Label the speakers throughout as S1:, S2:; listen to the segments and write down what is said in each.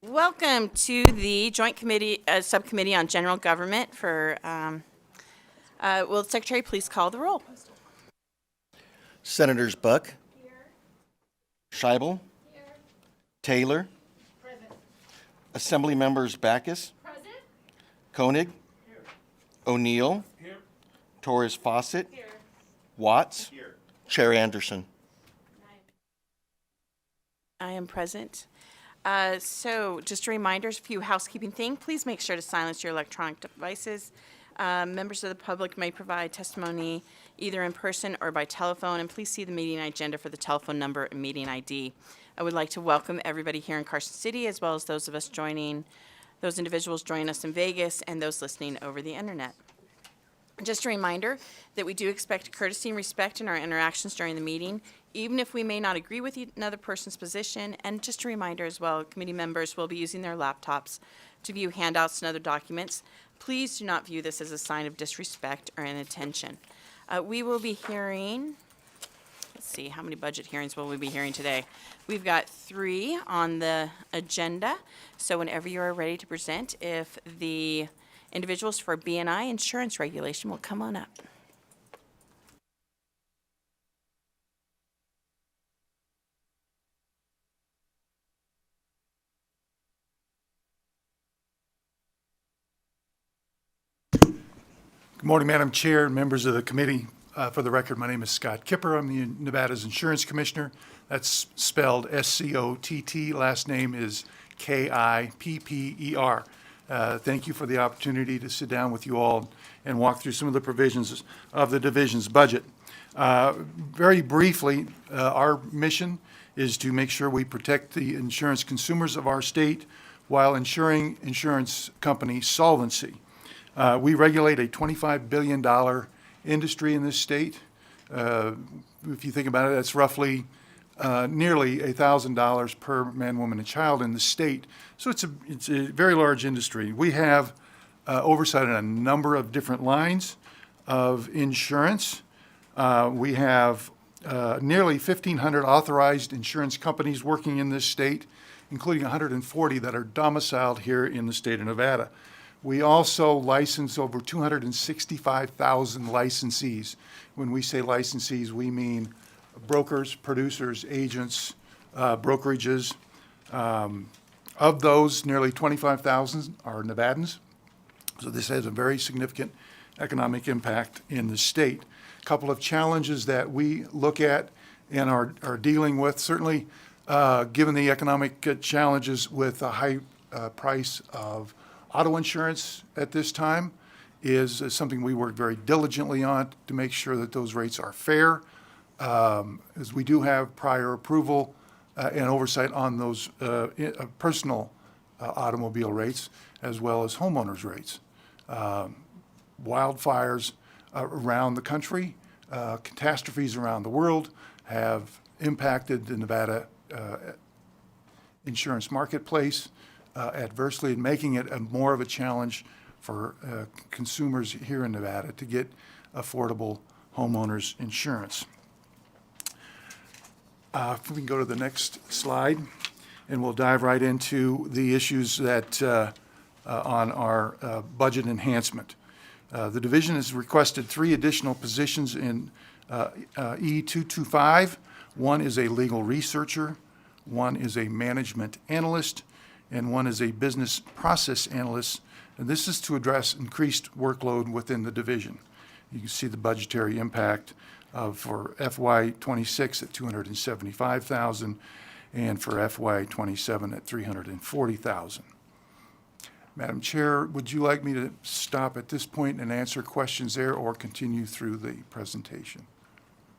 S1: Welcome to the Joint Committee, Subcommittee on General Government for, will the Secretary please call the roll?
S2: Senators Buck, Scheibel, Taylor, Assembly Members Backus, Koenig, O'Neill, Torres Fawcett, Watts, Chair Anderson.
S1: I am present. So just a reminder, a few housekeeping things. Please make sure to silence your electronic devices. Members of the public may provide testimony either in person or by telephone, and please see the meeting agenda for the telephone number and meeting ID. I would like to welcome everybody here in Carson City, as well as those individuals joining us in Vegas and those listening over the internet. Just a reminder that we do expect courtesy and respect in our interactions during the meeting, even if we may not agree with another person's position. And just a reminder as well, committee members will be using their laptops to view handouts and other documents. Please do not view this as a sign of disrespect or inattention. We will be hearing, let's see, how many budget hearings will we be hearing today? We've got 3 on the agenda. So whenever you are ready to present, if the individuals for B&I insurance regulation will come on up.
S3: Good morning, Madam Chair and members of the committee. For the record, my name is Scott Kipper. I'm the Nevada's Insurance Commissioner. That's spelled S-C-O-T-T. Last name is K-I-P-P-E-R. Thank you for the opportunity to sit down with you all and walk through some of the provisions of the division's budget. Very briefly, our mission is to make sure we protect the insurance consumers of our state while ensuring insurance company solvency. We regulate a $25 billion industry in this state. If you think about it, that's roughly nearly $1,000 per man, woman, and child in the state. So it's a very large industry. We have oversight on a number of different lines of insurance. We have nearly 1,500 authorized insurance companies working in this state, including 140 that are domiciled here in the state of Nevada. We also license over 265,000 licensees. When we say licensees, we mean brokers, producers, agents, brokerages. Of those, nearly 25,000 are Nevadans. So this has a very significant economic impact in the state. A couple of challenges that we look at and are dealing with, certainly given the economic challenges with the high price of auto insurance at this time, is something we work very diligently on to make sure that those rates are fair, as we do have prior approval and oversight on those personal automobile rates as well as homeowners rates. Wildfires around the country, catastrophes around the world have impacted the Nevada insurance marketplace adversely, and making it more of a challenge for consumers here in Nevada to get affordable homeowners insurance. If we can go to the next slide, and we'll dive right into the issues that on our budget enhancement. The division has requested 3 additional positions in E225. One is a legal researcher, one is a management analyst, and one is a business process analyst. And this is to address increased workload within the division. You can see the budgetary impact for FY26 at $275,000 and for FY27 at $340,000. Madam Chair, would you like me to stop at this point and answer questions there or continue through the presentation?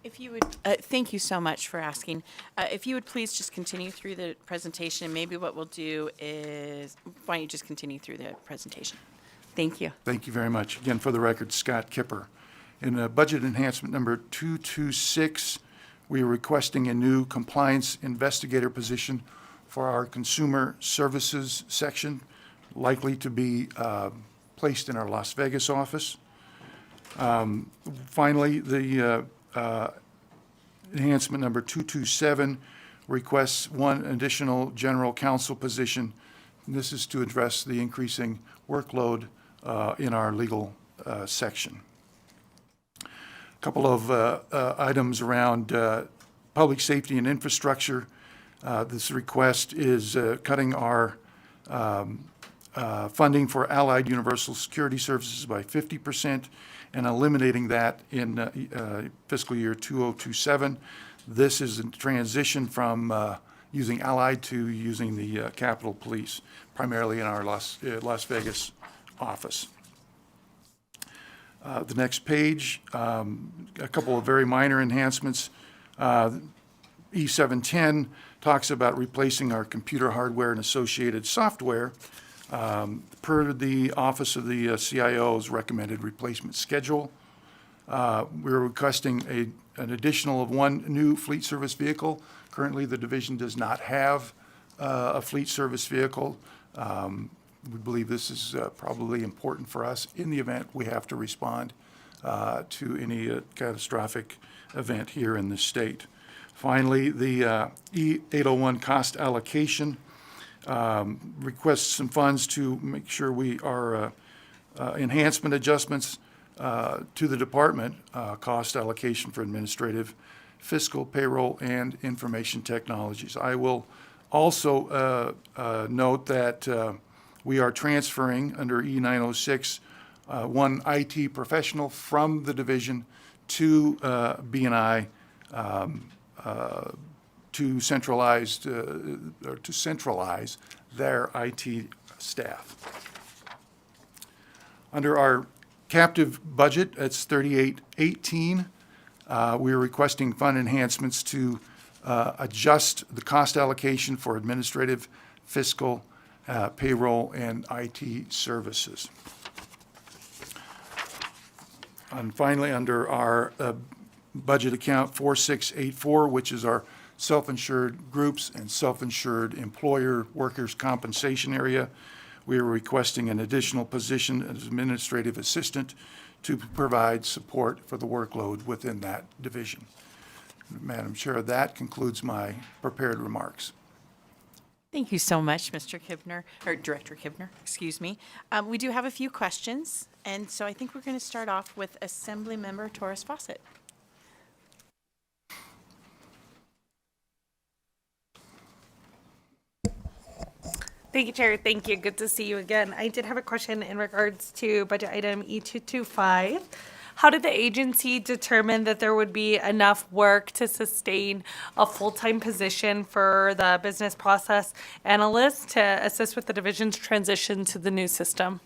S1: If you would, thank you so much for asking. If you would please just continue through the presentation, and maybe what we'll do is, why don't you just continue through the presentation? Thank you.
S3: Thank you very much. Again, for the record, Scott Kipper. In budget enhancement number 226, we are requesting a new compliance investigator position for our consumer services section, likely to be placed in our Las Vegas office. Finally, the enhancement number 227 requests 1 additional general counsel position This is to address the increasing workload in our legal section. A couple of items around public safety and infrastructure. This request is cutting our funding for Allied Universal Security Services by 50% and eliminating that in fiscal year 2027. This is a transition from using Allied to using the Capitol Police, primarily in our Las Vegas office. The next page, a couple of very minor enhancements. E710 talks about replacing our computer hardware and associated software per the Office of the CIO's recommended replacement schedule. We're requesting an additional of one new fleet service vehicle. Currently, the division does not have a fleet service vehicle. We believe this is probably important for us in the event we have to respond to any catastrophic event here in the state. Finally, the E801 cost allocation requests some funds to make sure we are enhancement adjustments to the department, cost allocation for administrative, fiscal, payroll, and information technologies. I will also note that we are transferring under E906 one IT professional from the division to B&I to centralize their IT staff. Under our captive budget, that's 3818. We are requesting fund enhancements to adjust the cost allocation for administrative, fiscal, payroll, and IT services. And finally, under our budget account 4684, which is our self-insured groups and self-insured employer workers' compensation area, we are requesting an additional position as administrative assistant to provide support for the workload within that division. Madam Chair, that concludes my prepared remarks.
S1: Thank you so much, Mr. Kibner, or Director Kibner, excuse me. We do have a few questions, and so I think we're going to start off with Assemblymember Torres Fawcett.
S4: Thank you, Chair. Thank you. Good to see you again. I did have a question in regards to budget item E225. How did the agency determine that there would be enough work to sustain a full-time position for the business process analyst to assist with the division's transition to the new system?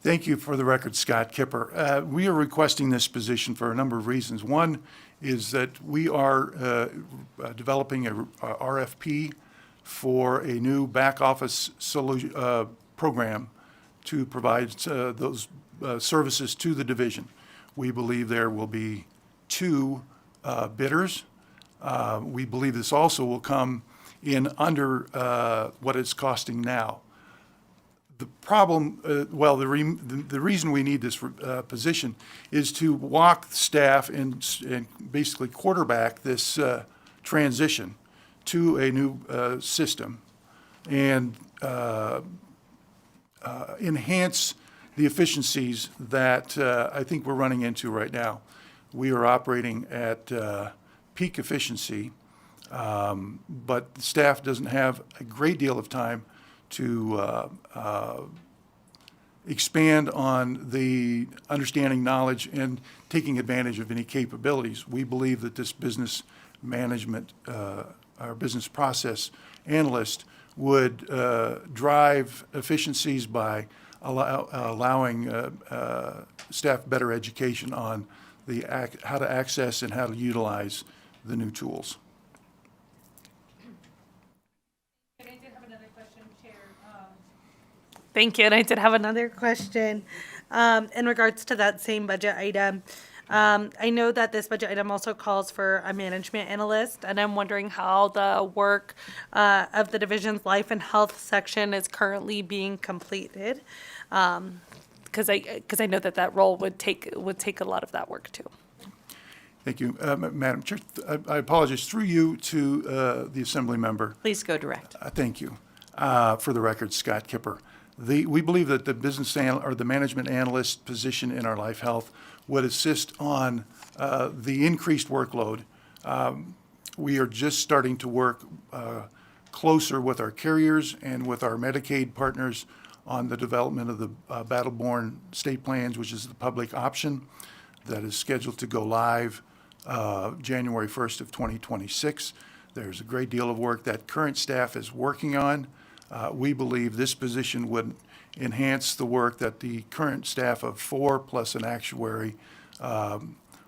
S3: Thank you. For the record, Scott Kipper. We are requesting this position for a number of reasons. One is that we are developing a RFP for a new back office solution, program to provide those services to the division. We believe there will be two bidders. We believe this also will come in under what it's costing now. The problem, the reason we need this position is to walk staff and basically quarterback this transition to a new system and enhance the efficiencies that I think we're running into right now. We are operating at peak efficiency, but the staff doesn't have a great deal of time to expand on the understanding, knowledge, and taking advantage of any capabilities. We believe that this business management, our business process analyst would drive efficiencies by allowing staff better education on how to access and how to utilize the new tools.
S4: And I did have another question, Chair. Thank you. And I did have another question in regards to that same budget item. I know that this budget item also calls for a management analyst, and I'm wondering how the work of the division's life and health section is currently being completed. Because I know that role would take a lot of that work too.
S3: Thank you. Madam Chair, I apologize through you to the Assembly member.
S1: Please go direct.
S3: Thank you. For the record, Scott Kipper. We believe that the or the management analyst position in our life health would assist on the increased workload. We are just starting to work closer with our carriers and with our Medicaid partners on the development of the battle-born state plans, which is the public option that is scheduled to go live January 1st of 2026. There's a great deal of work that current staff is working on. We believe this position would enhance the work that the current staff of 4 plus an actuary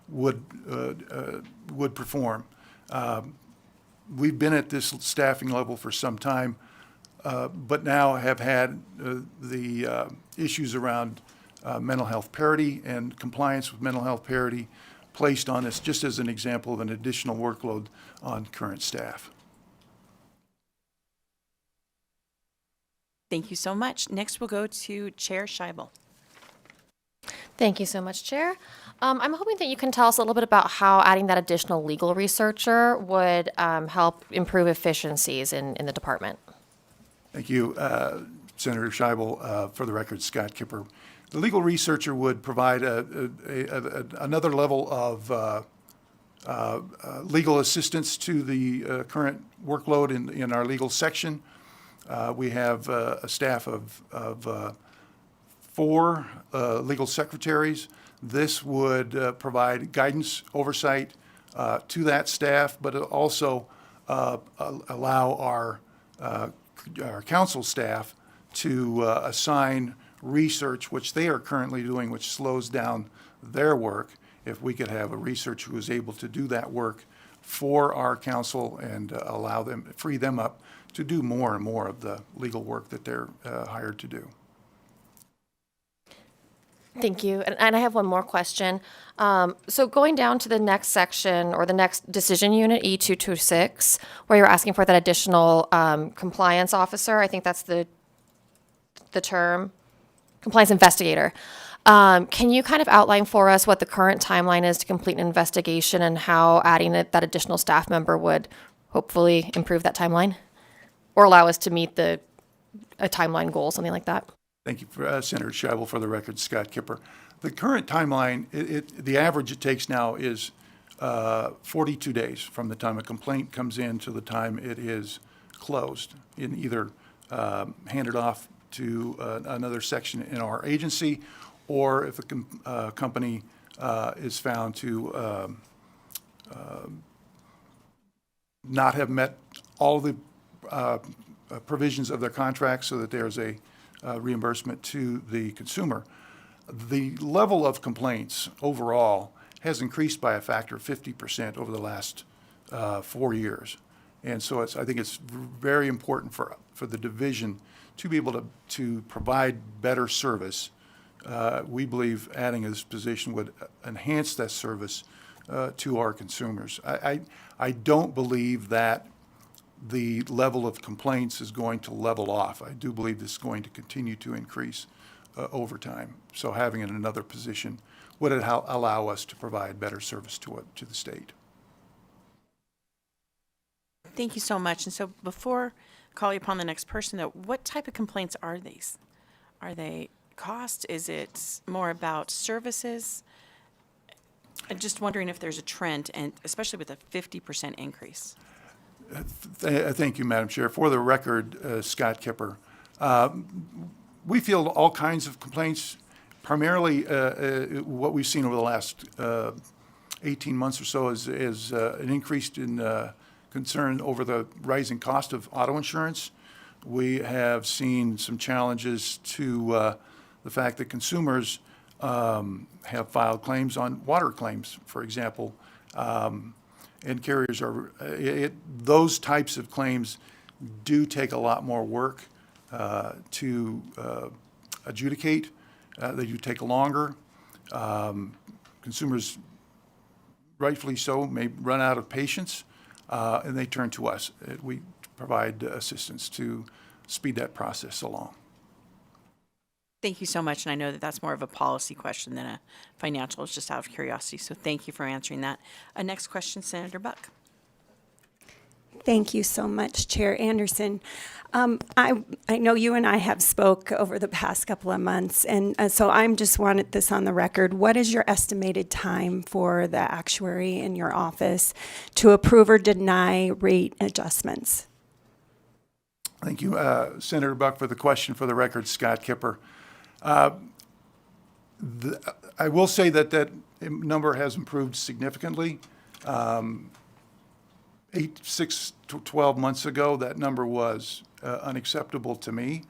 S3: would perform. We've been at this staffing level for some time, but now have had the issues around mental health parity and compliance with mental health parity placed on us, just as an example of an additional workload on current staff.
S1: Thank you so much. Next, we'll go to Chair Scheibel.
S5: Thank you so much, Chair. I'm hoping that you can tell us a little bit about how adding that additional legal researcher would help improve efficiencies in the department.
S3: Thank you, Senator Scheibel. For the record, Scott Kipper. The legal researcher would provide another level of legal assistance to the current workload in our legal section. We have a staff of 4 legal secretaries. This would provide guidance, oversight to that staff, but also allow our council staff to assign research, which they are currently doing, which slows down their work. If we could have a researcher who is able to do that work for our council and free them up to do more and more of the legal work that they're hired to do.
S5: Thank you. And I have one more question. So going down to the next section or the next decision unit, E226, where you're asking for that additional compliance officer, I think that's the term, compliance investigator. Can you kind of outline for us what the current timeline is to complete an investigation and how adding that additional staff member would hopefully improve that timeline or allow us to meet a timeline goal, something like that?
S3: Thank you, Senator Scheibel. For the record, Scott Kipper. The current timeline, the average it takes now is 42 days from the time a complaint comes in to the time it is closed, in either handed off to another section in our agency, or if a company is found to not have met all the provisions of their contract so that there's a reimbursement to the consumer. The level of complaints overall has increased by a factor of 50% over the last 4 years. And so I think it's very important for the division to be able to provide better service. We believe adding this position would enhance that service to our consumers. I don't believe that the level of complaints is going to level off. I do believe this is going to continue to increase over time. So having another position would allow us to provide better service to the state.
S1: Thank you so much. And so before calling upon the next person, though, what type of complaints are these? Are they cost? Is it more about services? I'm just wondering if there's a trend, and especially with a 50% increase.
S3: Thank you, Madam Chair. For the record, Scott Kipper, we field all kinds of complaints. Primarily, what we've seen over the last 18 months or so is an increase in concern over the rising cost of auto insurance. We have seen some challenges to the fact that consumers have filed claims on water claims, for example. And carriers those types of claims do take a lot more work to adjudicate. They do take longer. Consumers, rightfully so, may run out of patience, and they turn to us. We provide assistance to speed that process along.
S1: Thank you so much, and I know that that's more of a policy question than a financial. It's just out of curiosity, so thank you for answering that. Next question, Senator Buck.
S6: Thank you so much, Chair Anderson. I know you and I have spoke over the past couple of months, and so I'm just wanted this on the record. What is your estimated time for the actuary in your office to approve or deny rate adjustments?
S3: Thank you, Senator Buck, for the question. For the record, Scott Kipper. I will say that that number has improved significantly. 6 to 12 months ago, that number was unacceptable to me,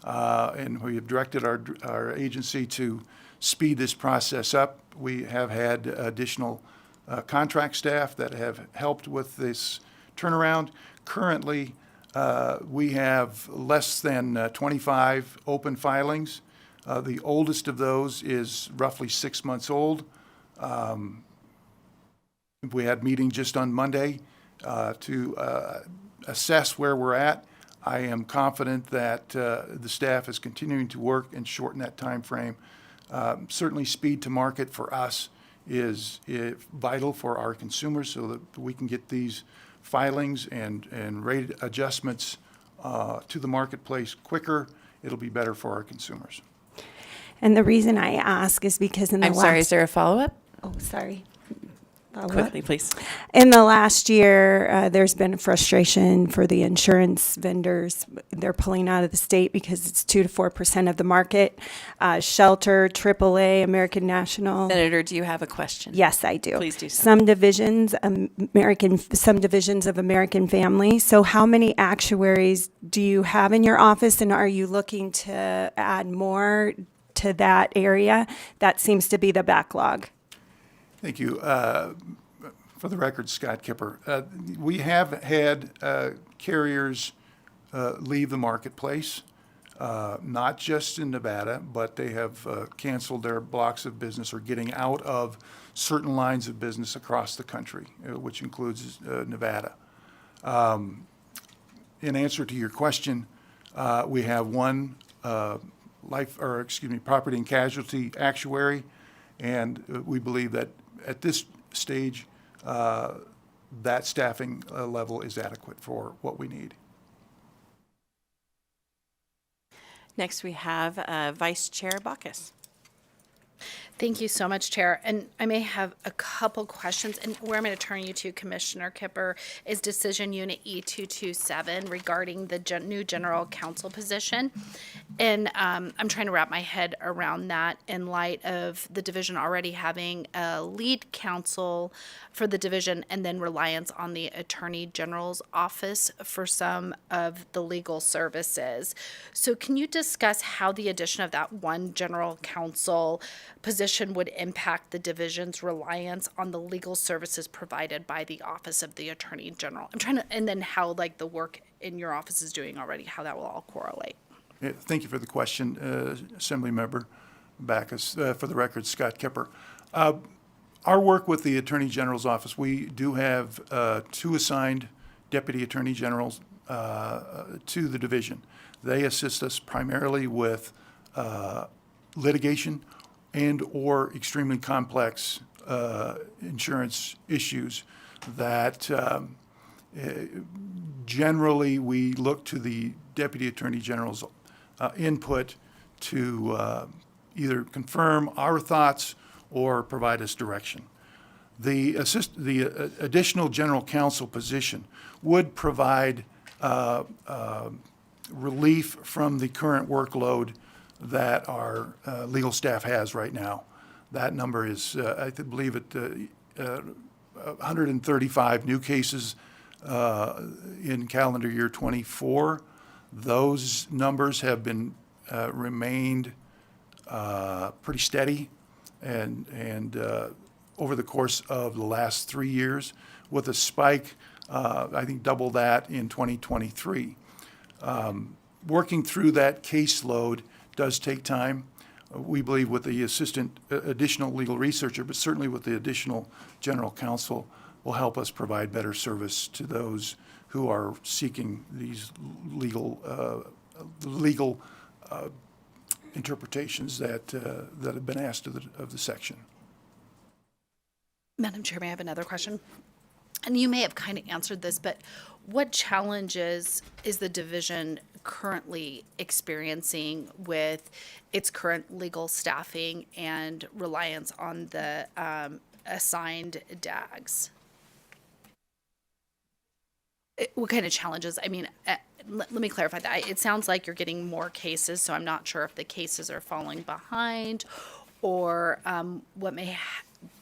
S3: and we have directed our agency to speed this process up. We have had additional contract staff that have helped with this turnaround. Currently, we have less than 25 open filings. The oldest of those is roughly 6 months old. We had a meeting just on Monday to assess where we're at. I am confident that the staff is continuing to work and shorten that time frame. Certainly, speed to market for us is vital for our consumers so that we can get these filings and rate adjustments to the marketplace quicker. It'll be better for our consumers.
S6: And the reason I ask is because in the
S1: I'm
S6: last...
S1: sorry, is there a follow-up?
S6: Oh, sorry.
S1: Quickly, please.
S6: In the last year, there's been frustration for the insurance vendors. They're pulling out of the state because it's 2 to 4% of the market. Shelter, AAA, American National.
S1: Senator, do you have a question?
S6: Yes, I do.
S1: Please do so.
S6: Some divisions of American Family. So how many actuaries do you have in your office, and are you looking to add more to that area? That seems to be the backlog.
S3: Thank you. For the record, Scott Kipper, we have had carriers leave the marketplace, not just in Nevada, but they have canceled their blocks of business or getting out of certain lines of business across the country, which includes Nevada. In answer to your question, we have one property and casualty actuary, and we believe that at this stage, that staffing level is adequate for what we need.
S1: Next, we have Vice Chair Bacchus.
S7: Thank you so much, Chair. And I may have a couple questions. And where I'm going to turn you to, Commissioner Kipper, is Decision Unit E227 regarding the new general counsel position. And I'm trying to wrap my head around that in light of the division already having a lead counsel for the division and then reliance on the Attorney General's office for some of the legal services. So can you discuss how the addition of that one general counsel position would impact the division's reliance on the legal services provided by the Office of the Attorney General? And then how the work in your office is doing already, how that will all correlate.
S3: Yeah, thank you for the question, Assembly Member Bacchus. For the record, Scott Kipper. Our work with the Attorney General's office, we do have 2 assigned Deputy Attorney Generals to the division. They assist us primarily with litigation and or extremely complex insurance issues that generally we look to the Deputy Attorney General's input to either confirm our thoughts or provide us direction. The additional general counsel position would provide relief from the current workload that our legal staff has right now. That number is, I believe, at 135 new cases in calendar year 24. Those numbers have been remained pretty steady and over the course of the last 3 years, with a spike, I think double that in 2023. Working through that caseload does take time. We believe with the additional legal researcher, but certainly with the additional general counsel, will help us provide better service to those who are seeking these legal interpretations that have been asked of the section.
S7: Madam Chair, may I have another question? and you may have kind of answered this, but what challenges is the division currently experiencing with its current legal staffing and reliance on the assigned DAGs? What kind of challenges? I mean, let me clarify that. It sounds like you're getting more cases, so I'm not sure if the cases are falling behind or what may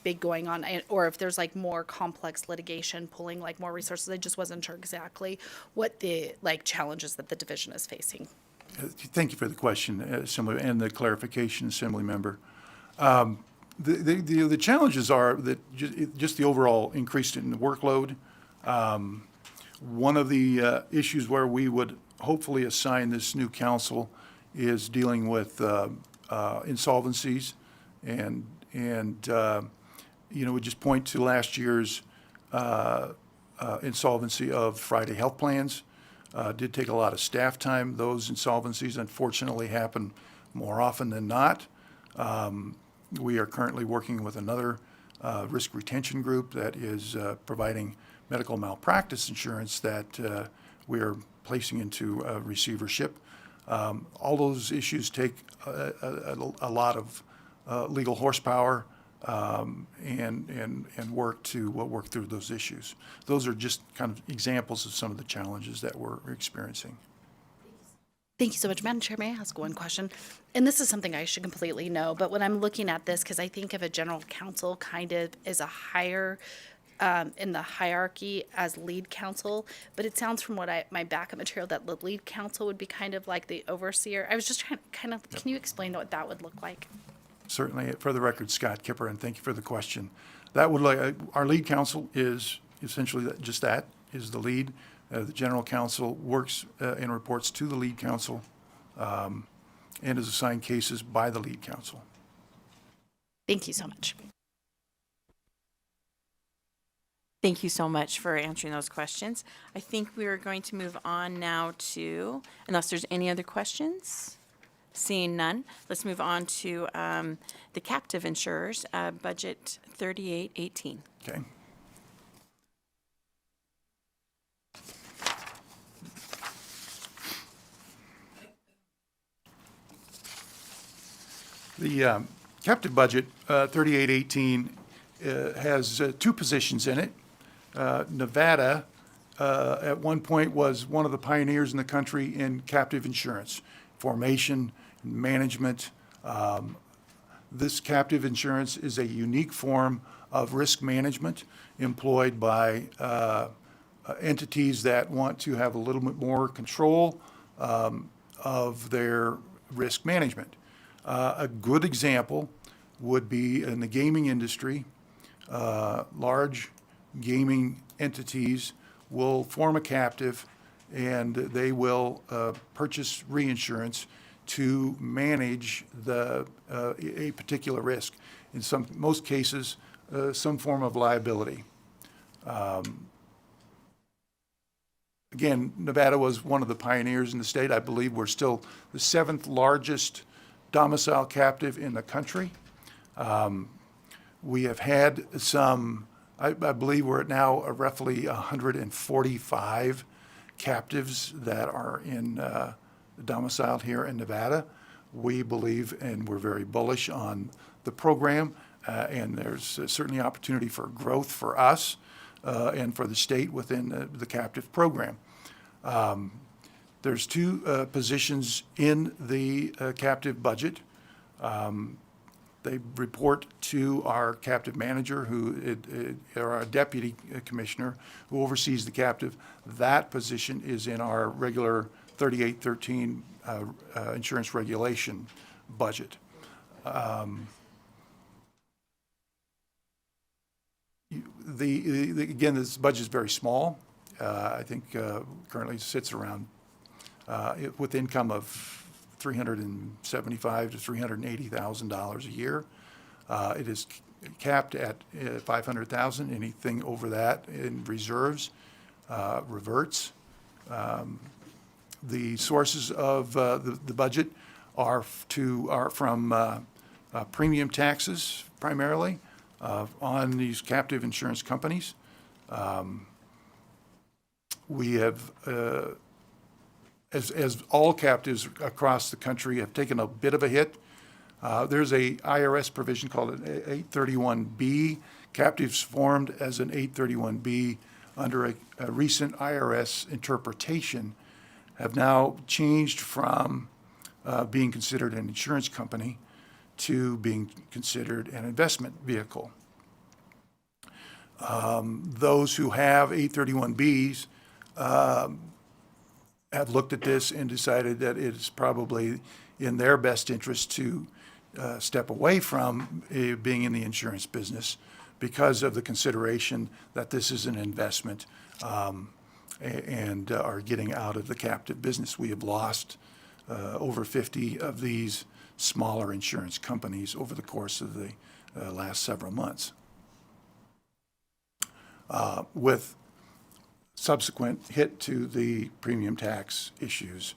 S7: be going on, or if there's like more complex litigation pulling like more resources. I just wasn't sure exactly what the like challenges that the division is facing.
S3: Thank you for the question, Assembly, and the clarification, Assembly Member. The challenges are that just the overall increase in the workload. One of the issues where we would hopefully assign this new council is dealing with insolvencies, and we just point to last year's insolvency of Friday Health Plans. Did take a lot of staff time. Those insolvencies unfortunately happen more often than not. We are currently working with another risk retention group that is providing medical malpractice insurance that we are placing into receivership. All those issues take a lot of legal horsepower and work to work through those issues. Those are just kind of examples of some of the challenges that we're experiencing.
S7: Thank you so much. Madam Chair, may I ask one question? And this is something I should completely know, but when I'm looking at this, because I think of a general counsel kind of as a higher in the hierarchy as lead counsel, but it sounds from what my backup material that the lead counsel would be kind of like the overseer. I was just trying to kind of, can you explain what that would look like?
S3: Certainly. For the record, Scott Kipper, and thank you for the question. That would our lead counsel is essentially just that, is the lead. The general counsel works and reports to the lead counsel and is assigned cases by the lead counsel.
S7: Thank you so much.
S1: Thank you so much for answering those questions. I think we are going to move on now to, unless there's any other questions? Seeing none, let's move on to the captive insurers, budget 3818.
S3: Okay. The captive budget 3818 has two positions in it. Nevada at one point was one of the pioneers in the country in captive insurance, formation, management. This captive insurance is a unique form of risk management employed by entities that want to have a little bit more control of their risk management. A good example would be in the gaming industry. Large gaming entities will form a captive and they will purchase reinsurance to manage a particular risk. In most cases, some form of liability. Again, Nevada was one of the pioneers in the state. I believe we're still the 7th largest domicile captive in the country. We have had some, I believe we're at now roughly 145 captives that are in domiciled here in Nevada. We believe and we're very bullish on the program, and there's certainly opportunity for growth for us and for the state within the captive program. There's two positions in the captive budget. They report to our captive manager, or our deputy commissioner, who oversees the captive. That position is in our regular 3813 insurance regulation budget. Again, this budget is very small. I think currently sits around with income of $375,000 to $380,000 a year. It is capped at $500,000. Anything over that in reserves reverts. The sources of the budget are from premium taxes primarily on these captive insurance companies. We have, as all captives across the country have taken a bit of a hit. There's a IRS provision called an 831B. Captives formed as an 831B under a recent IRS interpretation have now changed from being considered an insurance company to being considered an investment vehicle. Those who have 831Bs have looked at this and decided that it is probably in their best interest to step away from being in the insurance business because of the consideration that this is an investment and are getting out of the captive business. We have lost over 50 of these smaller insurance companies over the course of the last several months. With subsequent hit to the premium tax issues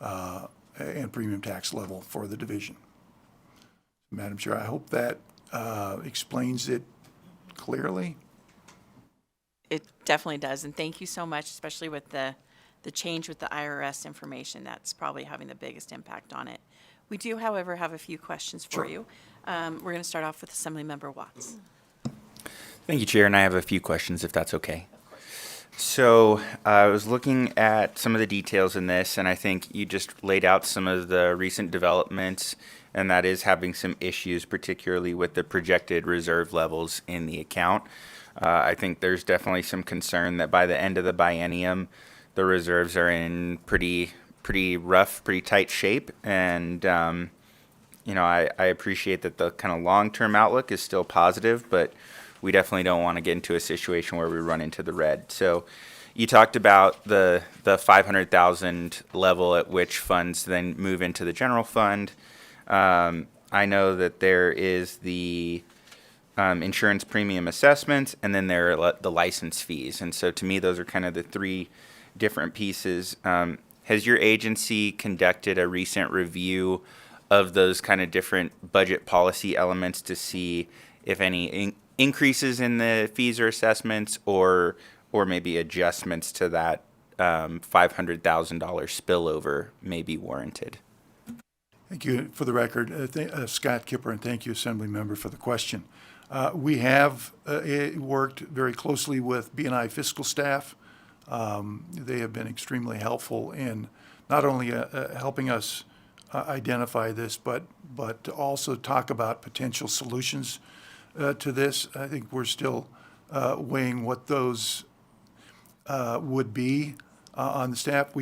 S3: and premium tax level for the division. Madam Chair, I hope that explains it clearly.
S1: It definitely does, and thank you so much, especially with the change with the IRS information. That's probably having the biggest impact on it. We do, however, have a few questions for you. We're going to start off with Assemblymember Watts.
S8: Thank you, Chair, and I have a few questions, if that's okay. So I was looking at some of the details in this, and I think you just laid out some of the recent developments, and that is having some issues, particularly with the projected reserve levels in the account. I think there's definitely some concern that by the end of the biennium, the reserves are in pretty rough, pretty tight shape, and I appreciate that the kind of long-term outlook is still positive, but we definitely don't want to get into a situation where we run into the red. So you talked about the 500,000 level at which funds then move into the general fund. I know that there is the insurance premium assessments, and then there are the license fees. And so to me, those are kind of the three different pieces. Has your agency conducted a recent review of those kind of different budget policy elements to see if any increases in the fees or assessments or maybe adjustments to that $500,000 spillover may be warranted?
S3: Thank you. For the record, Scott Kipper, and thank you, Assembly Member, for the question. We have worked very closely with B&I fiscal staff. They have been extremely helpful in not only helping us identify this, but to also talk about potential solutions to this. I think we're still weighing what those would be on the staff.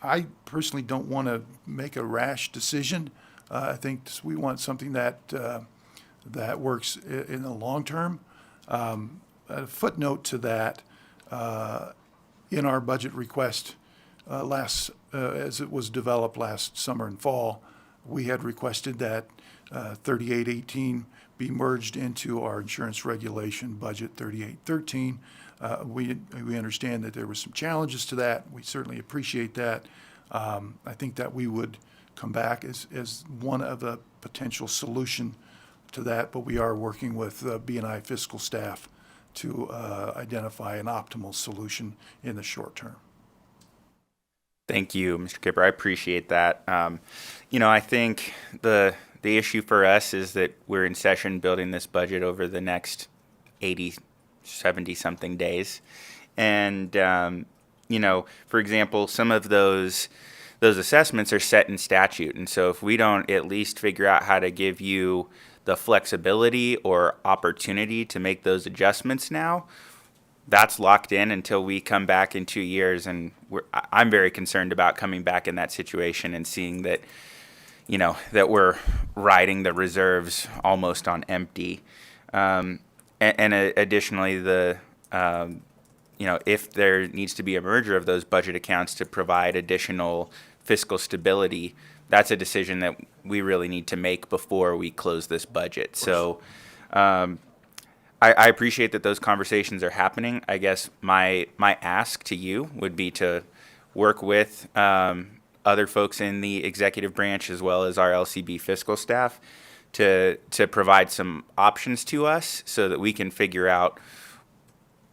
S3: I personally don't want to make a rash decision. I think we want something that works in the long term. A footnote to that, in our budget request as it was developed last summer and fall, we had requested that 3818 be merged into our insurance regulation budget 3813. We understand that there were some challenges to that. We certainly appreciate that. I think that we would come back as one of the potential solution to that, but we are working with B&I fiscal staff to identify an optimal solution in the short term.
S8: Thank you, Mr. Kipper. I appreciate that. I think the issue for us is that we're in session building this budget over the next 80, 70-something days. And, for example, some of those assessments are set in statute. And so if we don't at least figure out how to give you the flexibility or opportunity to make those adjustments now, that's locked in until we come back in 2 years. And I'm very concerned about coming back in that situation and seeing that, that we're riding the reserves almost on empty. And additionally, if there needs to be a merger of those budget accounts to provide additional fiscal stability, that's a decision that we really need to make before we close this budget. So I appreciate that those conversations are happening. I guess my ask to you would be to work with other folks in the executive branch as well as our LCB fiscal staff to provide some options to us so that we can figure out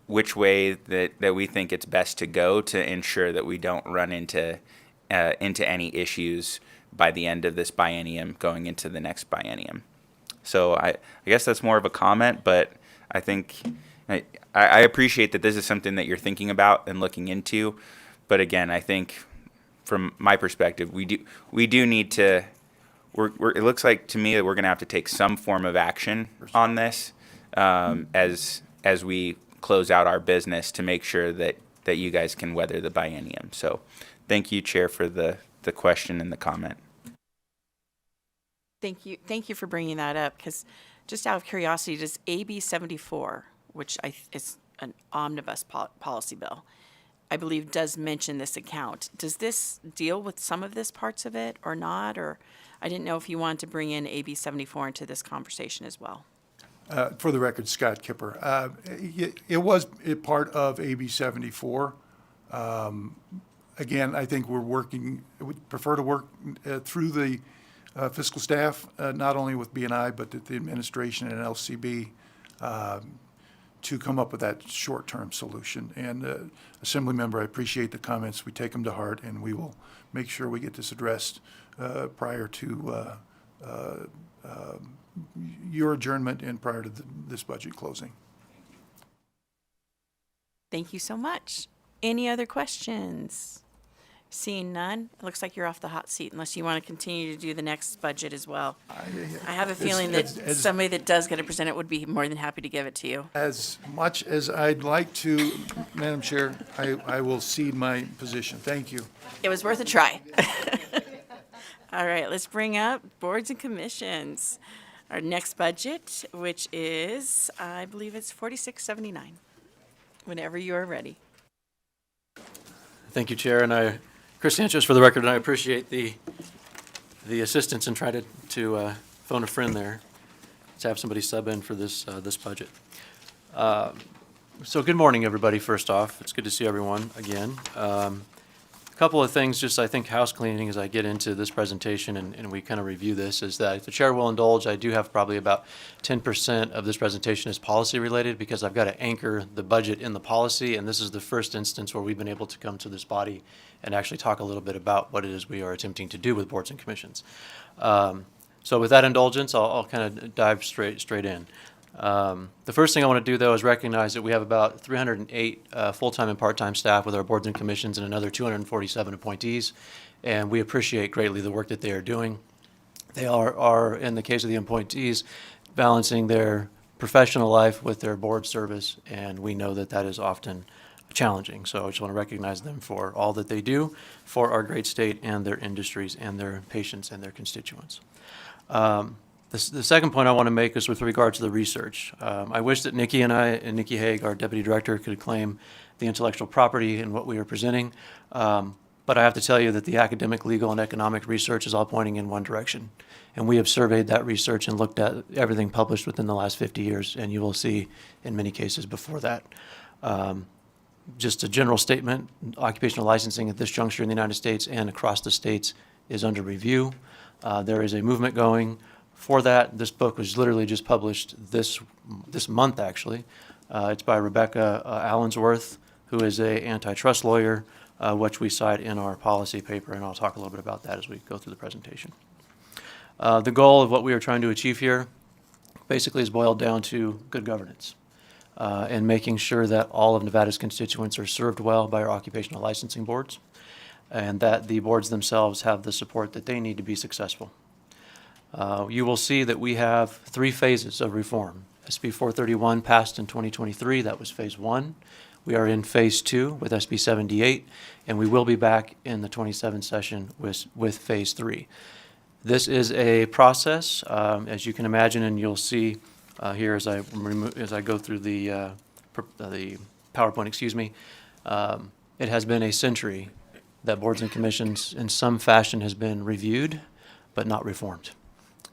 S8: which way that we think it's best to go to ensure that we don't run into any issues by the end of this biennium going into the next biennium. So I guess that's more of a comment, but I think I appreciate that this is something that you're thinking about and looking into. But again, I think from my perspective, we do need to. It looks like to me that we're going to have to take some form of action on this as we close out our business to make sure that you guys can weather the biennium. So, thank you, Chair, for the question and the comment.
S1: Thank you for bringing that up, because just out of curiosity, does AB 74, which is an omnibus policy bill, I believe does mention this account. Does this deal with some of this parts of it or not? Or I didn't know if you wanted to bring in AB 74 into this conversation as well.
S3: For the record, Scott Kipper. It was part of AB 74. Again, I think would prefer to work through the fiscal staff, not only with BNI, but the administration and LCB, to come up with that short-term solution. And Assembly Member, I appreciate the comments. We take them to heart, and we will make sure we get this addressed prior to your adjournment and prior to this budget closing.
S1: Thank you so much. Any other questions? Seeing none, it looks like you're off the hot seat unless you want to continue to do the next budget as well. I have a feeling that somebody that does get to present it would be more than happy to give it to you.
S3: As much as I'd like to, Madam Chair, I will cede my position. Thank you.
S1: It was worth a try. All right, let's bring up boards and commissions. Our next budget, which is, I believe it's 4679. Whenever you are ready.
S9: Thank you, Chair, and Chris Sanchez for the record, and I appreciate the assistance in trying to phone a friend there to have somebody sub in for this budget. So good morning, everybody, first off. It's good to see everyone again. A couple of things, just I think house cleaning as I get into this presentation and we kind of review this, is that if the Chair will indulge, I do have probably about 10% of this presentation is policy related, because I've got to anchor the budget in the policy, and this is the first instance where we've been able to come to this body and actually talk a little bit about what it is we are attempting to do with boards and commissions. So with that indulgence, I'll kind of dive straight in. The first thing I want to do, though, is recognize that we have about 308 full-time and part-time staff with our boards and commissions and another 247 appointees, and we appreciate greatly the work that they are doing. They are, in the case of the appointees, balancing their professional life with their board service, and we know that that is often challenging. So I just want to recognize them for all that they do for our great state and their industries and their patients and their constituents. The second point I want to make is with regard to the research. I wish that Nikki and Nikki Haig, our Deputy Director, could claim the intellectual property in what we are presenting. But I have to tell you that the academic, legal, and economic research is all pointing in one direction. And we have surveyed that research and looked at everything published within the last 50 years, and you will see in many cases before that. Just a general statement, occupational licensing at this juncture in the United States and across the states is under review. There is a movement going for that. This book was literally just published this month, actually. It's by Rebecca Allensworth, who is a antitrust lawyer, which we cite in our policy paper, and I'll talk a little bit about that as we go through the presentation. The goal of what we are trying to achieve here basically is boiled down to good governance and making sure that all of Nevada's constituents are served well by our occupational licensing boards, and that the boards themselves have the support that they need to be successful. You will see that we have 3 phases of reform. SB 431 passed in 2023. That was phase 1. We are in phase 2 with SB 78, and we will be back in the 27 session with phase 3. This is a process, as you can imagine, and you'll see here as I go through the PowerPoint. It has been a century that boards and commissions in some fashion has been reviewed, but not reformed.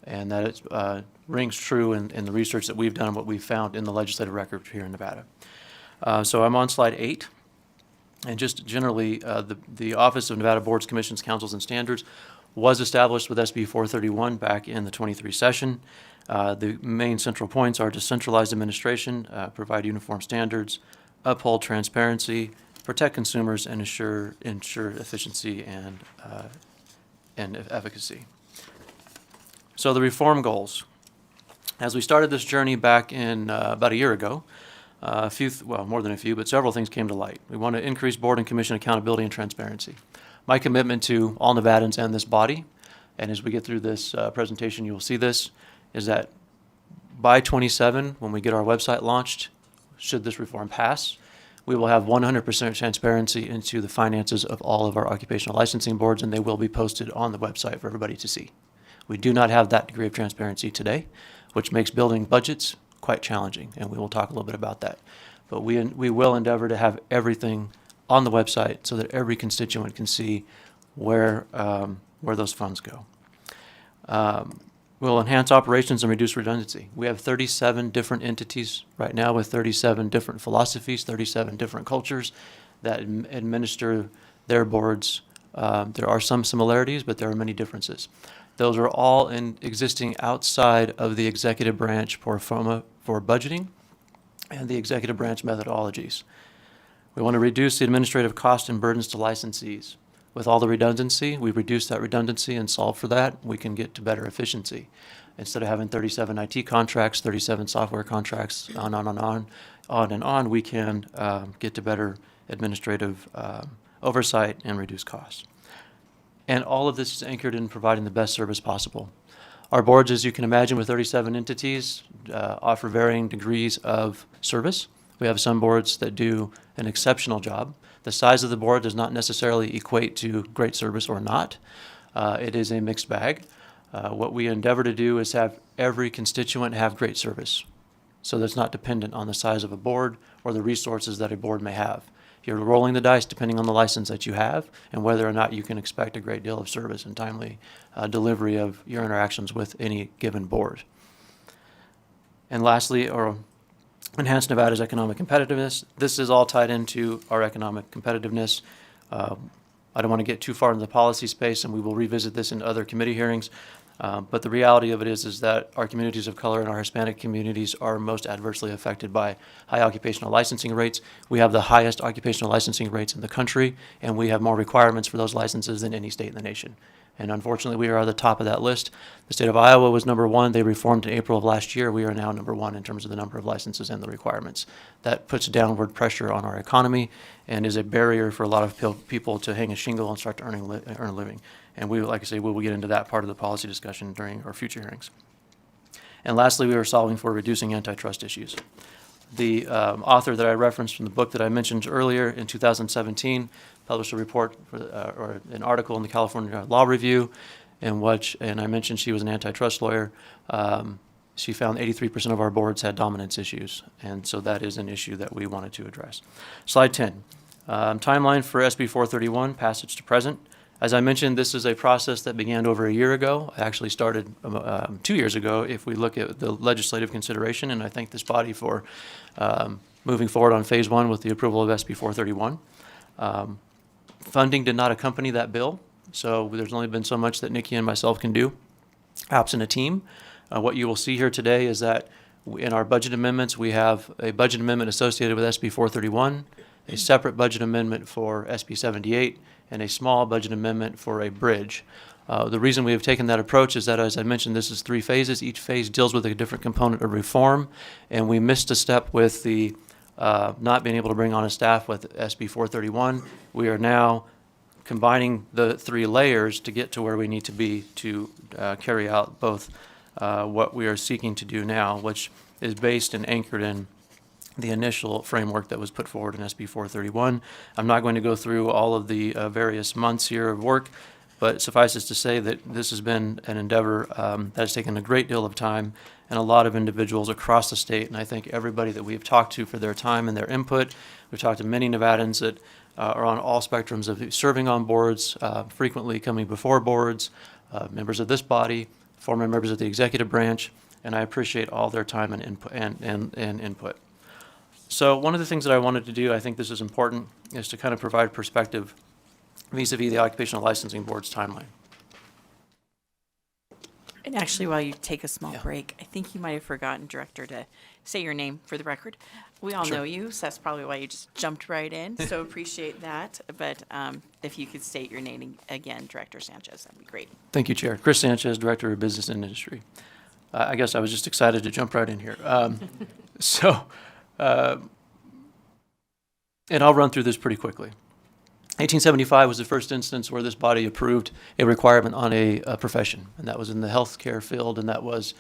S9: And that rings true in the research that we've done and what we've found in the legislative record here in Nevada. So I'm on slide 8. And just generally, the Office of Nevada Boards, Commissions, Councils, and Standards was established with SB 431 back in the 23 session. The main central points are to centralize administration, provide uniform standards, uphold transparency, protect consumers, and ensure efficiency and efficacy. So the reform goals. As we started this journey back in about a year ago, more than a few, but several things came to light. We want to increase board and commission accountability and transparency. My commitment to all Nevadans and this body, and as we get through this presentation, you will see this, is that by 27, when we get our website launched, should this reform pass, we will have 100% transparency into the finances of all of our occupational licensing boards, and they will be posted on the website for everybody to see. We do not have that degree of transparency today, which makes building budgets quite challenging, and we will talk a little bit about that. But we will endeavor to have everything on the website so that every constituent can see where those funds go. We'll enhance operations and reduce redundancy. We have 37 different entities right now with 37 different philosophies, 37 different cultures that administer their boards. There are some similarities, but there are many differences. Those are all existing outside of the executive branch for budgeting and the executive branch methodologies. We want to reduce the administrative cost and burdens to licensees. With all the redundancy, we reduce that redundancy and solve for that. We can get to better efficiency. Instead of having 37 IT contracts, 37 software contracts, on and on, we can get to better administrative oversight and reduce costs. And all of this is anchored in providing the best service possible. Our boards, as you can imagine, with 37 entities, offer varying degrees of service. We have some boards that do an exceptional job. The size of the board does not necessarily equate to great service or not. It is a mixed bag. What we endeavor to do is have every constituent have great service, so that's not dependent on the size of a board or the resources that a board may have. You're rolling the dice depending on the license that you have and whether or not you can expect a great deal of service and timely delivery of your interactions with any given board. And lastly, enhance Nevada's economic competitiveness. This is all tied into our economic competitiveness. I don't want to get too far into the policy space, and we will revisit this in other committee hearings. But the reality of it is that our communities of color and our Hispanic communities are most adversely affected by high occupational licensing rates. We have the highest occupational licensing rates in the country, and we have more requirements for those licenses than any state in the nation. And unfortunately, we are at the top of that list. The state of Iowa was number one. They reformed in April of last year. We are now number one in terms of the number of licenses and the requirements. That puts downward pressure on our economy and is a barrier for a lot of people to hang a shingle and start to earn a living. And we, like I say, we will get into that part of the policy discussion during our future hearings. And lastly, we are solving for reducing antitrust issues. The author that I referenced from the book that I mentioned earlier in 2017 published a report or an article in the California Law Review and I mentioned she was an antitrust lawyer. She found 83% of our boards had dominance issues, and so that is an issue that we wanted to address. Slide 10, timeline for SB 431, passage to present. As I mentioned, this is a process that began over a year ago. It actually started 2 years ago if we look at the legislative consideration, and I thank this body for moving forward on phase one with the approval of SB 431. Funding did not accompany that bill, so there's only been so much that Nikki and myself can do, absent a team. What you will see here today is that in our budget amendments, we have a budget amendment associated with SB 431, a separate budget amendment for SB 78, and a small budget amendment for a bridge. The reason we have taken that approach is that, as I mentioned, this is 3 phases. Each phase deals with a different component of reform, and we missed a step with the not being able to bring on a staff with SB 431. We are now combining the 3 layers to get to where we need to be to carry out both what we are seeking to do now, which is based and anchored in the initial framework that was put forward in SB 431. I'm not going to go through all of the various months here of work, but suffice it to say that this has been an endeavor that has taken a great deal of time and a lot of individuals across the state, and I thank everybody that we have talked to for their time and their input. We've talked to many Nevadans that are on all spectrums of serving on boards, frequently coming before boards, members of this body, former members of the executive branch, and I appreciate all their time and input. So one of the things that I wanted to do, I think this is important, is to kind of provide perspective vis-a-vis the Occupational Licensing Board's timeline.
S1: And actually, while you take a small break, I think you might have forgotten, Director, to say your name for the record. We all know you, so that's probably why you just jumped right in, so appreciate that. But if you could state your name again, Director Sanchez, that'd be great.
S9: Thank you, Chair. Chris Sanchez, Director of Business and Industry. I guess I was just excited to jump right in here. And I'll run through this pretty quickly. 1875 was the first instance where this body approved a requirement on a profession, and that was in the healthcare field, and that was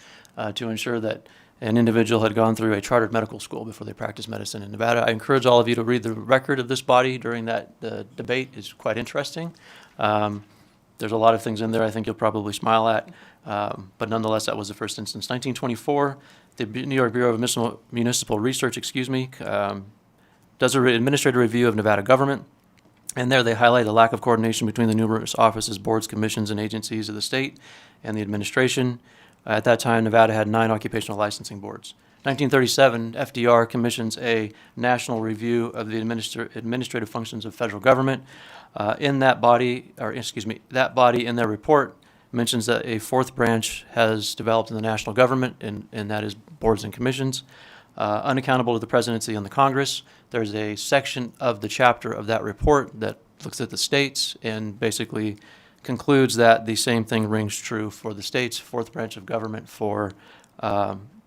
S9: to ensure that an individual had gone through a chartered medical school before they practiced medicine in Nevada. I encourage all of you to read the record of this body during that debate. It's quite interesting. There's a lot of things in there I think you'll probably smile at, but nonetheless, that was the first instance. 1924, the New York Bureau of Municipal Research, does an administrative review of Nevada government. And there they highlight the lack of coordination between the numerous offices, boards, commissions, and agencies of the state and the administration. At that time, Nevada had 9 occupational licensing boards. 1937, FDR commissions a national review of the administrative functions of federal government. That body in their report mentions that a 4th branch has developed in the national government, and that is boards and commissions. Unaccountable to the presidency and the Congress. There's a section of the chapter of that report that looks at the states and basically concludes that the same thing rings true for the states, 4th branch of government, for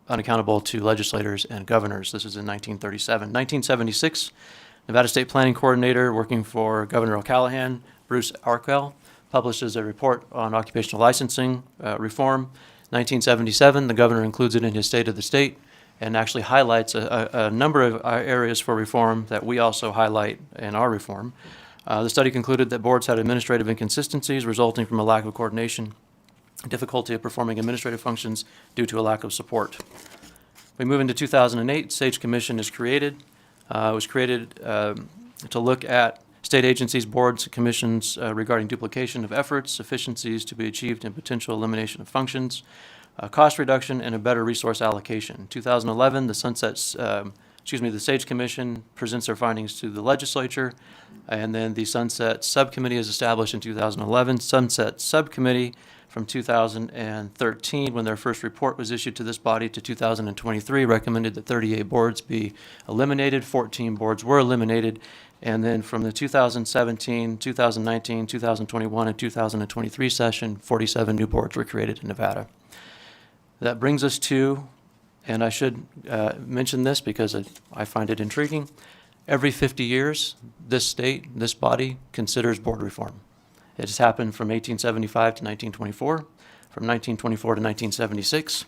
S9: unaccountable to legislators and governors. This is in 1937. 1976, Nevada State Planning Coordinator working for Governor O'Callaghan, Bruce Arkell, publishes a report on occupational licensing reform. 1977, the governor includes it in his State of the State, and actually highlights a number of areas for reform that we also highlight in our reform. The study concluded that boards had administrative inconsistencies resulting from a lack of coordination, difficulty of performing administrative functions due to a lack of support. We move into 2008, Sage Commission is created. It was created to look at state agencies, boards, commissions regarding duplication of efforts, efficiencies to be achieved, and potential elimination of functions. Cost reduction and a better resource allocation. 2011, the Sage Commission presents their findings to the legislature, and then the Sunset Subcommittee is established in 2011. Sunset Subcommittee from 2013, when their first report was issued to this body, to 2023, recommended that 38 boards be eliminated. 14 boards were eliminated. And then from the 2017, 2019, 2021, and 2023 session, 47 new boards were created in Nevada. That brings us to, and I should mention this because I find it intriguing, every 50 years, this state, this body, considers board reform. It has happened from 1875 to 1924, from 1924 to 1976,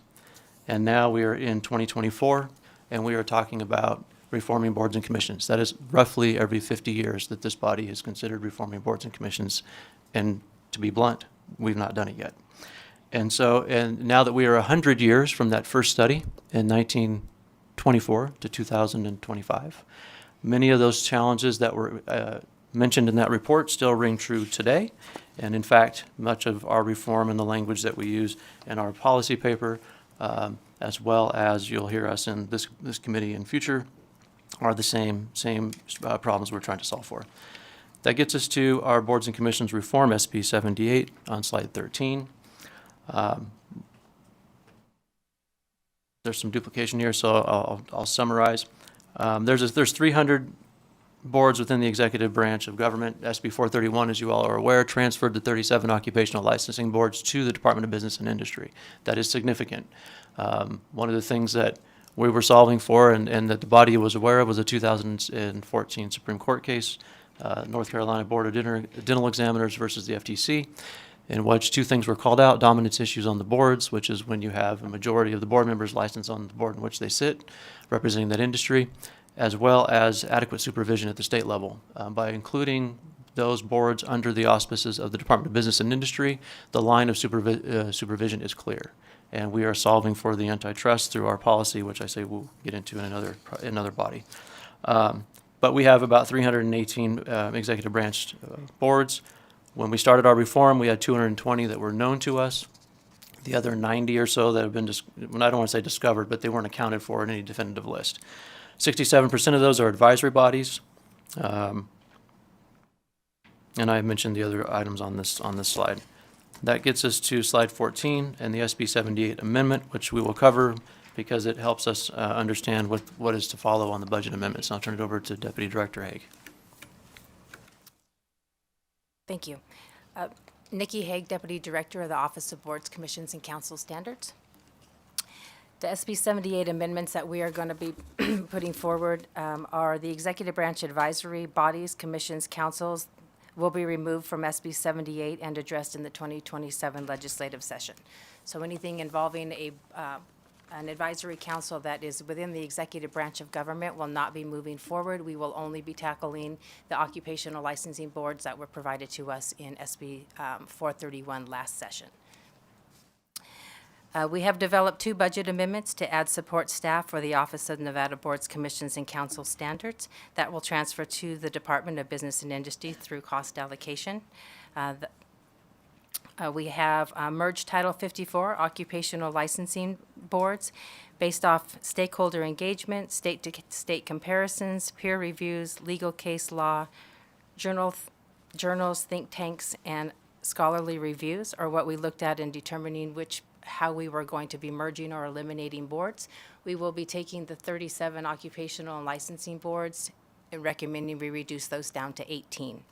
S9: and now we are in 2024, and we are talking about reforming boards and commissions. That is roughly every 50 years that this body has considered reforming boards and commissions, and to be blunt, we've not done it yet. And now that we are 100 years from that first study in 1924 to 2025, many of those challenges that were mentioned in that report still ring true today. And in fact, much of our reform and the language that we use in our policy paper, as well as you'll hear us in this committee in future, are the same problems we're trying to solve for. That gets us to our boards and commissions reform, SB 78, on slide 13. There's some duplication here, so I'll summarize. There's 300 boards within the executive branch of government. SB 431, as you all are aware, transferred the 37 occupational licensing boards to the Department of Business and Industry. That is significant. One of the things that we were solving for and that the body was aware of was a 2014 Supreme Court case, North Carolina Board of Dental Examiners versus the FTC, in which 2 things were called out: dominance issues on the boards, which is when you have a majority of the board members licensed on the board in which they sit, representing that industry, as well as adequate supervision at the state level. By including those boards under the auspices of the Department of Business and Industry, the line of supervision is clear. And we are solving for the antitrust through our policy, which I say we'll get into in another body. But we have about 318 executive branch boards. When we started our reform, we had 220 that were known to us. The other 90 or so that have been, I don't want to say discovered, but they weren't accounted for in any definitive list. 67% of those are advisory bodies. And I mentioned the other items on this slide. That gets us to slide 14 and the SB 78 amendment, which we will cover because it helps us understand what is to follow on the budget amendments. I'll turn it over to Deputy Director Haig.
S10: Thank you. Nikki Haig, Deputy Director of the Office of Boards, Commissions, and Council Standards. The SB 78 amendments that we are going to be putting forward are the executive branch advisory bodies, commissions, councils will be removed from SB 78 and addressed in the 2027 legislative session. So anything involving an advisory council that is within the executive branch of government will not be moving forward. We will only be tackling the occupational licensing boards that were provided to us in SB 431 last session. We have developed 2 budget amendments to add support staff for the Office of Nevada Boards, Commissions, and Council Standards that will transfer to the Department of Business and Industry through cost allocation. We have merged Title 54 occupational licensing boards based off stakeholder engagement, state-to-state comparisons, peer reviews, legal case law, journals, think tanks, and scholarly reviews are what we looked at in determining how we were going to be merging or eliminating boards. We will be taking the 37 occupational and licensing boards and recommending we reduce those down to 18.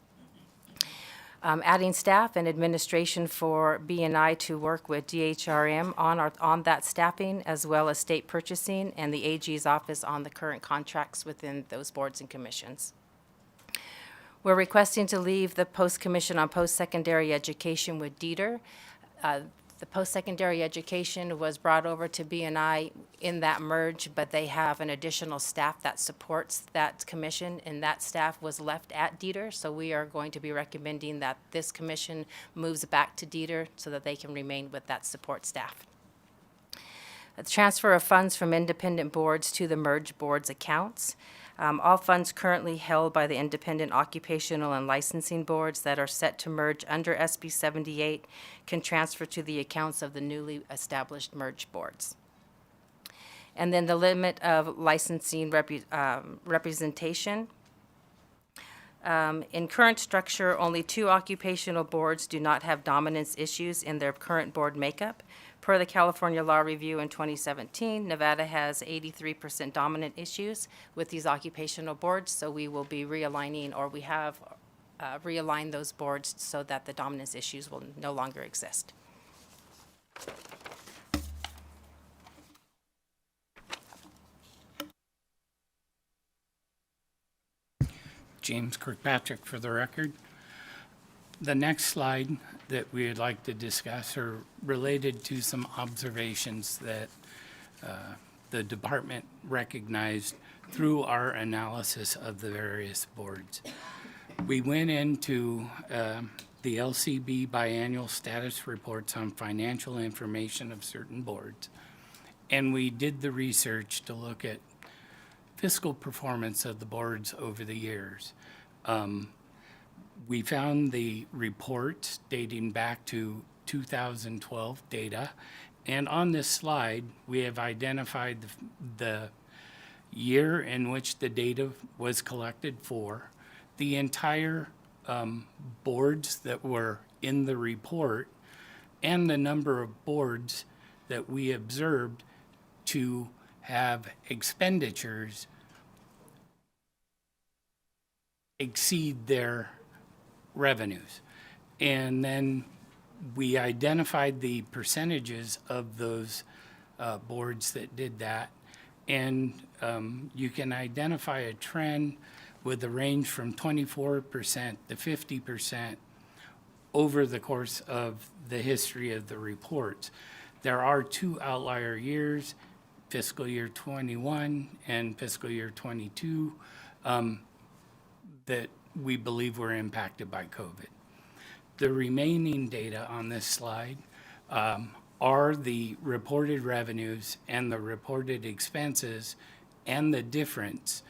S10: Adding staff and administration for B&I to work with DHRM on that staffing, as well as state purchasing and the AG's office on the current contracts within those boards and commissions. We're requesting to leave the post-commission on post-secondary education with DETR. The post-secondary education was brought over to B&I in that merge, but they have an additional staff that supports that commission, and that staff was left at DETR. So we are going to be recommending that this commission moves back to DETR so that they can remain with that support staff. The transfer of funds from independent boards to the merged boards accounts. All funds currently held by the independent occupational and licensing boards that are set to merge under SB 78 can transfer to the accounts of the newly established merged boards. And then the limit of licensing representation. In current structure, only 2 occupational boards do not have dominance issues in their current board makeup. Per the California Law Review in 2017, Nevada has 83% dominant issues with these occupational boards, so we will be realigning, or we have realigned those boards so that the dominance issues will no longer exist.
S11: James Kirkpatrick for the record. The next slide that we would like to discuss are related to some observations that the department recognized through our analysis of the various boards. We went into the LCB biannual status reports on financial information of certain boards, and we did the research to look at fiscal performance of the boards over the years. We found the reports dating back to 2012 data, and on this slide, we have identified the year in which the data was collected for, the entire boards that were in the report, and the number of boards that we observed to have expenditures exceed their revenues. And then we identified the percentages of those boards that did that. And you can identify a trend with a range from 24% to 50% over the course of the history of the reports. There are 2 outlier years, fiscal year 21 and fiscal year 22, that we believe were impacted by COVID. The remaining data on this slide are the reported revenues and the reported expenses and the difference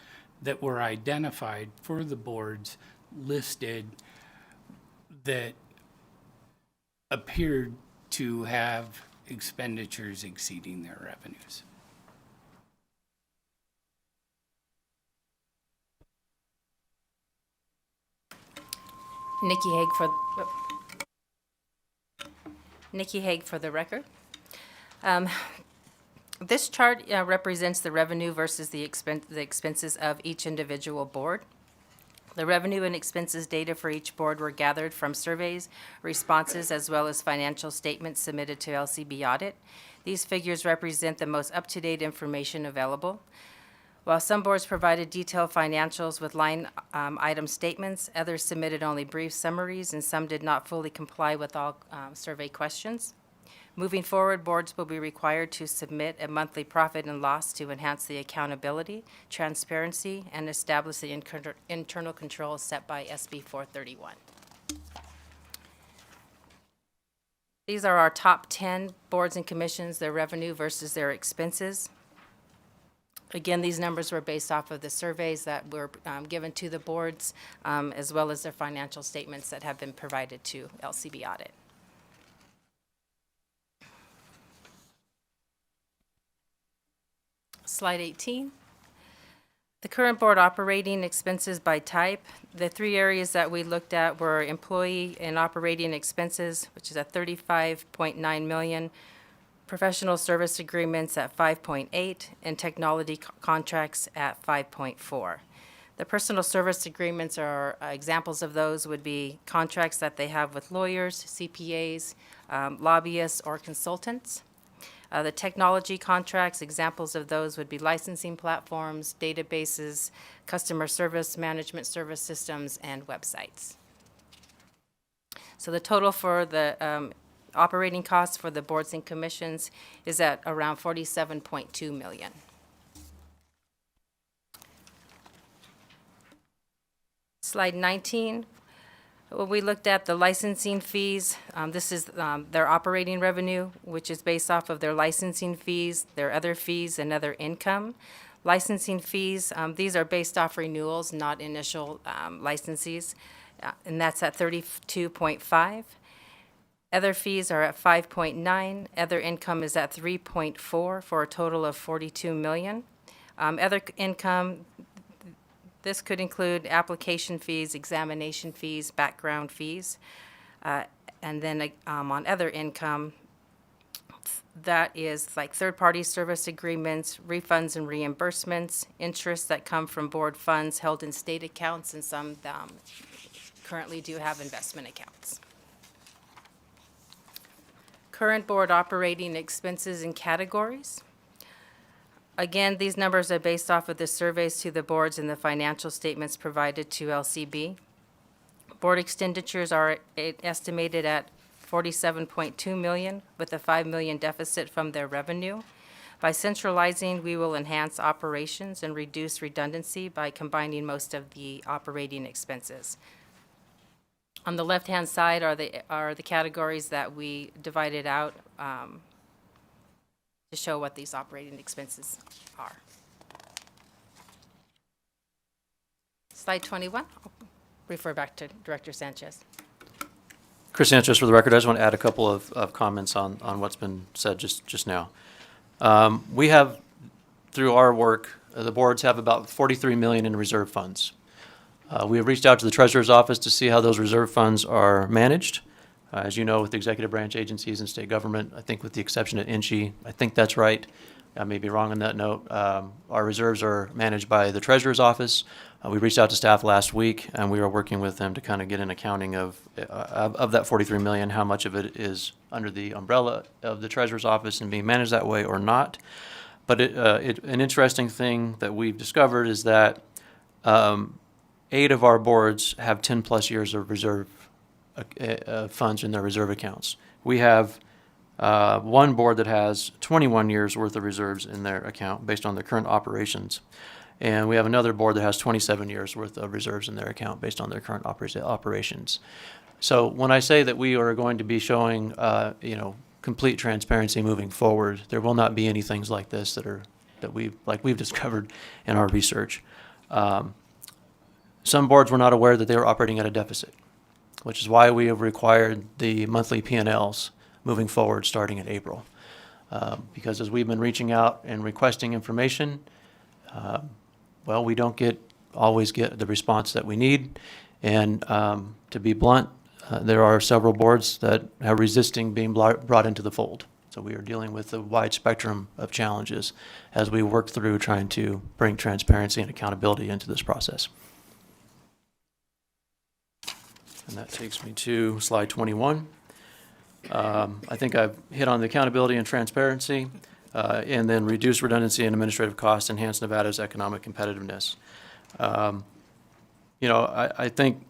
S11: that were identified for the boards listed that appeared to have expenditures exceeding their revenues.
S10: Nikki Haig for, Nikki Haig for the record. This chart represents the revenue versus the expenses of each individual board. The revenue and expenses data for each board were gathered from surveys, responses, as well as financial statements submitted to LCB Audit. These figures represent the most up-to-date information available. While some boards provided detailed financials with line item statements, others submitted only brief summaries, and some did not fully comply with all survey questions. Moving forward, boards will be required to submit a monthly profit and loss to enhance the accountability, transparency, and establish the internal controls set by SB 431. These are our top 10 boards and commissions, their revenue versus their expenses. Again, these numbers were based off of the surveys that were given to the boards, as well as their financial statements that have been provided to LCB Audit. Slide 18. The current board operating expenses by type. The three areas that we looked at were employee and operating expenses, which is at $35.9 million, professional service agreements at 5.8, and technology contracts at 5.4. The personal service agreements are examples of those would be contracts that they have with lawyers, CPAs, lobbyists, or consultants. The technology contracts, examples of those would be licensing platforms, databases, customer service management service systems, and websites. So the total for the operating costs for the boards and commissions is at around $47.2 million. Slide 19. When we looked at the licensing fees, this is their operating revenue, which is based off of their licensing fees, their other fees, and other income. Licensing fees, these are based off renewals, not initial licensees, and that's at 32.5. Other fees are at 5.9. Other income is at 3.4 for a total of 42 million. Other income, this could include application fees, examination fees, background fees. And then on other income, that is like third-party service agreements, refunds and reimbursements, interests that come from board funds held in state accounts, and some currently do have investment accounts. Current board operating expenses and categories. Again, these numbers are based off of the surveys to the boards and the financial statements provided to LCB. Board expenditures are estimated at $47.2 million with a $5 million deficit from their revenue. By centralizing, we will enhance operations and reduce redundancy by combining most of the operating expenses. On the left-hand side are the categories that we divided out to show what these operating expenses are. Slide 21. I'll refer back to Director Sanchez.
S9: Chris Sanchez for the record. I just want to add a couple of comments on what's been said just now. We have, through our work, the boards have about 43 million in reserve funds. We have reached out to the Treasurer's Office to see how those reserve funds are managed. As you know, with the executive branch agencies and state government, I think with the exception of INCHE, I think that's right. I may be wrong on that note. Our reserves are managed by the Treasurer's Office. We reached out to staff last week, and we are working with them to kind of get an accounting of that 43 million, how much of it is under the umbrella of the Treasurer's Office and being managed that way or not. But an interesting thing that we've discovered is that 8 of our boards have 10 plus years of reserve funds in their reserve accounts. We have one board that has 21 years worth of reserves in their account based on their current operations. And we have another board that has 27 years worth of reserves in their account based on their current operations. So when I say that we are going to be showing, complete transparency moving forward, there will not be any things like this that we've discovered in our research. Some boards were not aware that they were operating at a deficit, which is why we have required the monthly P&Ls moving forward starting in April. Because as we've been reaching out and requesting information, we don't always get the response that we need. And to be blunt, there are several boards that are resisting being brought into the fold. So we are dealing with a wide spectrum of challenges as we work through trying to bring transparency and accountability into this process. And that takes me to slide 21. I think I've hit on the accountability and transparency, and then reduce redundancy and administrative costs, enhance Nevada's economic competitiveness. I think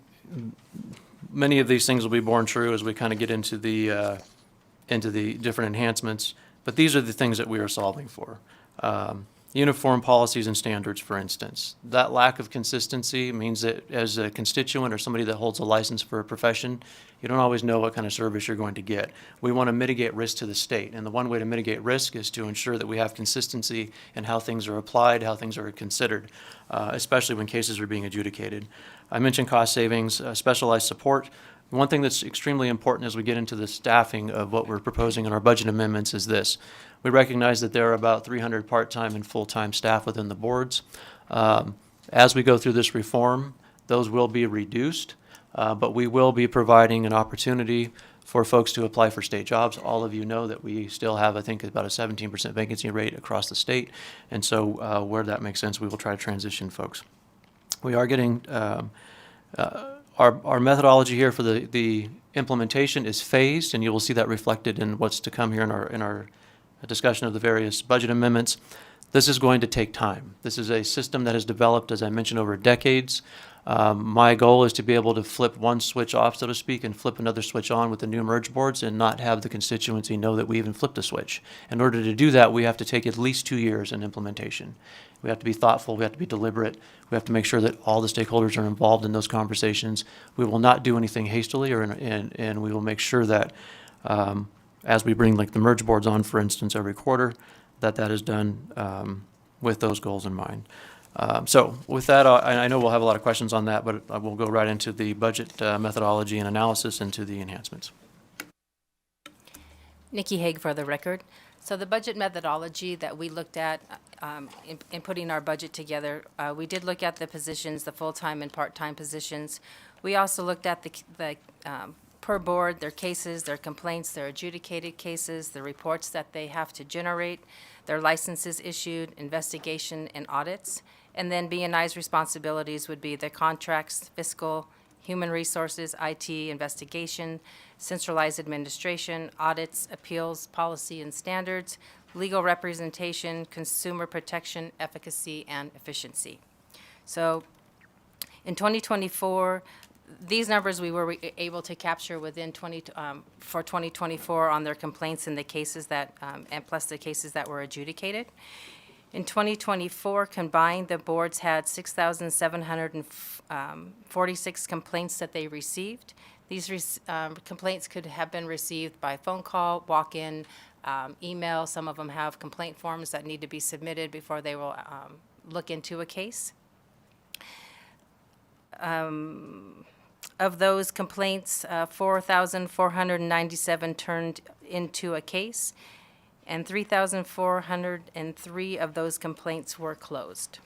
S9: many of these things will be borne true as we kind of get into the different enhancements, but these are the things that we are solving for. Uniform policies and standards, for instance. That lack of consistency means that as a constituent or somebody that holds a license for a profession, you don't always know what kind of service you're going to get. We want to mitigate risk to the state, and the one way to mitigate risk is to ensure that we have consistency in how things are applied, how things are considered, especially when cases are being adjudicated. I mentioned cost savings, specialized support. One thing that's extremely important as we get into the staffing of what we're proposing in our budget amendments is this. We recognize that there are about 300 part-time and full-time staff within the boards. As we go through this reform, those will be reduced, but we will be providing an opportunity for folks to apply for state jobs. All of you know that we still have, I think, about a 17% vacancy rate across the state, and so where that makes sense, we will try to transition folks. We are getting our methodology here for the implementation is phased, and you will see that reflected in what's to come here in our discussion of the various budget amendments. This is going to take time. This is a system that has developed, as I mentioned, over decades. My goal is to be able to flip one switch off, so to speak, and flip another switch on with the new merge boards and not have the constituency know that we even flipped a switch. In order to do that, we have to take at least 2 years in implementation. We have to be thoughtful. We have to be deliberate. We have to make sure that all the stakeholders are involved in those conversations. We will not do anything hastily, and we will make sure that as we bring like the merge boards on, for instance, every quarter, that is done with those goals in mind. So with that, I know we'll have a lot of questions on that, but I will go right into the budget methodology and analysis into the enhancements.
S10: Nikki Haig for the record. So the budget methodology that we looked at in putting our budget together, we did look at the positions, the full-time and part-time positions. We also looked at the per board, their cases, their complaints, their adjudicated cases, the reports that they have to generate, their licenses issued, investigation, and audits. And then B&I's responsibilities would be the contracts, fiscal, human resources, IT, investigation, centralized administration, audits, appeals, policy and standards, legal representation, consumer protection, efficacy, and efficiency. So in 2024, these numbers we were able to capture within for 2024 on their complaints and the cases that, and plus the cases that were adjudicated. In 2024 combined, the boards had 6,746 complaints that they received. These complaints could have been received by phone call, walk-in, email. Some of them have complaint forms that need to be submitted before they will look into a case. Of those complaints, 4,497 turned into a case, and 3,403 of those complaints were closed.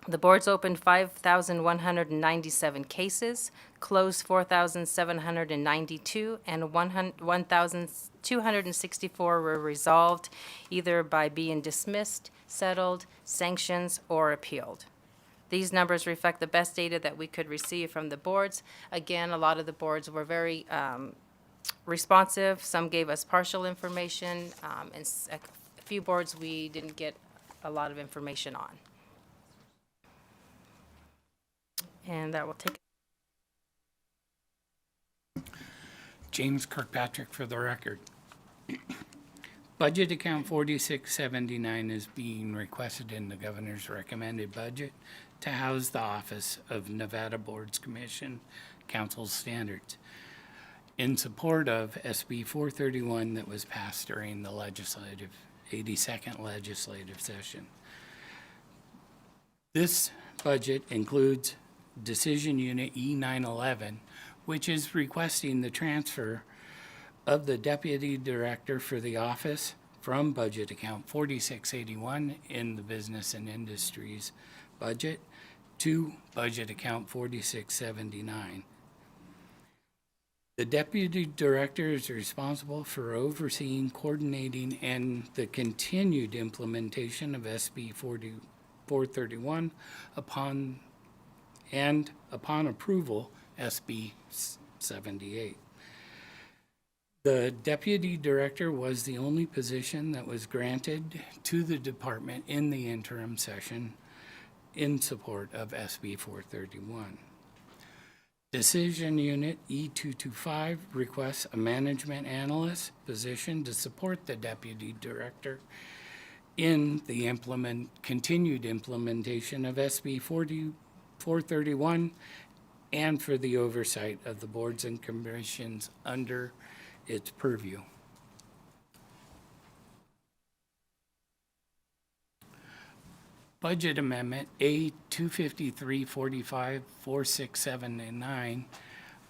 S10: The boards opened 5,197 cases, closed 4,792, and 1,264 were resolved either by being dismissed, settled, sanctions, or appealed. These numbers reflect the best data that we could receive from the boards. Again, a lot of the boards were very responsive. Some gave us partial information, and a few boards we didn't get a lot of information on. And that will take.
S11: James Kirkpatrick for the record. Budget account 4679 is being requested in the governor's recommended budget to house the Office of Nevada Boards Commission Council Standards in support of SB 431 that was passed during the 82nd legislative session. This budget includes Decision Unit E911, which is requesting the transfer of the Deputy Director for the office from budget account 4681 in the Business and Industries budget to budget account 4679. The deputy director is responsible for overseeing, coordinating, and the continued implementation of SB 431 upon approval, SB 78. The deputy director was the only position that was granted to the department in the interim session in support of SB 431. Decision Unit E225 requests a management analyst position to support the deputy director in the continued implementation of SB 431 and for the oversight of the boards and commissions under its purview. Budget Amendment A 253-45-467-9,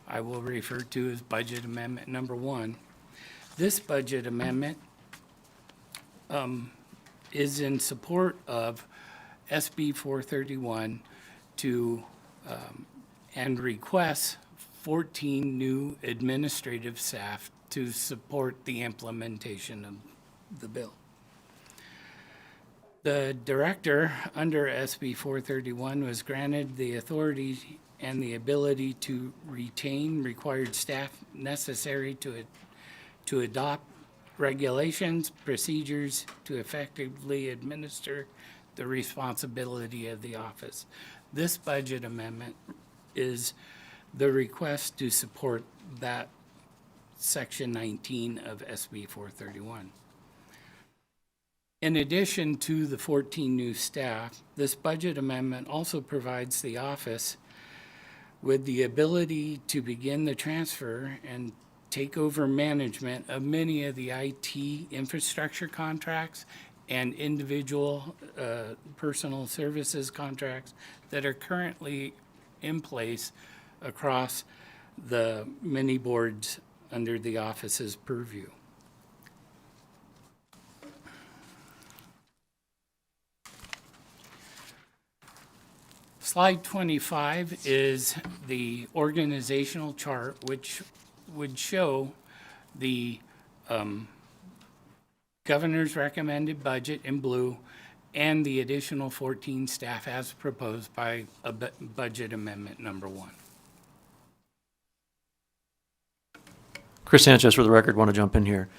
S11: I will refer to as Budget Amendment Number 1. This budget amendment is in support of SB 431 and requests 14 new administrative staff to support the implementation of the bill. The director under SB 431 was granted the authority and the ability to retain required staff necessary to adopt regulations, procedures to effectively administer the responsibility of the office. This budget amendment is the request to support that Section 19 of SB 431. In addition to the 14 new staff, this budget amendment also provides the office with the ability to begin the transfer and take over management of many of the IT infrastructure contracts and individual personal services contracts that are currently in place across the many boards under the office's purview. Slide 25 is the organizational chart, which would show the governor's recommended budget in blue and the additional 14 staff as proposed by budget amendment number 1.
S9: Chris Sanchez, for the record, want to jump in here.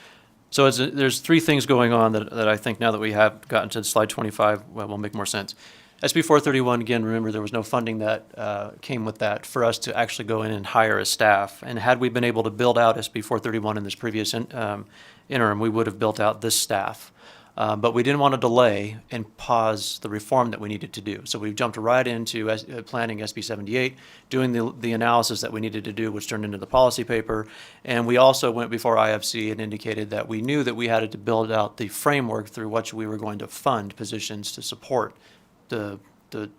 S9: So there's three things going on that I think now that we have gotten to slide 25, will make more sense. SB 431, again, remember there was no funding that came with that for us to actually go in and hire a staff. And had we been able to build out SB 431 in this previous interim, we would have built out this staff. But we didn't want to delay and pause the reform that we needed to do. So we've jumped right into planning SB 78, doing the analysis that we needed to do, which turned into the policy paper. And we also went before IFC and indicated that we knew that we had to build out the framework through which we were going to fund positions to support the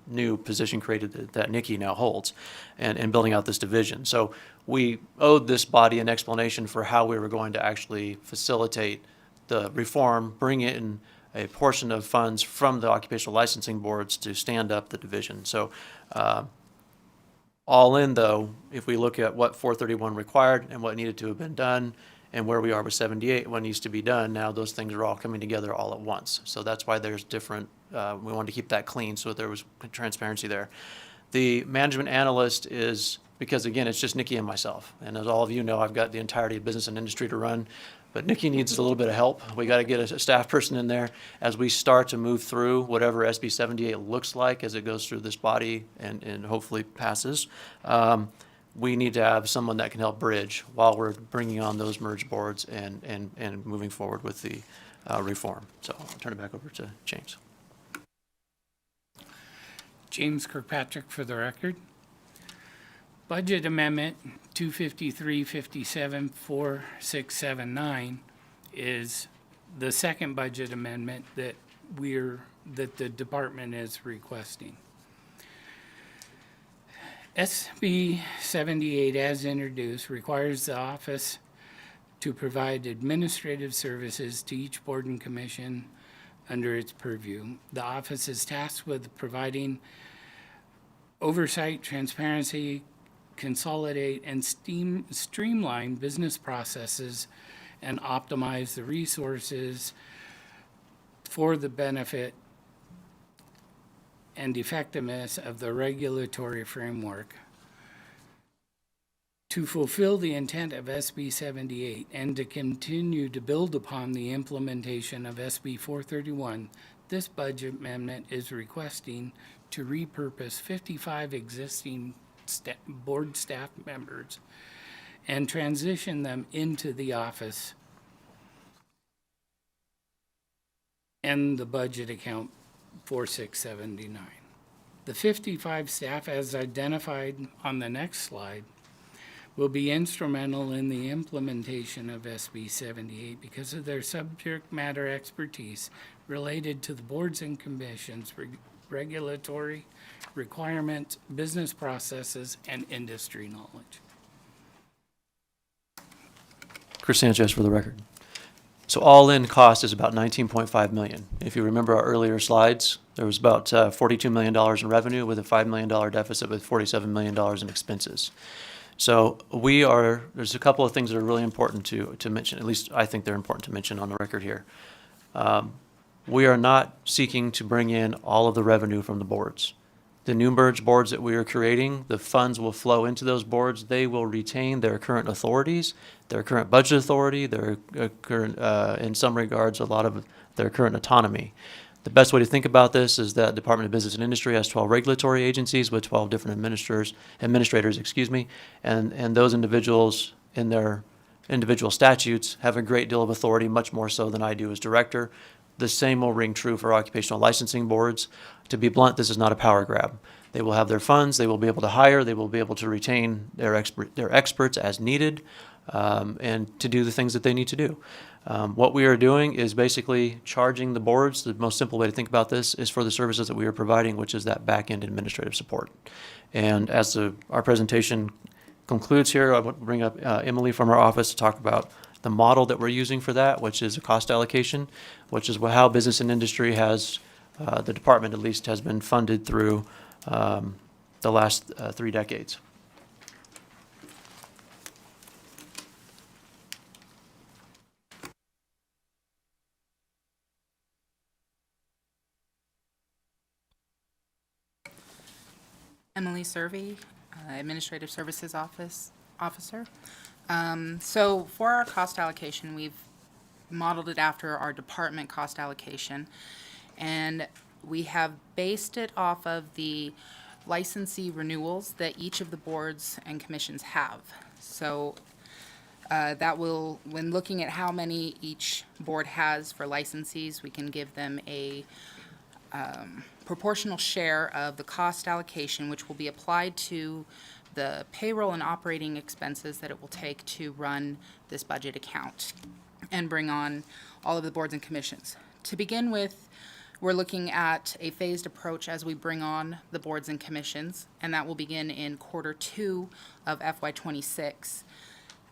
S9: new position created that Nikki now holds and building out this division. So we owed this body an explanation for how we were going to actually facilitate the reform, bring in a portion of funds from the occupational licensing boards to stand up the division. So all in though, if we look at what 431 required and what needed to have been done and where we are with 78, what needs to be done, now those things are all coming together all at once. So that's why there's different, we wanted to keep that clean so there was transparency there. The management analyst is, because again, it's just Nikki and myself. And as all of you know, I've got the entirety of business and industry to run, but Nikki needs a little bit of help. We got to get a staff person in there as we start to move through whatever SB 78 looks like as it goes through this body and hopefully passes. We need to have someone that can help bridge while we're bringing on those merge boards and moving forward with the reform. So I'll turn it back over to James.
S11: James Kirkpatrick for the record. Budget Amendment 253-57-4679 is the second budget amendment that the department is requesting. SB 78 as introduced requires the office to provide administrative services to each board and commission under its purview. The office is tasked with providing oversight, transparency, consolidate and streamline business processes and optimize the resources for the benefit and effectiveness of the regulatory framework. To fulfill the intent of SB 78 and to continue to build upon the implementation of SB 431, this budget amendment is requesting to repurpose 55 existing board staff members and transition them into the office and the budget account 4679. The 55 staff, as identified on the next slide, will be instrumental in the implementation of SB 78 because of their subject matter expertise related to the boards and commissions, regulatory requirements, business processes, and industry knowledge.
S9: Chris Sanchez for the record. So all-in cost is about 19.5 million. If you remember our earlier slides, there was about $42 million in revenue with a $5 million deficit with $47 million in expenses. So there's a couple of things that are really important to mention, at least I think they're important to mention on the record here. We are not seeking to bring in all of the revenue from the boards. The new merged boards that we are creating, the funds will flow into those boards. They will retain their current authorities, their current budget authority, their current, in some regards, a lot of their current autonomy. The best way to think about this is that Department of Business and Industry has 12 regulatory agencies with 12 different administrators, and those individuals in their individual statutes have a great deal of authority, much more so than I do as director. The same will ring true for occupational licensing boards. To be blunt, this is not a power grab. They will have their funds, they will be able to hire, they will be able to retain their experts as needed, and to do the things that they need to do. What we are doing is basically charging the boards. The most simple way to think about this is for the services that we are providing, which is that back-end administrative support. And as our presentation concludes here, I want to bring up Emily from our office to talk about the model that we're using for that, which is a cost allocation, which is how business and industry has, the department at least, has been funded through the last 3 decades.
S12: Emily Servey, Administrative Services Officer. So for our cost allocation, we've modeled it after our department cost allocation, and we have based it off of the licensee renewals that each of the boards and commissions have. So that will, when looking at how many each board has for licensees, we can give them a proportional share of the cost allocation, which will be applied to the payroll and operating expenses that it will take to run this budget account and bring on all of the boards and commissions. To begin with, we're looking at a phased approach as we bring on the boards and commissions, and that will begin in Q2 of FY26.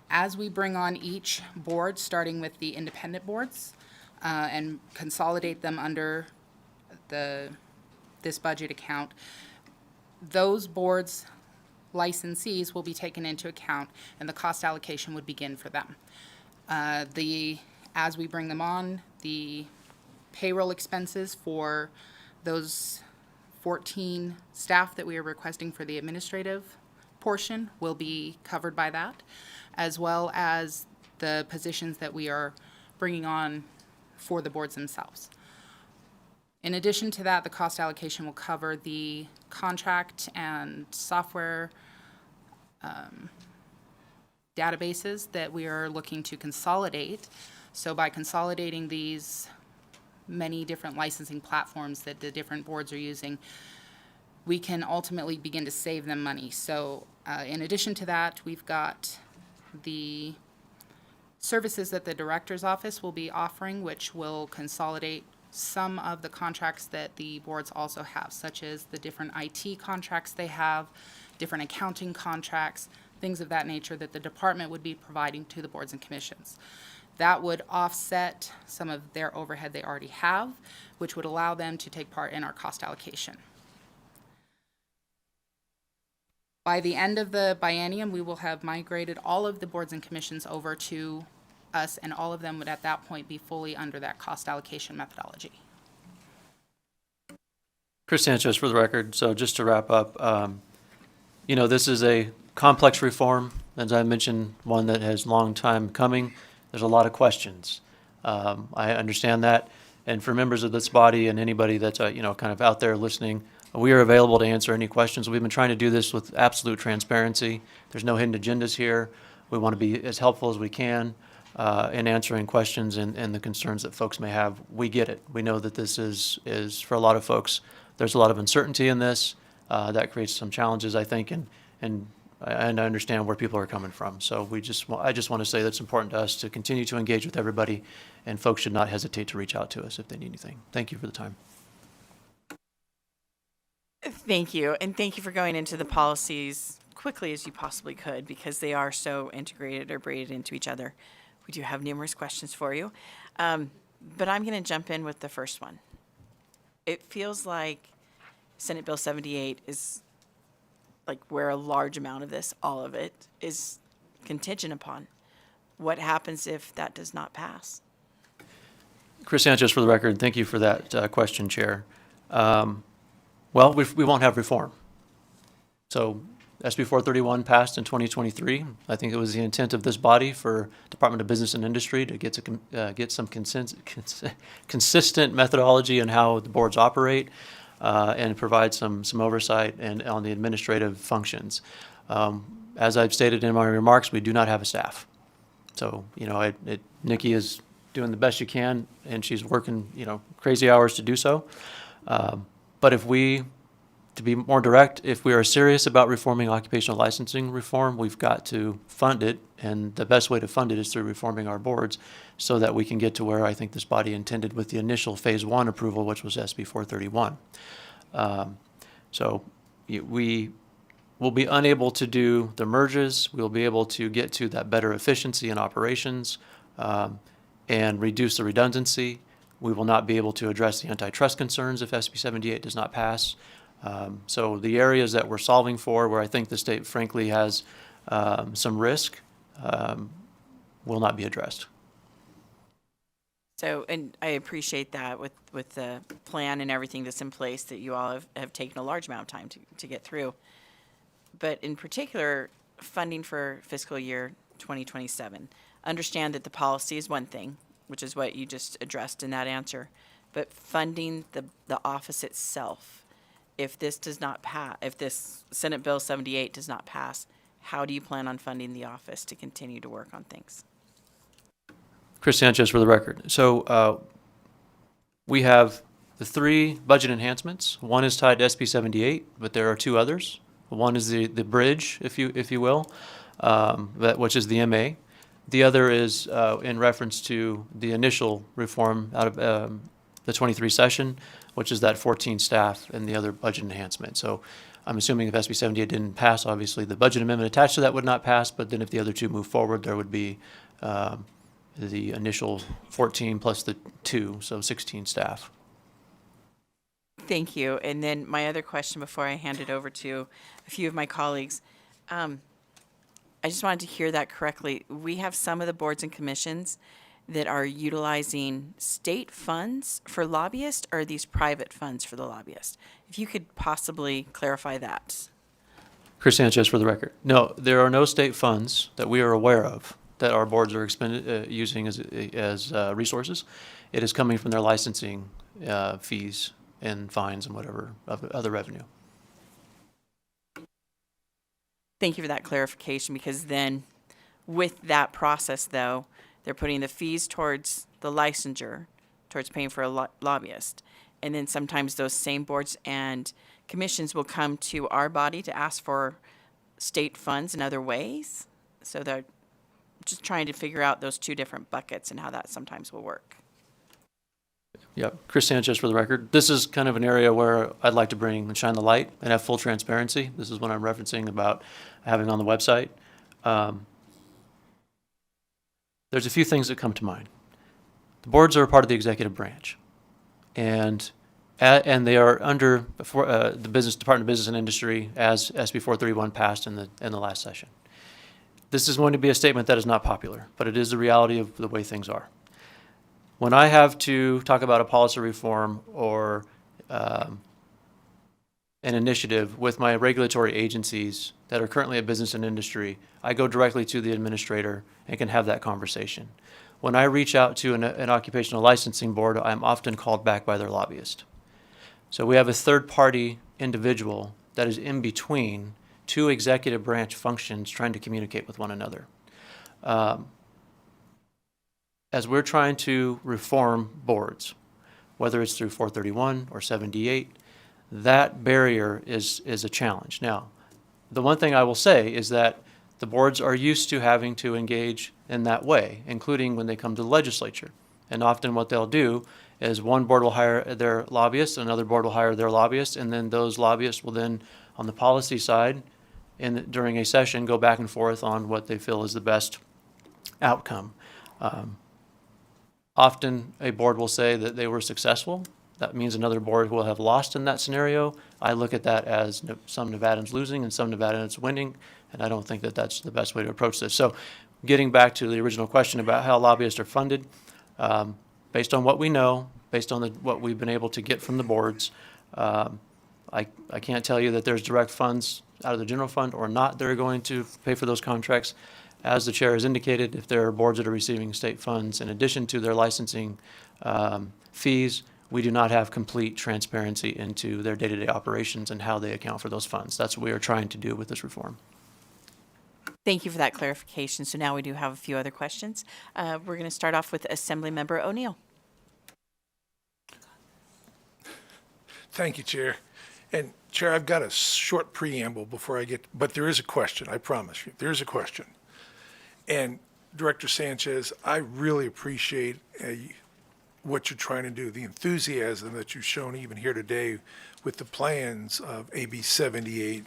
S12: As we bring on each board, starting with the independent boards, and consolidate them under this budget account, those boards' licensees will be taken into account, and the cost allocation would begin for them. As we bring them on, the payroll expenses for those 14 staff that we are requesting for the administrative portion will be covered by that, as well as the positions that we are bringing on for the boards themselves. In addition to that, the cost allocation will cover the contract and software databases that we are looking to consolidate. So by consolidating these many different licensing platforms that the different boards are using, we can ultimately begin to save them money. So in addition to that, we've got the services that the director's office will be offering, which will consolidate some of the contracts that the boards also have, such as the different IT contracts they have, different accounting contracts, things of that nature that the department would be providing to the boards and commissions. That would offset some of their overhead they already have, which would allow them to take part in our cost allocation. By the end of the biennium, we will have migrated all of the boards and commissions over to us, and all of them would at that point be fully under that cost allocation methodology.
S9: Chris Sanchez for the record. So just to wrap up, this is a complex reform. As I mentioned, one that has long time coming. There's a lot of questions. I understand that. And for members of this body and anybody that's, kind of out there listening, we are available to answer any questions. We've been trying to do this with absolute transparency. There's no hidden agendas here. We want to be as helpful as we can in answering questions and the concerns that folks may have. We get it. We know that this is for a lot of folks, there's a lot of uncertainty in this. That creates some challenges, I think, and I understand where people are coming from. So I just want to say that it's important to us to continue to engage with everybody, and folks should not hesitate to reach out to us if they need anything. Thank you for the time.
S1: Thank you, and thank you for going into the policies quickly as you possibly could, because they are so integrated or braided into each other. We do have numerous questions for you, but I'm going to jump in with the first one. It feels like Senate Bill 78 is like where a large amount of this, all of it, is contingent upon. What happens if that does not pass?
S9: Chris Sanchez for the record. Thank you for that question, Chair. Well, we won't have reform. So SB 431 passed in 2023. I think it was the intent of this body for Department of Business and Industry to get some consistent methodology on how the boards operate and provide some oversight and on the administrative functions. As I've stated in my remarks, we do not have a staff. So, Nikki is doing the best she can, and she's working, crazy hours to do so. But to be more direct, if we are serious about reforming occupational licensing reform, we've got to fund it, and the best way to fund it is through reforming our boards so that we can get to where I think this body intended with the initial phase 1 approval, which was SB 431. We will be unable to do the merges. We'll be able to get to that better efficiency in operations and reduce the redundancy. We will not be able to address the antitrust concerns if SB 78 does not pass. So the areas that we're solving for, where I think the state frankly has some risk, will not be addressed.
S1: So, and I appreciate that with the plan and everything that's in place, that you all have taken a large amount of time to get through. But in particular, funding for fiscal year 2027. Understand that the policy is one thing, which is what you just addressed in that answer. But funding the office itself, if this does not pass, if this Senate Bill 78 does not pass, how do you plan on funding the office to continue to work on things?
S9: Chris Sanchez for the record. So we have the 3 budget enhancements. One is tied to SB 78, but there are 2 others. One is the bridge, if you will, which is the MA. The other is in reference to the initial reform out of the 23 session, which is that 14 staff and the other budget enhancement. So I'm assuming if SB 78 didn't pass, obviously the budget amendment attached to that would not pass, but then if the other 2 move forward, there would be the initial 14 plus the 2, so 16 staff.
S1: Thank you. And then my other question before I hand it over to a few of my colleagues, I just wanted to hear that correctly. We have some of the boards and commissions that are utilizing state funds for lobbyists, or are these private funds for the lobbyists? If you could possibly clarify that.
S9: Chris Sanchez for the record. No, there are no state funds that we are aware of that our boards are using as resources. It is coming from their licensing fees and fines and whatever other revenue.
S1: Thank you for that clarification, because then with that process, though, they're putting the fees towards the licensure, towards paying for a lobbyist. And then sometimes those same boards and commissions will come to our body to ask for state funds in other ways. So they're just trying to figure out those 2 different buckets and how that sometimes will work.
S9: Yeah, Chris Sanchez for the record. This is kind of an area where I'd like to bring and shine the light and have full transparency. This is what I'm referencing about having on the website. There's a few things that come to mind. The boards are a part of the executive branch, and and they are under the Department of Business and Industry as SB 431 passed in the last session. This is going to be a statement that is not popular, but it is the reality of the way things are. When I have to talk about a policy reform or an initiative with my regulatory agencies that are currently at Business and Industry, I go directly to the administrator and can have that conversation. When I reach out to an occupational licensing board, I'm often called back by their lobbyist. So we have a third-party individual that is in between two executive branch functions trying to communicate with one another. As we're trying to reform boards, whether it's through 431 or 78, that barrier is a challenge. Now, the one thing I will say is that the boards are used to having to engage in that way, including when they come to the legislature. And often what they'll do is one board will hire their lobbyist, another board will hire their lobbyist, and then those lobbyists will then, on the policy side, during a session, go back and forth on what they feel is the best outcome. Often a board will say that they were successful. That means another board will have lost in that scenario. I look at that as some Nevadans losing and some Nevadans winning, and I don't think that that's the best way to approach this. So getting back to the original question about how lobbyists are funded, based on what we know, based on what we've been able to get from the boards, I can't tell you that there's direct funds out of the general fund or not that are going to pay for those contracts. As the chair has indicated, if there are boards that are receiving state funds in addition to their licensing fees, we do not have complete transparency into their day-to-day operations and how they account for those funds. That's what we are trying to do with this reform.
S1: Thank you for that clarification. So now we do have a few other questions. We're going to start off with Assemblymember O'Neill.
S13: Thank you, Chair. And Chair, I've got a short preamble before I get, but there is a question, I promise you. There is a question. And Director Sanchez, I really appreciate what you're trying to do, the enthusiasm that you've shown even here today with the plans of AB 78,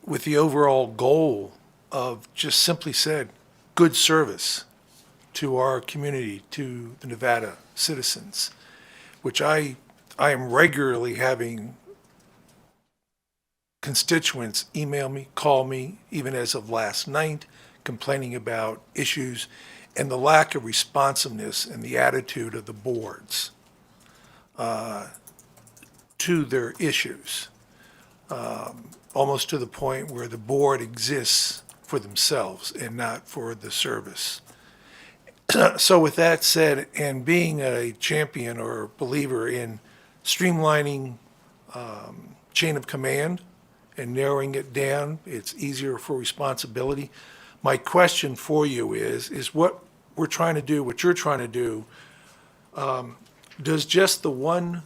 S13: with the overall goal of just simply said, good service to our community, to the Nevada citizens, which I am regularly having constituents email me, call me, even as of last night, complaining about issues and the lack of responsiveness and the attitude of the boards to their issues, almost to the point where the board exists for themselves and not for the service. So with that said, and being a champion or believer in streamlining chain of command and narrowing it down, it's easier for responsibility. My question for you is what we're trying to do, what you're trying to do, does just the one,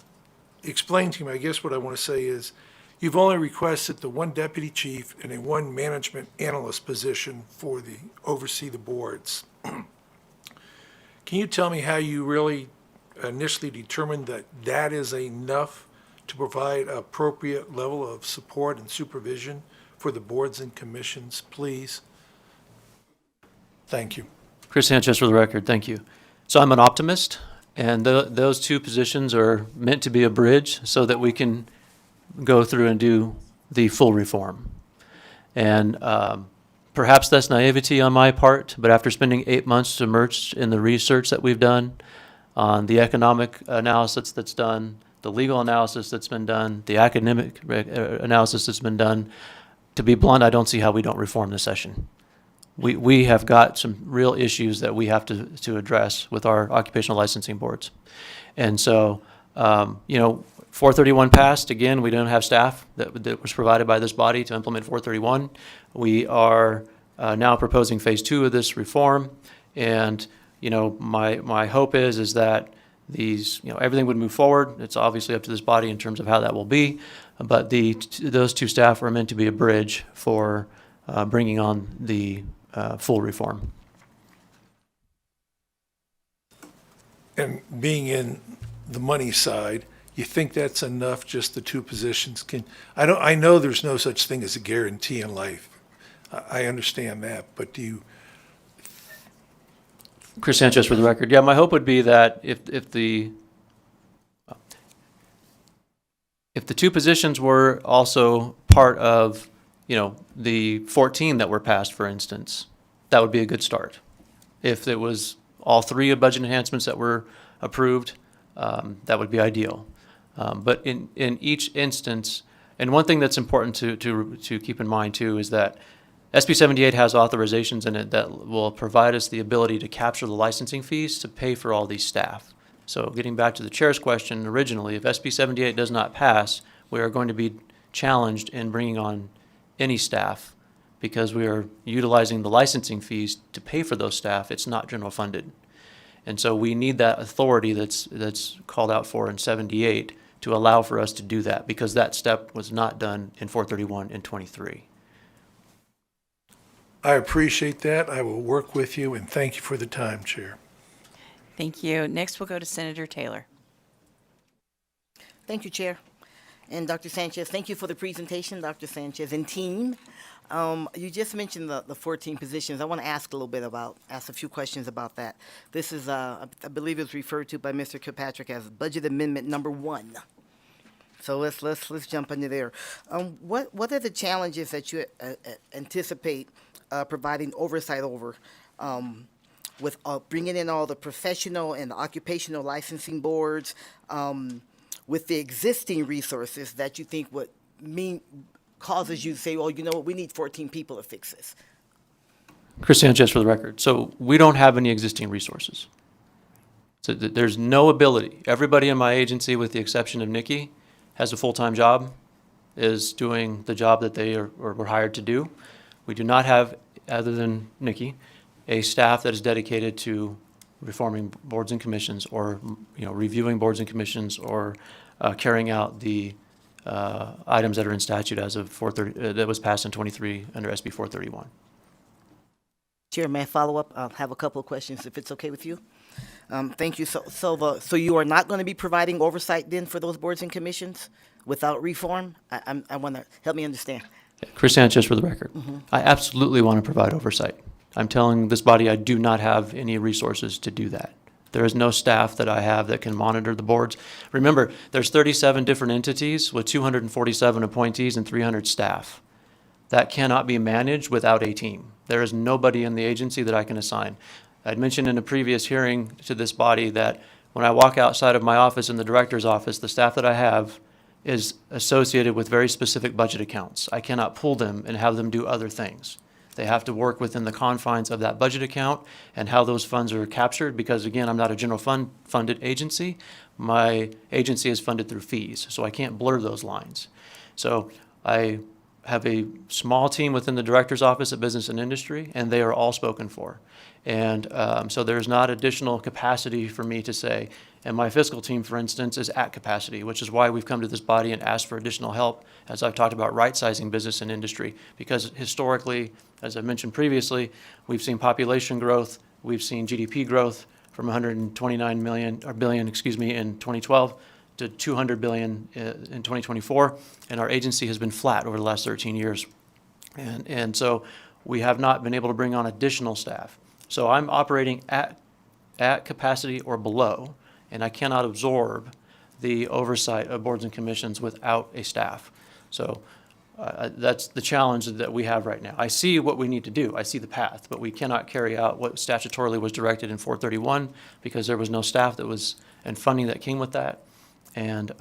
S13: explain to me, I guess what I want to say is, you've only requested the one deputy chief and a one management analyst position for the, oversee the boards. Can you tell me how you really initially determined that that is enough to provide appropriate level of support and supervision for the boards and commissions, please? Thank you.
S9: Chris Sanchez for the record, thank you. So I'm an optimist, and those two positions are meant to be a bridge so that we can go through and do the full reform. And perhaps that's naivety on my part, but after spending 8 months immersed in the research that we've done, on the economic analysis that's done, the legal analysis that's been done, the academic analysis that's been done, to be blunt, I don't see how we don't reform this session. We have got some real issues that we have to address with our occupational licensing boards. And so, 431 passed. Again, we don't have staff that was provided by this body to implement 431. We are now proposing phase 2 of this reform. And, my hope is that these, everything would move forward. It's obviously up to this body in terms of how that will be. But those two staff are meant to be a bridge for bringing on the full reform.
S13: And being in the money side, you think that's enough, just the two positions? I know there's no such thing as a guarantee in life. I understand that, but do you?
S9: Chris Sanchez for the record. Yeah, my hope would be that if the if the 2 positions were also part of, the 14 that were passed, for instance, that would be a good start. If it was all 3 budget enhancements that were approved, that would be ideal. But in each instance, and one thing that's important to keep in mind too is that SB 78 has authorizations in it that will provide us the ability to capture the licensing fees to pay for all these staff. So getting back to the chair's question originally, if SB 78 does not pass, we are going to be challenged in bringing on any staff because we are utilizing the licensing fees to pay for those staff. It's not general funded. And so we need that authority that's called out for in 78 to allow for us to do that, because that step was not done in 431 and 23.
S13: I appreciate that. I will work with you, and thank you for the time, Chair.
S1: Thank you. Next, we'll go to Senator Taylor.
S14: Thank you, Chair. And Dr. Sanchez, thank you for the presentation, Dr. Sanchez and team. You just mentioned the 14 positions. I want to ask a few questions about that. This is, I believe it was referred to by Mr. Kilpatrick as Budget Amendment number 1. So let's jump into there. What are the challenges that you anticipate providing oversight over with bringing in all the professional and occupational licensing boards with the existing resources that you think would causes you to say, well, you know what, we need 14 people to fix this?
S9: Chris Sanchez for the record. So we don't have any existing resources. So there's no ability. Everybody in my agency, with the exception of Nikki, has a full-time job, is doing the job that they were hired to do. We do not have, other than Nikki, a staff that is dedicated to reforming boards and commissions, or reviewing boards and commissions, or carrying out the items that are in statute as of 430 that was passed in 23 under SB 431.
S14: Chair, may I follow up? I'll have a couple of questions if it's okay with you. Thank you. So you are not going to be providing oversight then for those boards and commissions without reform? I want to help me understand.
S9: Chris Sanchez for the record. I absolutely want to provide oversight. I'm telling this body I do not have any resources to do that. There is no staff that I have that can monitor the boards. Remember, there's 37 different entities with 247 appointees and 300 staff. That cannot be managed without a team. There is nobody in the agency that I can assign. I'd mentioned in a previous hearing to this body that when I walk outside of my office in the director's office, the staff that I have is associated with very specific budget accounts. I cannot pull them and have them do other things. They have to work within the confines of that budget account and how those funds are captured, because again, I'm not a general funded agency. My agency is funded through fees, so I can't blur those lines. So I have a small team within the director's office at Business and Industry, and they are all spoken for. And so there's not additional capacity for me to say, and my fiscal team, for instance, is at capacity, which is why we've come to this body and asked for additional help, as I've talked about right-sizing Business and Industry, because historically, as I mentioned previously, we've seen population growth, we've seen GDP growth from 129 billion, in 2012 to 200 billion in 2024, and our agency has been flat over the last 13 years. And so we have not been able to bring on additional staff. So I'm operating at capacity or below, and I cannot absorb the oversight of boards and commissions without a staff. So that's the challenge that we have right now. I see what we need to do. I see the path, but we cannot carry out what statutorily was directed in 431 because there was no staff that was and funding that came with that. And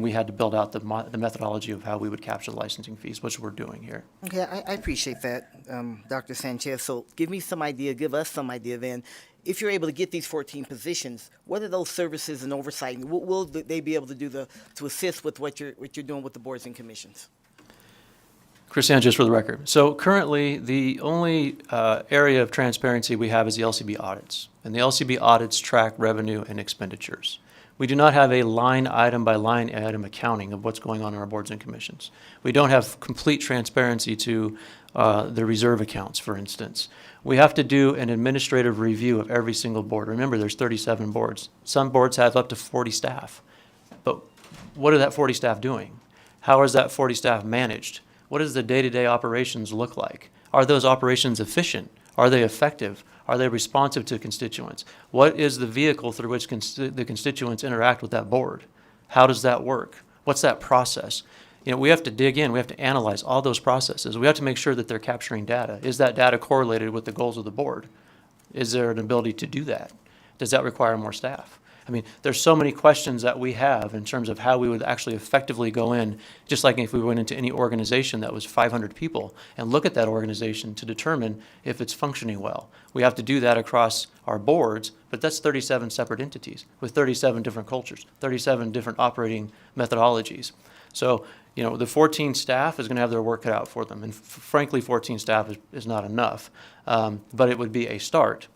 S9: we had to build out the methodology of how we would capture the licensing fees, which we're doing here.
S14: Okay, I appreciate that, Dr. Sanchez. So give us some idea then. If you're able to get these 14 positions, what are those services and oversight? What will they be able to do to assist with what you're doing with the boards and commissions?
S9: Chris Sanchez for the record. So currently, the only area of transparency we have is the LCB audits. And the LCB audits track revenue and expenditures. We do not have a line item by line item accounting of what's going on in our boards and commissions. We don't have complete transparency to the reserve accounts, for instance. We have to do an administrative review of every single board. Remember, there's 37 boards. Some boards have up to 40 staff. But what are that 40 staff doing? How is that 40 staff managed? What does the day-to-day operations look like? Are those operations efficient? Are they effective? Are they responsive to constituents? What is the vehicle through which the constituents interact with that board? How does that work? What's that process? You know, we have to dig in, we have to analyze all those processes. We have to make sure that they're capturing data. Is that data correlated with the goals of the board? Is there an ability to do that? Does that require more staff? I mean, there's so many questions that we have in terms of how we would actually effectively go in, just like if we went into any organization that was 500 people and look at that organization to determine if it's functioning well. We have to do that across our boards, but that's 37 separate entities with 37 different cultures, 37 different operating methodologies. So, you know, the 14 staff is going to have their work cut out for them. And frankly, 14 staff is not enough, but it would be a start.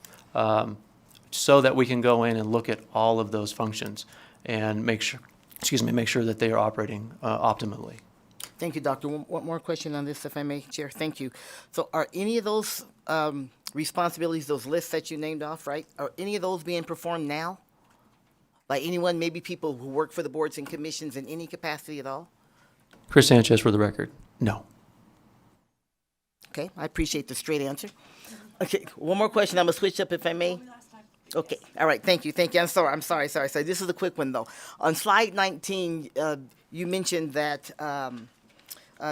S9: So that we can go in and look at all of those functions and make sure that they are operating optimally.
S14: Thank you, Doctor. One more question on this, if I may, Chair. Thank you. So are any of those responsibilities, those lists that you named off, right, are any of those being performed now by anyone, maybe people who work for the boards and commissions in any capacity at all?
S9: Chris Sanchez, for the record, no.
S14: Okay, I appreciate the straight answer. Okay, one more question. I'm going to switch up, if I may. Okay, all right, thank you. I'm sorry. This is a quick one, though. On slide 19, you mentioned that,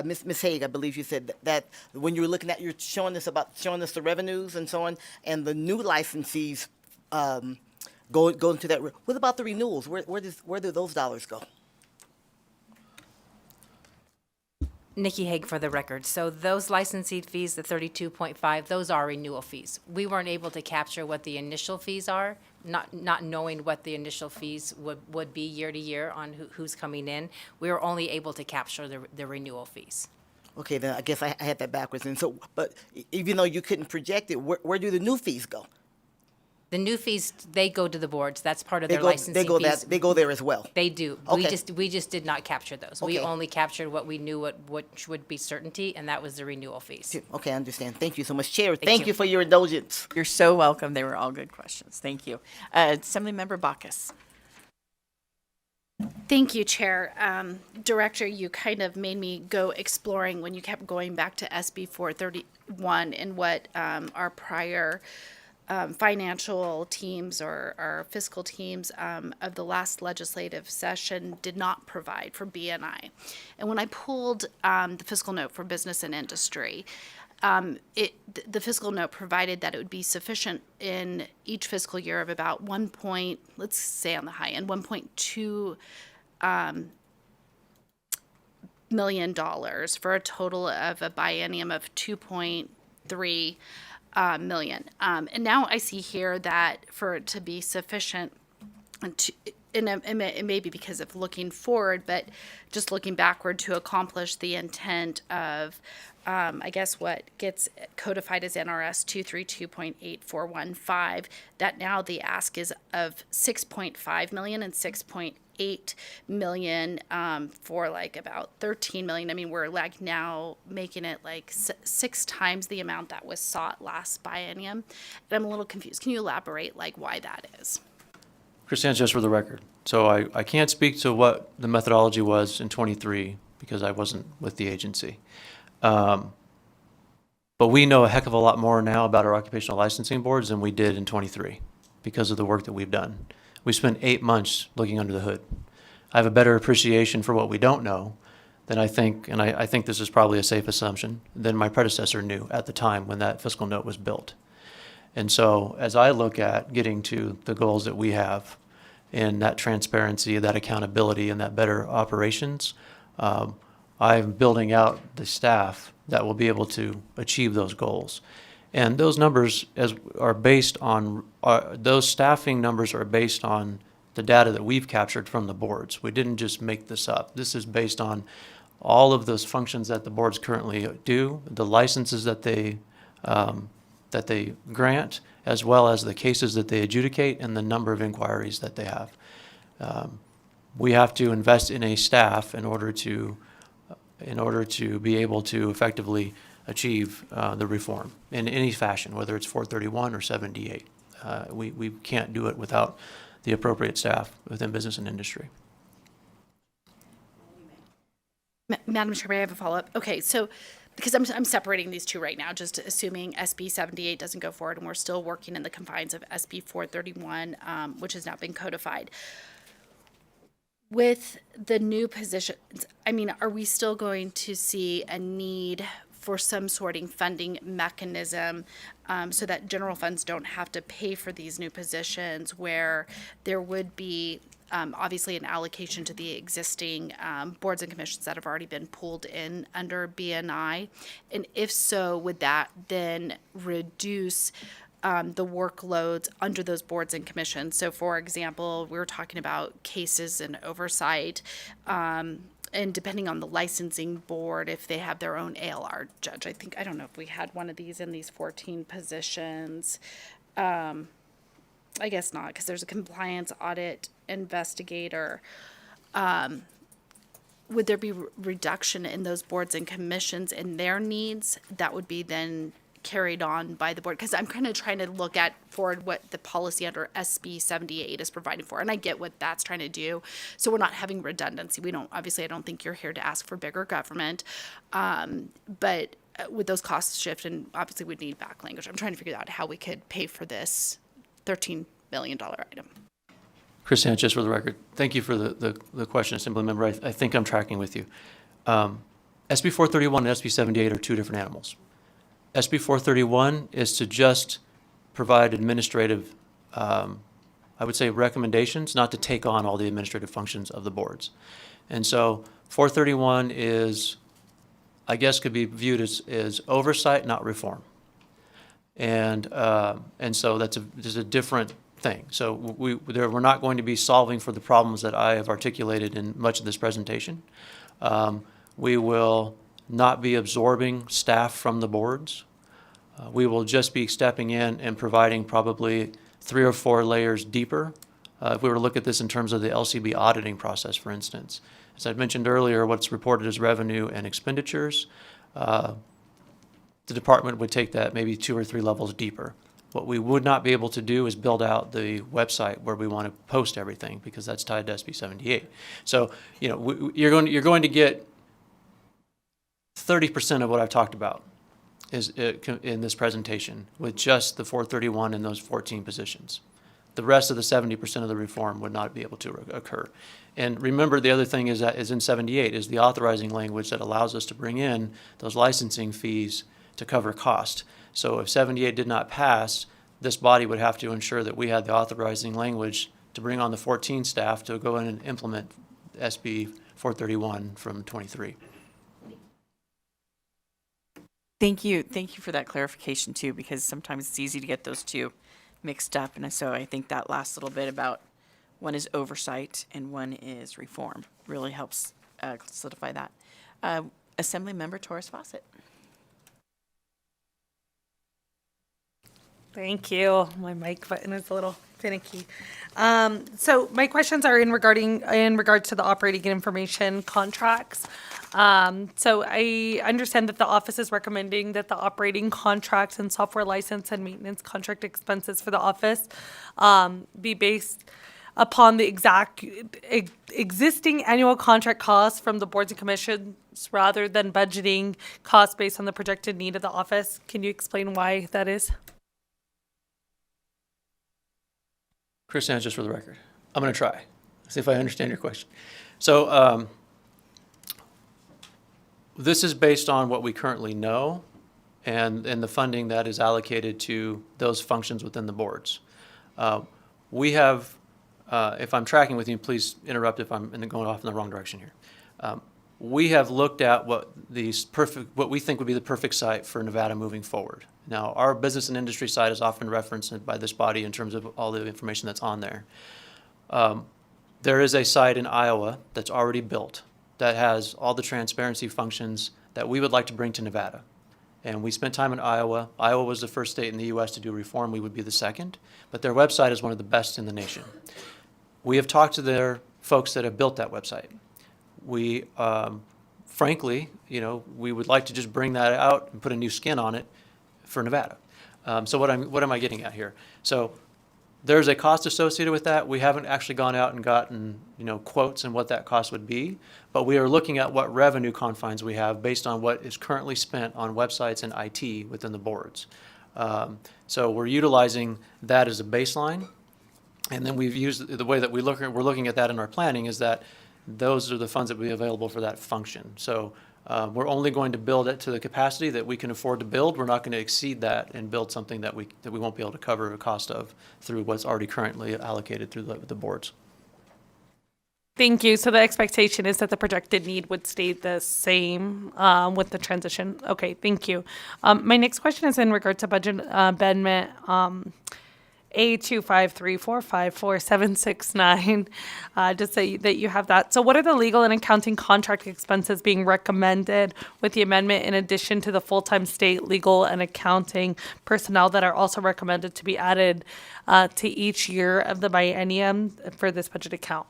S14: Ms. Haig, I believe you said that when you were looking at, you're showing us the revenues and so on, and the new licensees go into that. What about the renewals? Where do those dollars go?
S10: Nikki Haig for the record. So those licensee fees, the 32.5, those are renewal fees. We weren't able to capture what the initial fees are, not knowing what the initial fees would be year to year on who's coming in. We were only able to capture the renewal fees.
S14: Okay, then I guess I had that backwards. And so, but even though you couldn't project it, where do the new fees go?
S10: The new fees, they go to the boards. That's part of their licensing fees.
S14: They go there as well.
S10: They do.
S14: Okay.
S10: We just did not capture those. We
S14: Okay.
S10: only captured what we knew which would be certainty, and that was the renewal fees.
S14: Okay, I understand. Thank you so much, Chair.
S10: Thank
S14: Thank
S10: you.
S14: you for your indulgence.
S1: You're so welcome. They were all good questions. Thank you. Assemblymember Bacchus.
S7: Thank you, Chair. Director, you kind of made me go exploring when you kept going back to SB 431 and what our prior financial teams or our fiscal teams of the last legislative session did not provide for BNI. And when I pulled the fiscal note for business and industry, the fiscal note provided that it would be sufficient in each fiscal year of about let's say on the high end, $1.2 million for a total of a biennium of 2.3 million. And now I see here that for it to be sufficient, and it may be because of looking forward, but just looking backward to accomplish the intent of, I guess what gets codified as NRS 232.8415, that now the ask is of 6.5 million and 6.8 million for like about 13 million. I mean, we're like now making it like six times the amount that was sought last biennium. And I'm a little confused. Can you elaborate like why that is?
S9: Chris Sanchez for the record. So I can't speak to what the methodology was in 23 because I wasn't with the agency. But we know a heck of a lot more now about our occupational licensing boards than we did in 23 because of the work that we've done. We spent 8 months looking under the hood. I have a better appreciation for what we don't know than I think, and I think this is probably a safe assumption, than my predecessor knew at the time when that fiscal note was built. And so as I look at getting to the goals that we have in that transparency, that accountability, and that better operations, I'm building out the staff that will be able to achieve those goals. And those numbers are based on, those staffing numbers are based on the data that we've captured from the boards. We didn't just make this up. This is based on all of those functions that the boards currently do, the licenses that they grant, as well as the cases that they adjudicate and the number of inquiries that they have. We have to invest in a staff in order to be able to effectively achieve the reform in any fashion, whether it's 431 or 78. We can't do it without the appropriate staff within business and industry.
S7: Madam Chair, may I have a follow-up? Okay, so because I'm separating these two right now, just assuming SB 78 doesn't go forward and we're still working in the confines of SB 431, which has now been codified. With the new positions, I mean, are we still going to see a need for some sorting funding mechanism so that general funds don't have to pay for these new positions, where there would be obviously an allocation to the existing boards and commissions that have already been pulled in under BNI? And if so, would that then reduce the workloads under those boards and commissions? So for example, we were talking about cases and oversight, and depending on the licensing board, if they have their own ALR judge. I don't know if we had one of these in these 14 positions. I guess not, because there's a compliance audit investigator. Would there be reduction in those boards and commissions and their needs that would be then carried on by the board? Because I'm kind of trying to look at forward what the policy under SB 78 is providing for, and I get what that's trying to do. So we're not having redundancy. We don't, obviously, I don't think you're here to ask for bigger government, but with those costs shift, and obviously we'd need back language. I'm trying to figure out how we could pay for this $13 million item.
S9: Chris Sanchez, for the record, thank you for the question, Assembly Member. I think I'm tracking with you. SB 431 and SB 78 are two different animals. SB 431 is to just provide administrative, I would say, recommendations, not to take on all the administrative functions of the boards. And so 431 is, I guess, could be viewed as oversight, not reform. And so that's a different thing. So we're not going to be solving for the problems that I have articulated in much of this presentation. We will not be absorbing staff from the boards. We will just be stepping in and providing probably 3 or 4 layers deeper. If we were to look at this in terms of the LCB auditing process, for instance. As I mentioned earlier, what's reported as revenue and expenditures, the department would take that maybe 2 or 3 levels deeper. What we would not be able to do is build out the website where we want to post everything, because that's tied to SB 78. So, you're going to get 30% of what I've talked about is in this presentation with just the 431 and those 14 positions. The rest of the 70% of the reform would not be able to occur. And remember, the other thing is in 78 is the authorizing language that allows us to bring in those licensing fees to cover cost. So if 78 did not pass, this body would have to ensure that we had the authorizing language to bring on the 14 staff to go in and implement SB 431 from 23.
S1: Thank you for that clarification too, because sometimes it's easy to get those two mixed up. And so I think that last little bit about one is oversight and one is reform really helps solidify that. Assembly Member Torres Fawcett.
S4: Thank you. My mic button is a little finicky. So my questions are in regards to the operating and information contracts. So I understand that the office is recommending that the operating contracts and software license and maintenance contract expenses for the office be based upon the exact existing annual contract costs from the boards and commissions rather than budgeting costs based on the projected need of the office. Can you explain why that is?
S9: Chris Sanchez, for the record. I'm going to try. See if I understand your question. So this is based on what we currently know and the funding that is allocated to those functions within the boards. We have, if I'm tracking with you, please interrupt if I'm going off in the wrong direction here. We have looked at what we think would be the perfect site for Nevada moving forward. Now, our business and industry side is often referenced by this body in terms of all the information that's on there. There is a site in Iowa that's already built that has all the transparency functions that we would like to bring to Nevada. And we spent time in Iowa. Iowa was the first state in the U.S. to do reform. We would be the second. But their website is one of the best in the nation. We have talked to their folks that have built that website. We, frankly, we would like to just bring that out and put a new skin on it for Nevada. So what am I getting at here? So there's a cost associated with that. We haven't actually gone out and gotten, quotes and what that cost would be, but we are looking at what revenue confines we have based on what is currently spent on websites and IT within the boards. So we're utilizing that as a baseline. And then we've used, the way that we're looking at that in our planning is that those are the funds that will be available for that function. So we're only going to build it to the capacity that we can afford to build. We're not going to exceed that and build something that we won't be able to cover the cost of through what's already currently allocated through the boards.
S4: Thank you. So the expectation is that the projected need would stay the same with the transition. Okay, thank you. My next question is in regard to budget amendment A253454769. Just so that you have that. So what are the legal and accounting contract expenses being recommended with the amendment in addition to the full-time state legal and accounting personnel that are also recommended to be added to each year of the biennium for this budget account?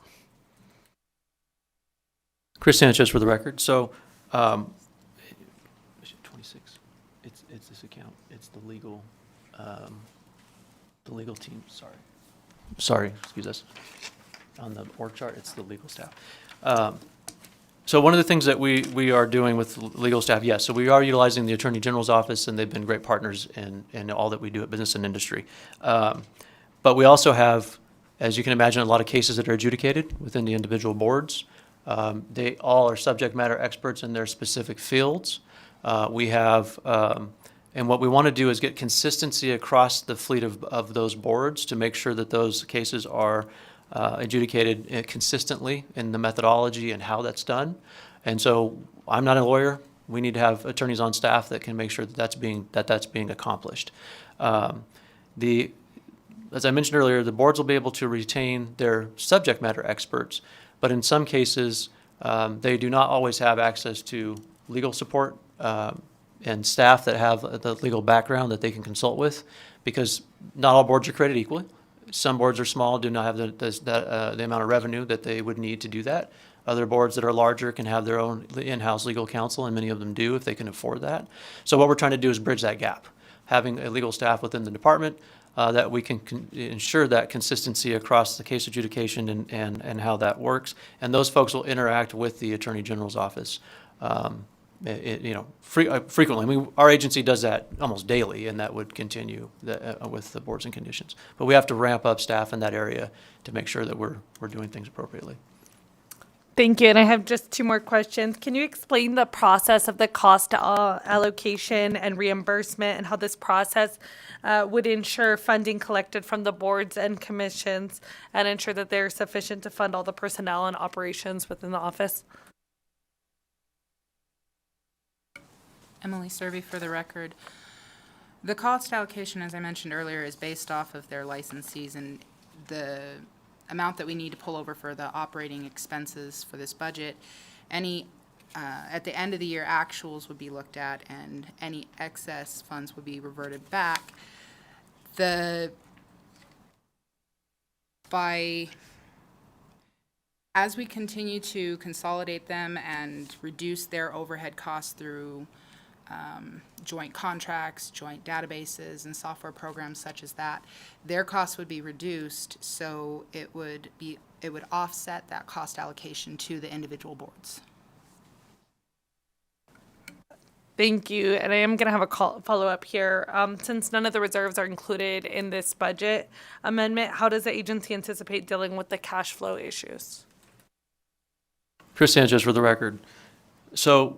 S9: Chris Sanchez for the record. So, 26. It's this account. It's the legal team. Sorry. Excuse us. On the org chart, it's the legal staff. So one of the things that we are doing with legal staff, yes. So we are utilizing the Attorney General's office, and they've been great partners in all that we do at Business and Industry. But we also have, as you can imagine, a lot of cases that are adjudicated within the individual boards. They all are subject matter experts in their specific fields. We have, and what we want to do is get consistency across the fleet of those boards to make sure that those cases are adjudicated consistently in the methodology and how that's done. And so I'm not a lawyer. We need to have attorneys on staff that can make sure that that's being accomplished. As I mentioned earlier, the boards will be able to retain their subject matter experts, but in some cases, they do not always have access to legal support and staff that have the legal background that they can consult with, because not all boards are created equally. Some boards are small, do not have the amount of revenue that they would need to do that. Other boards that are larger can have their own in-house legal counsel, and many of them do if they can afford that. So what we're trying to do is bridge that gap, having a legal staff within the department that we can ensure that consistency across the case adjudication and how that works. And those folks will interact with the Attorney General's office frequently. I mean, our agency does that almost daily, and that would continue with the boards and conditions. But we have to ramp up staff in that area to make sure that we're doing things appropriately.
S4: Thank you. And I have just two more questions. Can you explain the process of the cost allocation and reimbursement and how this process would ensure funding collected from the boards and commissions and ensure that they're sufficient to fund all the personnel and operations within the office?
S12: Emily Serby for the record. The cost allocation, as I mentioned earlier, is based off of their licensees, and the amount that we need to pull over for the operating expenses for this budget. Any, at the end of the year, actuals would be looked at, and any excess funds would be reverted back. As we continue to consolidate them and reduce their overhead costs through joint contracts, joint databases, and software programs such as that, their costs would be reduced, so it would offset that cost allocation to the individual boards.
S4: Thank you. And I am going to have a follow-up here. Since none of the reserves are included in this budget amendment, how does the agency anticipate dealing with the cash flow issues?
S9: Chris Sanchez for the record. So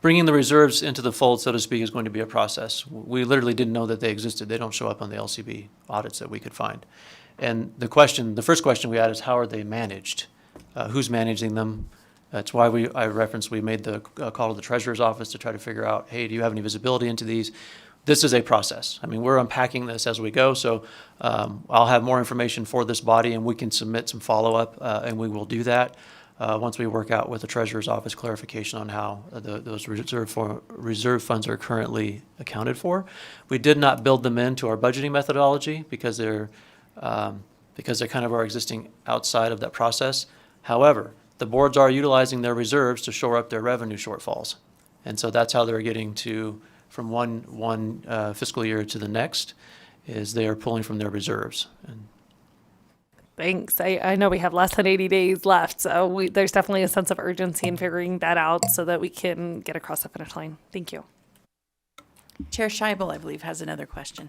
S9: bringing the reserves into the fold, so to speak, is going to be a process. We literally didn't know that they existed. They don't show up on the LCB audits that we could find. And the first question we had is, how are they managed? Who's managing them? That's why we made the call to the Treasurer's office to try to figure out, hey, do you have any visibility into these? This is a process. I mean, we're unpacking this as we go, so I'll have more information for this body, and we can submit some follow-up, and we will do that. Once we work out with the Treasurer's office clarification on how those reserve funds are currently accounted for. We did not build them into our budgeting methodology because they're kind of are existing outside of that process. However, the boards are utilizing their reserves to shore up their revenue shortfalls. And so that's how they're getting from one fiscal year to the next, is they are pulling from their reserves. And
S4: thanks. I know we have less than 80 days left, so there's definitely a sense of urgency in figuring that out so that we can get across the finish line. Thank you.
S1: Chair Scheibel, I believe, has another question.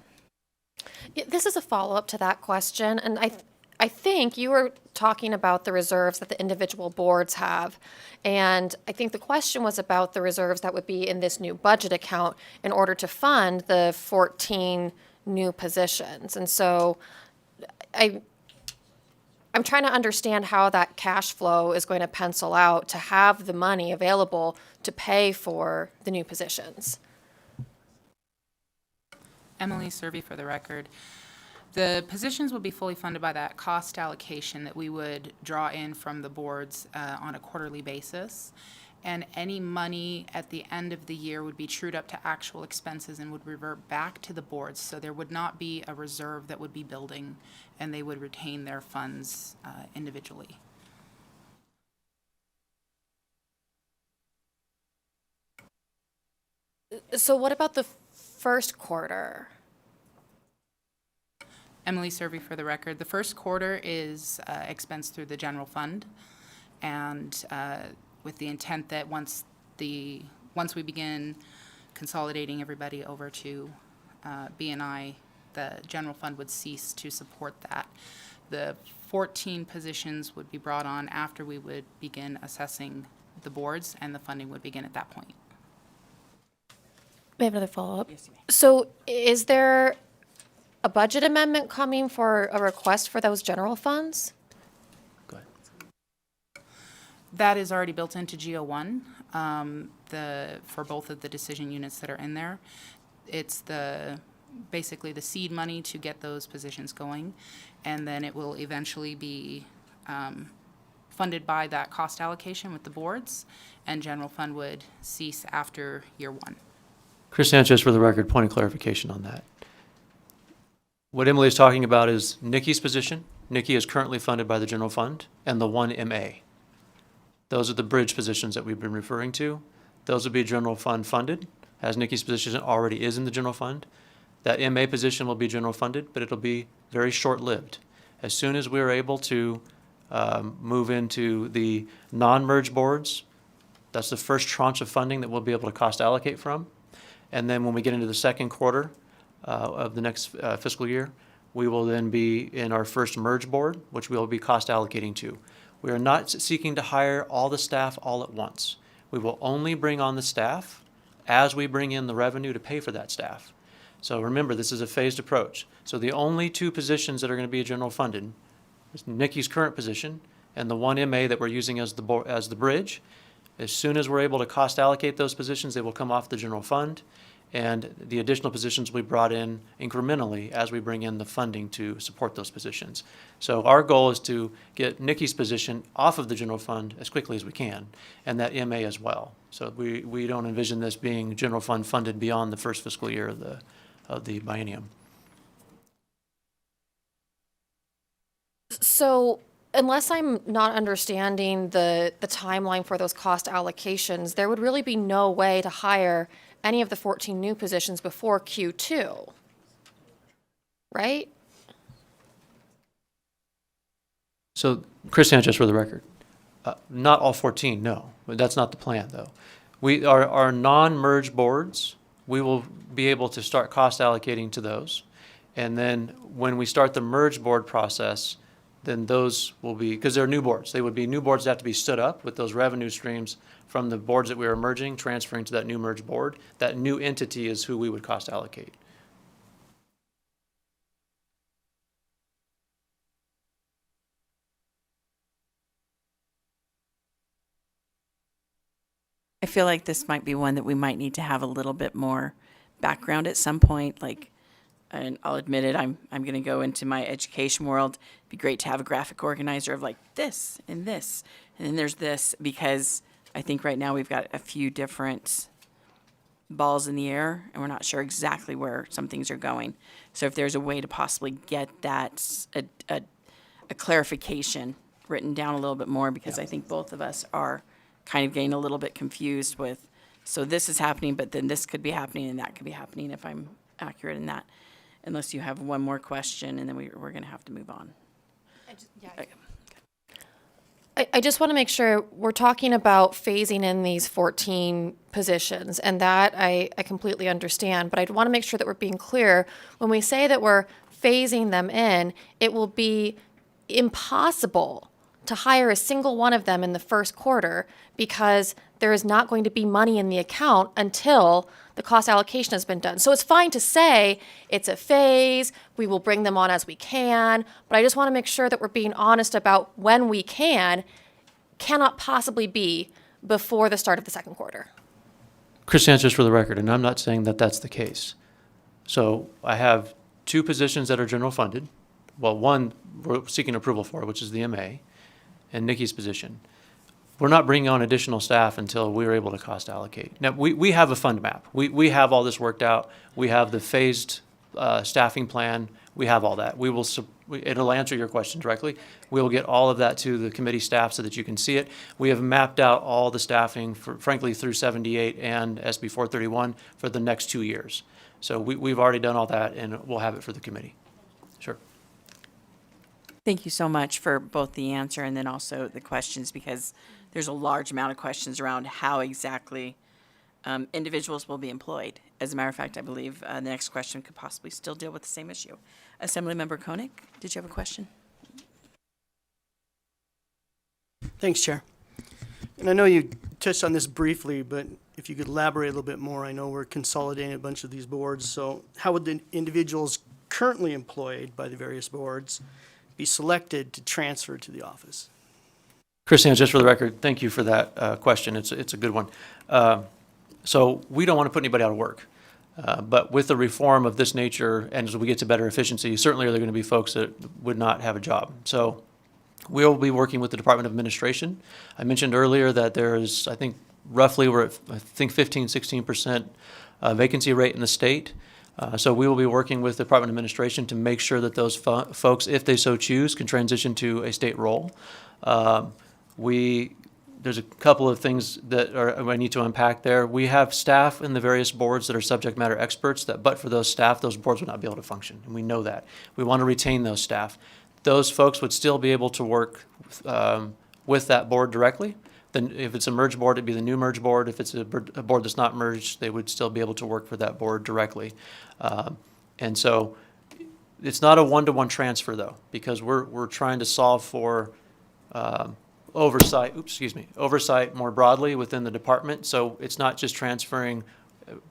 S5: This is a follow-up to that question, and I think you were talking about the reserves that the individual boards have. And I think the question was about the reserves that would be in this new budget account in order to fund the 14 new positions. And so I'm trying to understand how that cash flow is going to pencil out to have the money available to pay for the new positions.
S12: Emily Servey for the record. The positions would be fully funded by that cost allocation that we would draw in from the boards on a quarterly basis. And any money at the end of the year would be trued up to actual expenses and would revert back to the boards. So there would not be a reserve that would be building, and they would retain their funds individually.
S5: So what about the first quarter?
S12: Emily Servey for the record. The first quarter is expensed through the general fund, and with the intent that once we begin consolidating everybody over to B&I, the general fund would cease to support that. The 14 positions would be brought on after we would begin assessing the boards, and the funding would begin at that point.
S5: We have another follow-up. So is there a budget amendment coming for a request for those general funds?
S9: Go ahead.
S12: That is already built into GO1 for both of the decision units that are in there. It's basically the seed money to get those positions going, and then it will eventually be funded by that cost allocation with the boards, and general fund would cease after year one.
S9: Chris Sanchez, for the record, point of clarification on that. What Emily is talking about is Nikki's position. Nikki is currently funded by the general fund and the 1MA. Those are the bridge positions that we've been referring to. Those will be general fund funded, as Nikki's position already is in the general fund. That MA position will be general funded, but it'll be very short-lived. As soon as we're able to move into the non-merge boards, that's the first tranche of funding that we'll be able to cost allocate from. And then when we get into the second quarter of the next fiscal year, we will then be in our first merge board, which we will be cost allocating to. We are not seeking to hire all the staff all at once. We will only bring on the staff as we bring in the revenue to pay for that staff. So remember, this is a phased approach. So the only two positions that are going to be general funded is Nikki's current position and the 1MA that we're using as the bridge. As soon as we're able to cost allocate those positions, they will come off the general fund, and the additional positions will be brought in incrementally as we bring in the funding to support those positions. So our goal is to get Nikki's position off of the general fund as quickly as we can, and that MA as well. So we don't envision this being general fund funded beyond the first fiscal year of the biennium.
S5: So unless I'm not understanding the timeline for those cost allocations, there would really be no way to hire any of the 14 new positions before Q2, right?
S9: So Chris Sanchez, for the record, not all 14, no. That's not the plan, though. Our non-merge boards, we will be able to start cost allocating to those. And then when we start the merge board process, then those will be, because they're new boards. They would be new boards that have to be stood up with those revenue streams from the boards that we are merging, transferring to that new merge board. That new entity is who we would cost allocate.
S1: I feel like this might be one that we might need to have a little bit more background at some point, like, and I'll admit it, I'm going to go into my education world. It'd be great to have a graphic organizer of like this, and then there's this, because I think right now we've got a few different balls in the air, and we're not sure exactly where some things are going. So if there's a way to possibly get that, a clarification written down a little bit more, because I think both of us are kind of getting a little bit confused with, so this is happening, but then this could be happening and that could be happening, if I'm accurate in that. Unless you have one more question, and then we're going to have to move on.
S5: I just want to make sure we're talking about phasing in these 14 positions, and that I completely understand, but I want to make sure that we're being clear. When we say that we're phasing them in, it will be impossible to hire a single one of them in the first quarter because there is not going to be money in the account until the cost allocation has been done. So it's fine to say it's a phase, we will bring them on as we can, but I just want to make sure that we're being honest about when we cannot possibly be before the start of the second quarter.
S9: Chris Sanchez for the record, and I'm not saying that that's the case. So I have 2 positions that are general funded. Well, one we're seeking approval for, which is the MA, and Nikki's position. We're not bringing on additional staff until we're able to cost allocate. Now, we have a fund map. We have all this worked out. We have the phased staffing plan. We have all that. It'll answer your question directly. We will get all of that to the committee staff so that you can see it. We have mapped out all the staffing, frankly, through 78 and SB 431 for the next 2 years. So we've already done all that, and we'll have it for the committee. Sure.
S1: Thank you so much for both the answer and then also the questions, because there's a large amount of questions around how exactly individuals will be employed. As a matter of fact, I believe the next question could possibly still deal with the same issue. Assemblymember Koenig, did you have a question?
S15: Thanks, Chair. And I know you touched on this briefly, but if you could elaborate a little bit more. I know we're consolidating a bunch of these boards, so how would the individuals currently employed by the various boards be selected to transfer to the office?
S9: Chris Sanchez, just for the record, thank you for that question. It's a good one. So we don't want to put anybody out of work. But with a reform of this nature, and as we get to better efficiency, certainly are there going to be folks that would not have a job. So we'll be working with the Department of Administration. I mentioned earlier that there's, I think, roughly we're at, 15-16% vacancy rate in the state. So we will be working with the Department of Administration to make sure that those folks, if they so choose, can transition to a state role. There's a couple of things that I need to unpack there. We have staff in the various boards that are subject matter experts that, but for those staff, those boards would not be able to function, and we know that. We want to retain those staff. Those folks would still be able to work with that board directly. Then if it's a merged board, it'd be the new merged board. If it's a board that's not merged, they would still be able to work for that board directly. And so it's not a one-to-one transfer, though, because we're trying to solve for oversight more broadly within the department. So it's not just transferring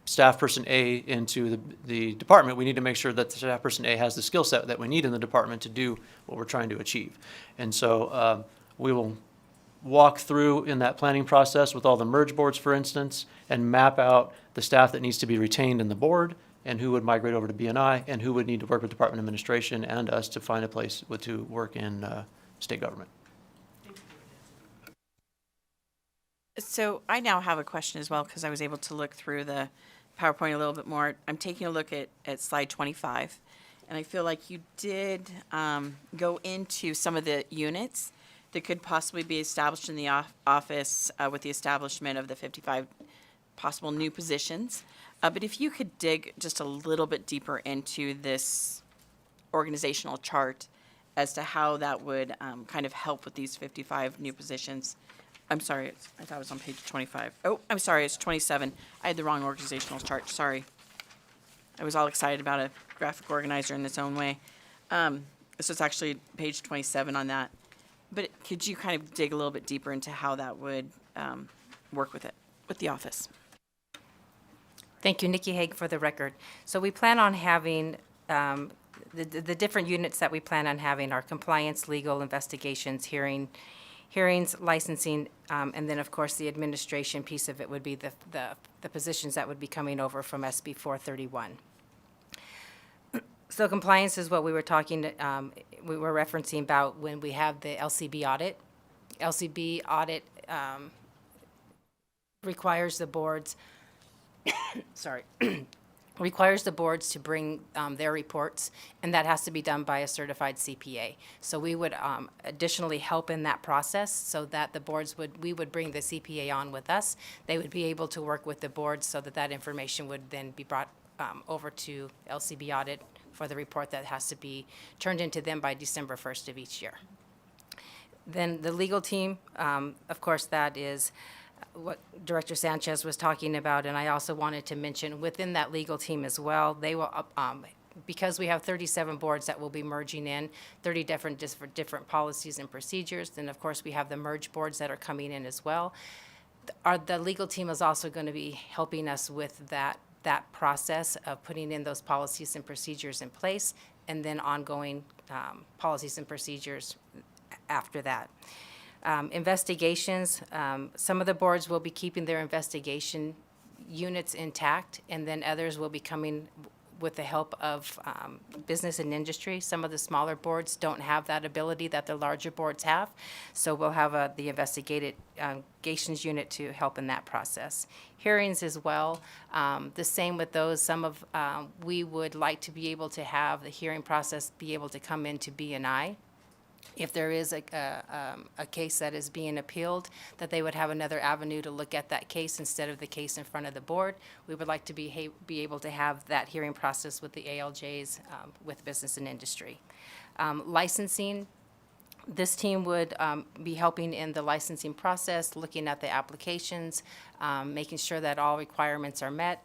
S9: staff person A into the department. We need to make sure that the staff person A has the skill set that we need in the department to do what we're trying to achieve. And so we will walk through in that planning process with all the merge boards, for instance, and map out the staff that needs to be retained in the board and who would migrate over to BNI and who would need to work with Department of Administration and us to find a place to work in state government.
S1: So I now have a question as well, because I was able to look through the PowerPoint a little bit more. I'm taking a look at slide 25, and I feel like you did go into some of the units that could possibly be established in the office with the establishment of the 55 possible new positions. But if you could dig just a little bit deeper into this organizational chart as to how that would kind of help with these 55 new positions. I'm sorry, I thought it was on page 25. Oh, I'm sorry, it's 27. I had the wrong organizational chart, sorry. I was all excited about a graphic organizer in its own way. So it's actually page 27 on that. But could you kind of dig a little bit deeper into how that would work with the office?
S10: Thank you, Nikki Haig, for the record. So we plan on having the different units that we plan on having are compliance, legal, investigations, hearings, licensing, and then, of course, the administration piece of it would be the positions that would be coming over from SB 431. So compliance is what we were talking, we were referencing about when we have the LCB audit. LCB audit requires the boards, requires the boards to bring their reports, and that has to be done by a certified CPA. So we would additionally help in that process so that the boards we would bring the CPA on with us. They would be able to work with the boards so that information would then be brought over to LCB audit for the report that has to be turned into them by December 1st of each year. Then the legal team, of course, that is what Director Sanchez was talking about, and I also wanted to mention within that legal team as well, they will, because we have 37 boards that will be merging in, 30 different policies and procedures, then of course we have the merge boards that are coming in as well. The legal team is also going to be helping us with that process of putting in those policies and procedures in place, and then ongoing policies and procedures after that. Investigations, some of the boards will be keeping their investigation units intact, and then others will be coming with the help of business and industry. Some of the smaller boards don't have that ability that the larger boards have, so we'll have the investigations unit to help in that process. Hearings as well, the same with those. We would like to be able to have the hearing process be able to come into B&I. If there is a case that is being appealed, that they would have another avenue to look at that case instead of the case in front of the board. We would like to be able to have that hearing process with the ALJs, with business and industry. Licensing, this team would be helping in the licensing process, looking at the applications, making sure that all requirements are met.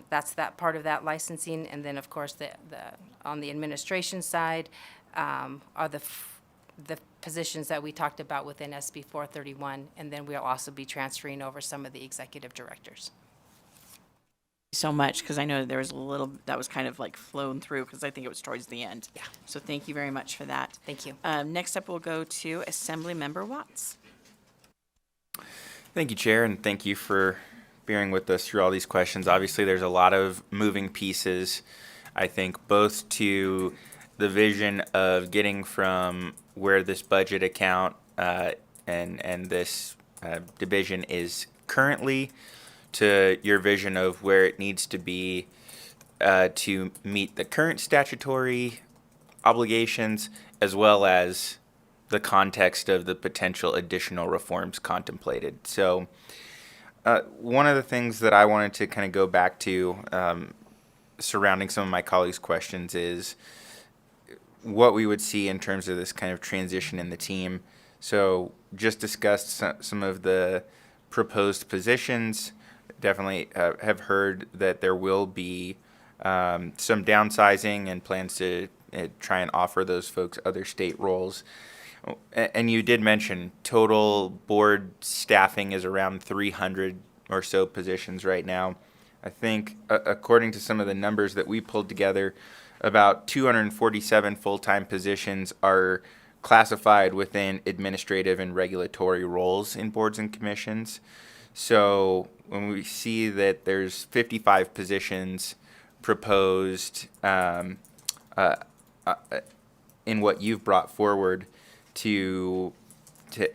S10: That's that part of that licensing. And then, of course, on the administration side are the positions that we talked about within SB 431, and then we'll also be transferring over some of the executive directors.
S1: So much, because I know there was a little that was kind of like flown through, because I think it was towards the end.
S10: Yeah.
S1: So thank you very much for that.
S10: Thank you.
S1: Next up, we'll go to Assemblymember Watts.
S8: Thank you, Chair, and thank you for bearing with us through all these questions. Obviously, there's a lot of moving pieces, I think, both to the vision of getting from where this budget account and this division is currently to your vision of where it needs to be to meet the current statutory obligations, as well as the context of the potential additional reforms contemplated. So one of the things that I wanted to kind of go back to surrounding some of my colleagues' questions is what we would see in terms of this kind of transition in the team. So just discussed some of the proposed positions. Definitely have heard that there will be some downsizing and plans to try and offer those folks other state roles. And you did mention total board staffing is around 300 or so positions right now. I think according to some of the numbers that we pulled together, about 247 full-time positions are classified within administrative and regulatory roles in boards and commissions. So when we see that there's 55 positions proposed in what you've brought forward to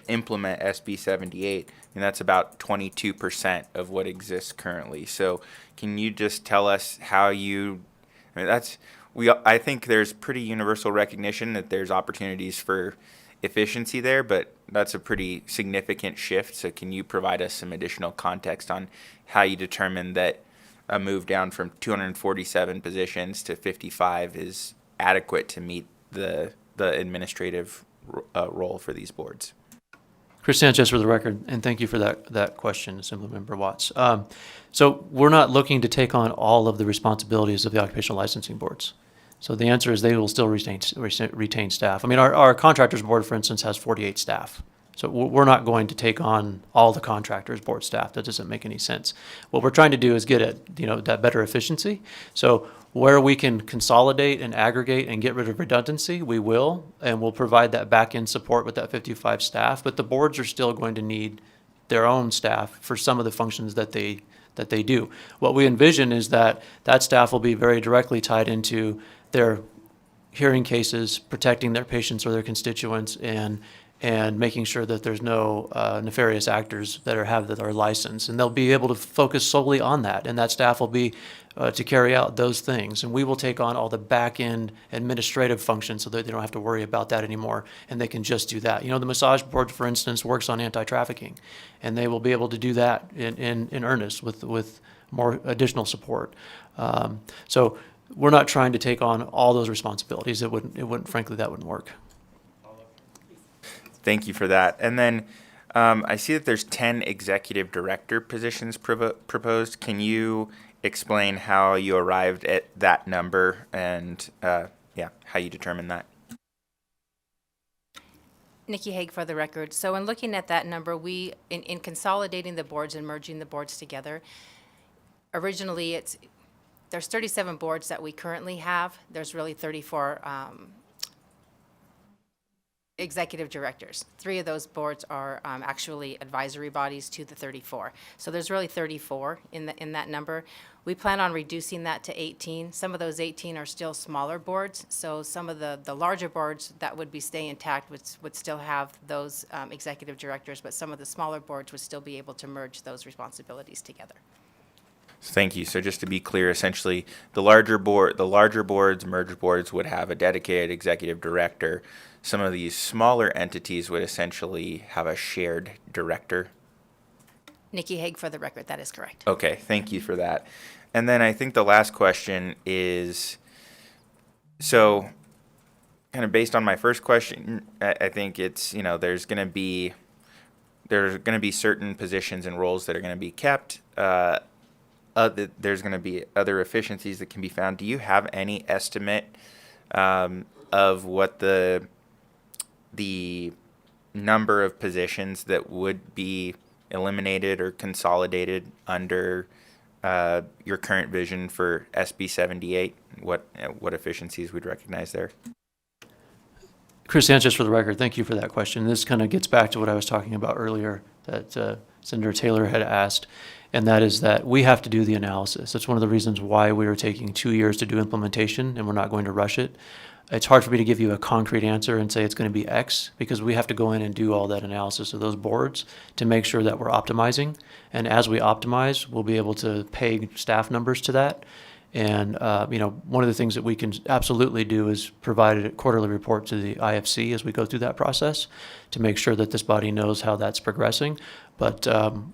S8: implement SB 78, and that's about 22% of what exists currently. So can you just tell us how you, I think there's pretty universal recognition that there's opportunities for efficiency there, but that's a pretty significant shift. So can you provide us some additional context on how you determine that a move down from 247 positions to 55 is adequate to meet the administrative role for these boards?
S9: Chris Sanchez for the record, and thank you for that question, Assemblymember Watts. So we're not looking to take on all of the responsibilities of the occupational licensing boards. So the answer is they will still retain staff. I mean, our contractors board, for instance, has 48 staff. So we're not going to take on all the contractors board staff. That doesn't make any sense. What we're trying to do is get at, that better efficiency. So where we can consolidate and aggregate and get rid of redundancy, we will, and we'll provide that back-end support with that 55 staff. But the boards are still going to need their own staff for some of the functions that they do. What we envision is that staff will be very directly tied into their hearing cases, protecting their patients or their constituents, and making sure that there's no nefarious actors that are licensed. And they'll be able to focus solely on that, and that staff will be to carry out those things. And we will take on all the back-end administrative functions so that they don't have to worry about that anymore, and they can just do that. The massage board, for instance, works on anti-trafficking, and they will be able to do that in earnest with more additional support. So we're not trying to take on all those responsibilities. It wouldn't, frankly, that wouldn't work.
S8: Thank you for that. And then I see that there's 10 executive director positions proposed. Can you explain how you arrived at that number and how you determined that?
S10: Nikki Haig for the record. So in looking at that number, we, in consolidating the boards and merging the boards together, originally there's 37 boards that we currently have. There's really 34 executive directors. 3 of those boards are actually advisory bodies to the 34. So there's really 34 in that number. We plan on reducing that to 18. Some of those 18 are still smaller boards, so some of the larger boards that would be stay intact would still have those executive directors, but some of the smaller boards would still be able to merge those responsibilities together.
S8: Thank you. So just to be clear, essentially, the larger boards, merged boards would have a dedicated executive director. Some of these smaller entities would essentially have a shared director.
S10: Nikki Haig for the record, that is correct.
S8: Okay, thank you for that. And then I think the last question is, so kind of based on my first question, I think it's, there's going to be certain positions and roles that are going to be kept. There's going to be other efficiencies that can be found. Do you have any estimate of what the number of positions that would be eliminated or consolidated under your current vision for SB 78? What efficiencies we'd recognize there?
S9: Chris Sanchez for the record, thank you for that question. This kind of gets back to what I was talking about earlier that Senator Taylor had asked, and that is that we have to do the analysis. That's one of the reasons why we are taking 2 years to do implementation, and we're not going to rush it. It's hard for me to give you a concrete answer and say it's going to be X, because we have to go in and do all that analysis of those boards to make sure that we're optimizing. And as we optimize, we'll be able to peg staff numbers to that. And one of the things that we can absolutely do is provide a quarterly report to the IFC as we go through that process to make sure that this body knows how that's progressing. But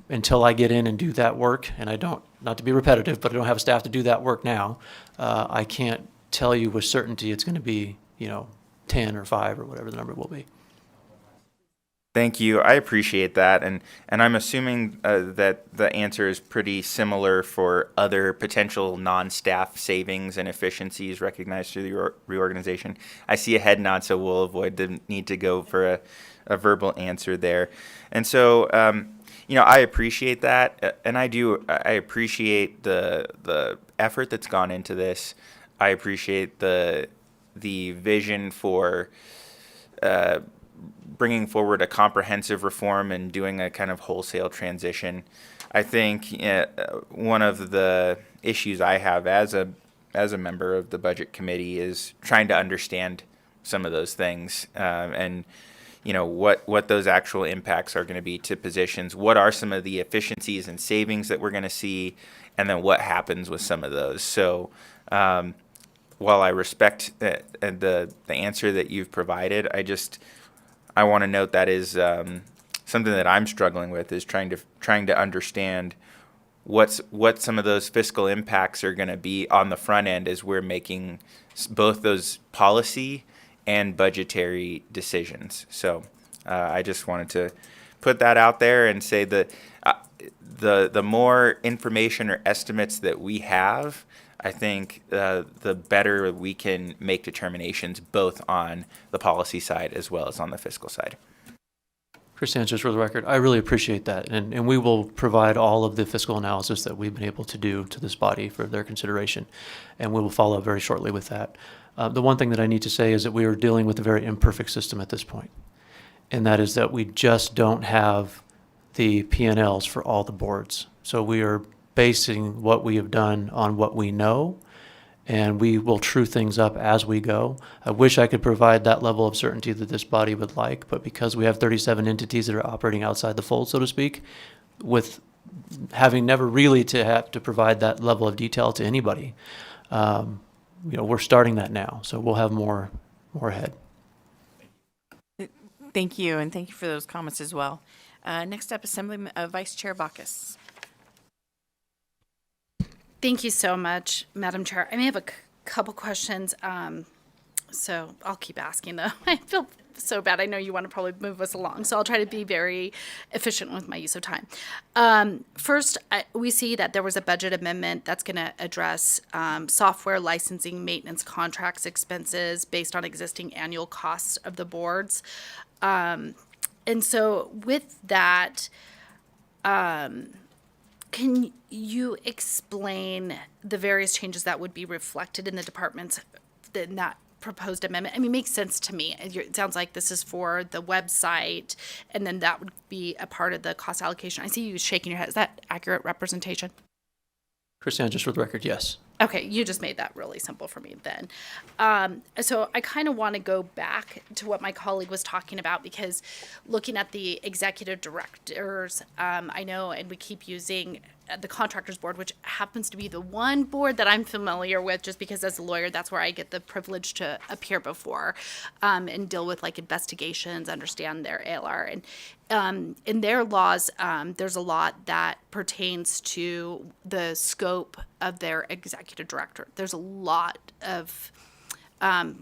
S9: until I get in and do that work, and I don't, not to be repetitive, but I don't have staff to do that work now, I can't tell you with certainty it's going to be, 10 or 5 or whatever the number will be.
S8: Thank you. I appreciate that. And I'm assuming that the answer is pretty similar for other potential non-staff savings and efficiencies recognized through the reorganization. I see a head nod, so we'll avoid the need to go for a verbal answer there. And so, I appreciate that. And I appreciate the effort that's gone into this. I appreciate the vision for bringing forward a comprehensive reform and doing a kind of wholesale transition. I think one of the issues I have as a member of the Budget Committee is trying to understand some of those things and what those actual impacts are going to be to positions. What are some of the efficiencies and savings that we're going to see, and then what happens with some of those. So while I respect the answer that you've provided, I want to note that is something that I'm struggling with, is trying to understand what some of those fiscal impacts are going to be on the front end as we're making both those policy and budgetary decisions. So I just wanted to put that out there and say that the more information or estimates that we have, I think the better we can make determinations both on the policy side as well as on the fiscal side.
S9: Chris Sanchez for the record, I really appreciate that. And we will provide all of the fiscal analysis that we've been able to do to this body for their consideration. And we will follow very shortly with that. The one thing that I need to say is that we are dealing with a very imperfect system at this point. And that is that we just don't have the P&Ls for all the boards. So we are basing what we have done on what we know, and we will true things up as we go. I wish I could provide that level of certainty that this body would like, but because we have 37 entities that are operating outside the fold, so to speak, with having never really to have to provide that level of detail to anybody, we're starting that now, so we'll have more ahead.
S1: Thank you, and thank you for those comments as well. Next up, Vice Chair Bacchus.
S7: Thank you so much, Madam Chair. I may have a couple questions, so I'll keep asking, though. I feel so bad. I know you want to probably move us along, so I'll try to be very efficient with my use of time. First, we see that there was a budget amendment that's going to address software licensing, maintenance contracts, expenses based on existing annual costs of the boards. And so with that, can you explain the various changes that would be reflected in the departments in that proposed amendment? I mean, it makes sense to me. It sounds like this is for the website, and then that would be a part of the cost allocation. I see you shaking your head. Is that accurate representation?
S9: Christian, just for the record, yes.
S7: Okay, you just made that really simple for me then. So I kind of want to go back to what my colleague was talking about, because looking at the executive directors, I know, and we keep using the contractors board, which happens to be the one board that I'm familiar with, just because as a lawyer, that's where I get the privilege to appear before and deal with like investigations, understand their ALR. And in their laws, there's a lot that pertains to the scope of their executive director. There's a lot of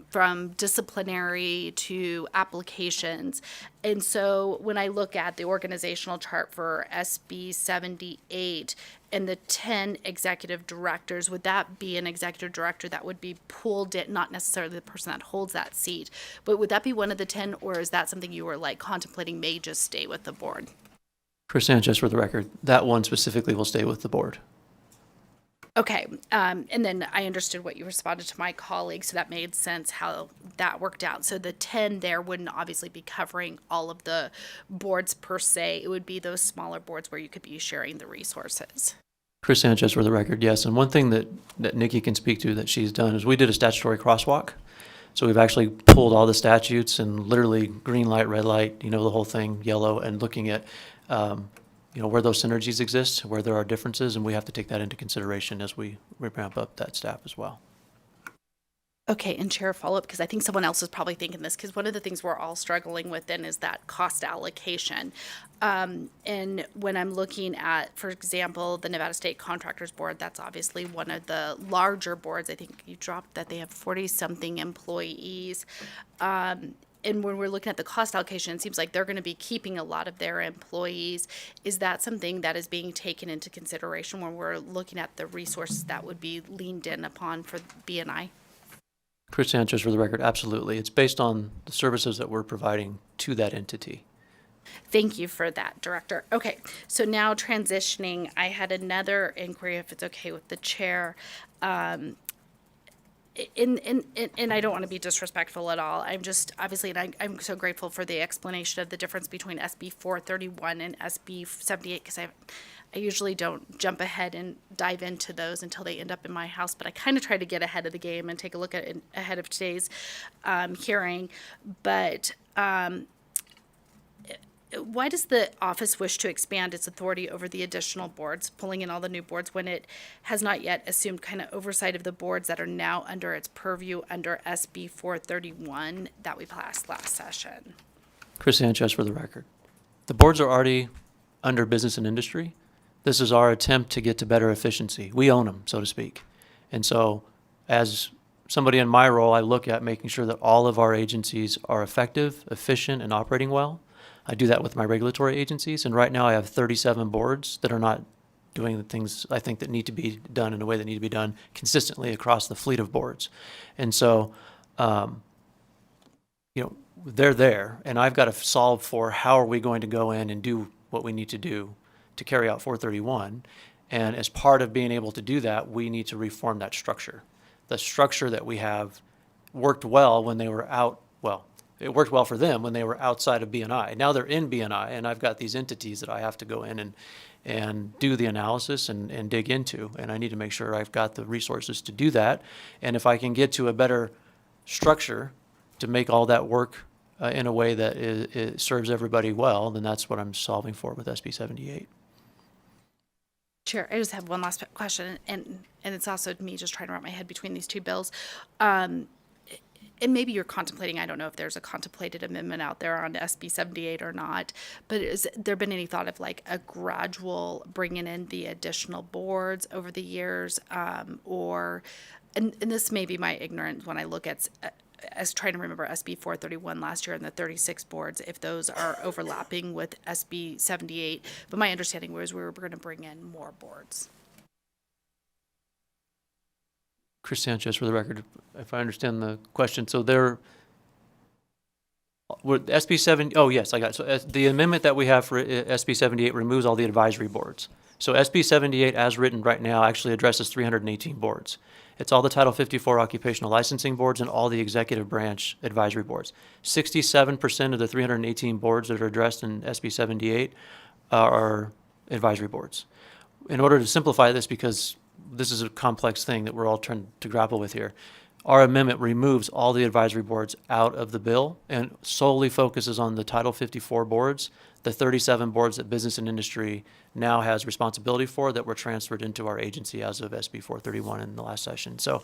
S7: from disciplinary to applications. And so when I look at the organizational chart for SB 78 and the 10 executive directors, would that be an executive director that would be pulled in, not necessarily the person that holds that seat, but would that be one of the 10, or is that something you were like contemplating may just stay with the board?
S9: Chris Sanchez, for the record, that one specifically will stay with the board.
S7: Okay, and then I understood what you responded to my colleague, so that made sense how that worked out. So the 10 there wouldn't obviously be covering all of the boards per se. It would be those smaller boards where you could be sharing the resources.
S9: Chris Sanchez, for the record, yes. And one thing that Nikki can speak to that she's done is we did a statutory crosswalk. So we've actually pulled all the statutes and literally green light, red light, the whole thing, yellow, and looking at where those synergies exist, where there are differences, and we have to take that into consideration as we ramp up that staff as well.
S7: Okay, and Chair, follow-up, because I think someone else is probably thinking this, because one of the things we're all struggling with then is that cost allocation. And when I'm looking at, for example, the Nevada State Contractors Board, that's obviously one of the larger boards. I think you dropped that they have 40-something employees. And when we're looking at the cost allocation, it seems like they're going to be keeping a lot of their employees. Is that something that is being taken into consideration when we're looking at the resources that would be leaned in upon for BNI?
S9: Chris Sanchez, for the record, absolutely. It's based on the services that we're providing to that entity.
S7: Thank you for that, Director. Okay, so now transitioning, I had another inquiry, if it's okay with the chair. And I don't want to be disrespectful at all. I'm just, obviously, and I'm so grateful for the explanation of the difference between SB 431 and SB 78, because I usually don't jump ahead and dive into those until they end up in my house, but I kind of try to get ahead of the game and take a look at it ahead of today's hearing. But why does the office wish to expand its authority over the additional boards, pulling in all the new boards, when it has not yet assumed kind of oversight of the boards that are now under its purview under SB 431 that we passed last session?
S9: Chris Sanchez, for the record. The boards are already under business and industry. This is our attempt to get to better efficiency. We own them, so to speak. And so as somebody in my role, I look at making sure that all of our agencies are effective, efficient, and operating well. I do that with my regulatory agencies, and right now I have 37 boards that are not doing the things I think that need to be done in a way that need to be done consistently across the fleet of boards. And so, they're there, and I've got to solve for how are we going to go in and do what we need to do to carry out 431. And as part of being able to do that, we need to reform that structure. The structure that we have worked well when they were out, well, it worked well for them when they were outside of BNI. Now they're in BNI, and I've got these entities that I have to go in and do the analysis and dig into, and I need to make sure I've got the resources to do that. And if I can get to a better structure to make all that work in a way that it serves everybody well, then that's what I'm solving for with SB 78.
S7: Chair, I just have one last question, and it's also me just trying to wrap my head between these two bills. And maybe you're contemplating, I don't know if there's a contemplated amendment out there on SB 78 or not, but has there been any thought of like a gradual bringing in the additional boards over the years? And this may be my ignorance when I look at as trying to remember SB 431 last year and the 36 boards, if those are overlapping with SB 78. But my understanding was we were going to bring in more boards.
S9: Chris Sanchez, for the record, if I understand the question, so there, with SB 7, oh yes, I got it. So the amendment that we have for SB 78 removes all the advisory boards. So SB 78, as written right now, actually addresses 318 boards. It's all the Title 54 occupational licensing boards and all the executive branch advisory boards. 67% of the 318 boards that are addressed in SB 78 are advisory boards. In order to simplify this, because this is a complex thing that we're all trying to grapple with here, our amendment removes all the advisory boards out of the bill and solely focuses on the Title 54 boards, the 37 boards that business and industry now has responsibility for that were transferred into our agency as of SB 431 in the last session. So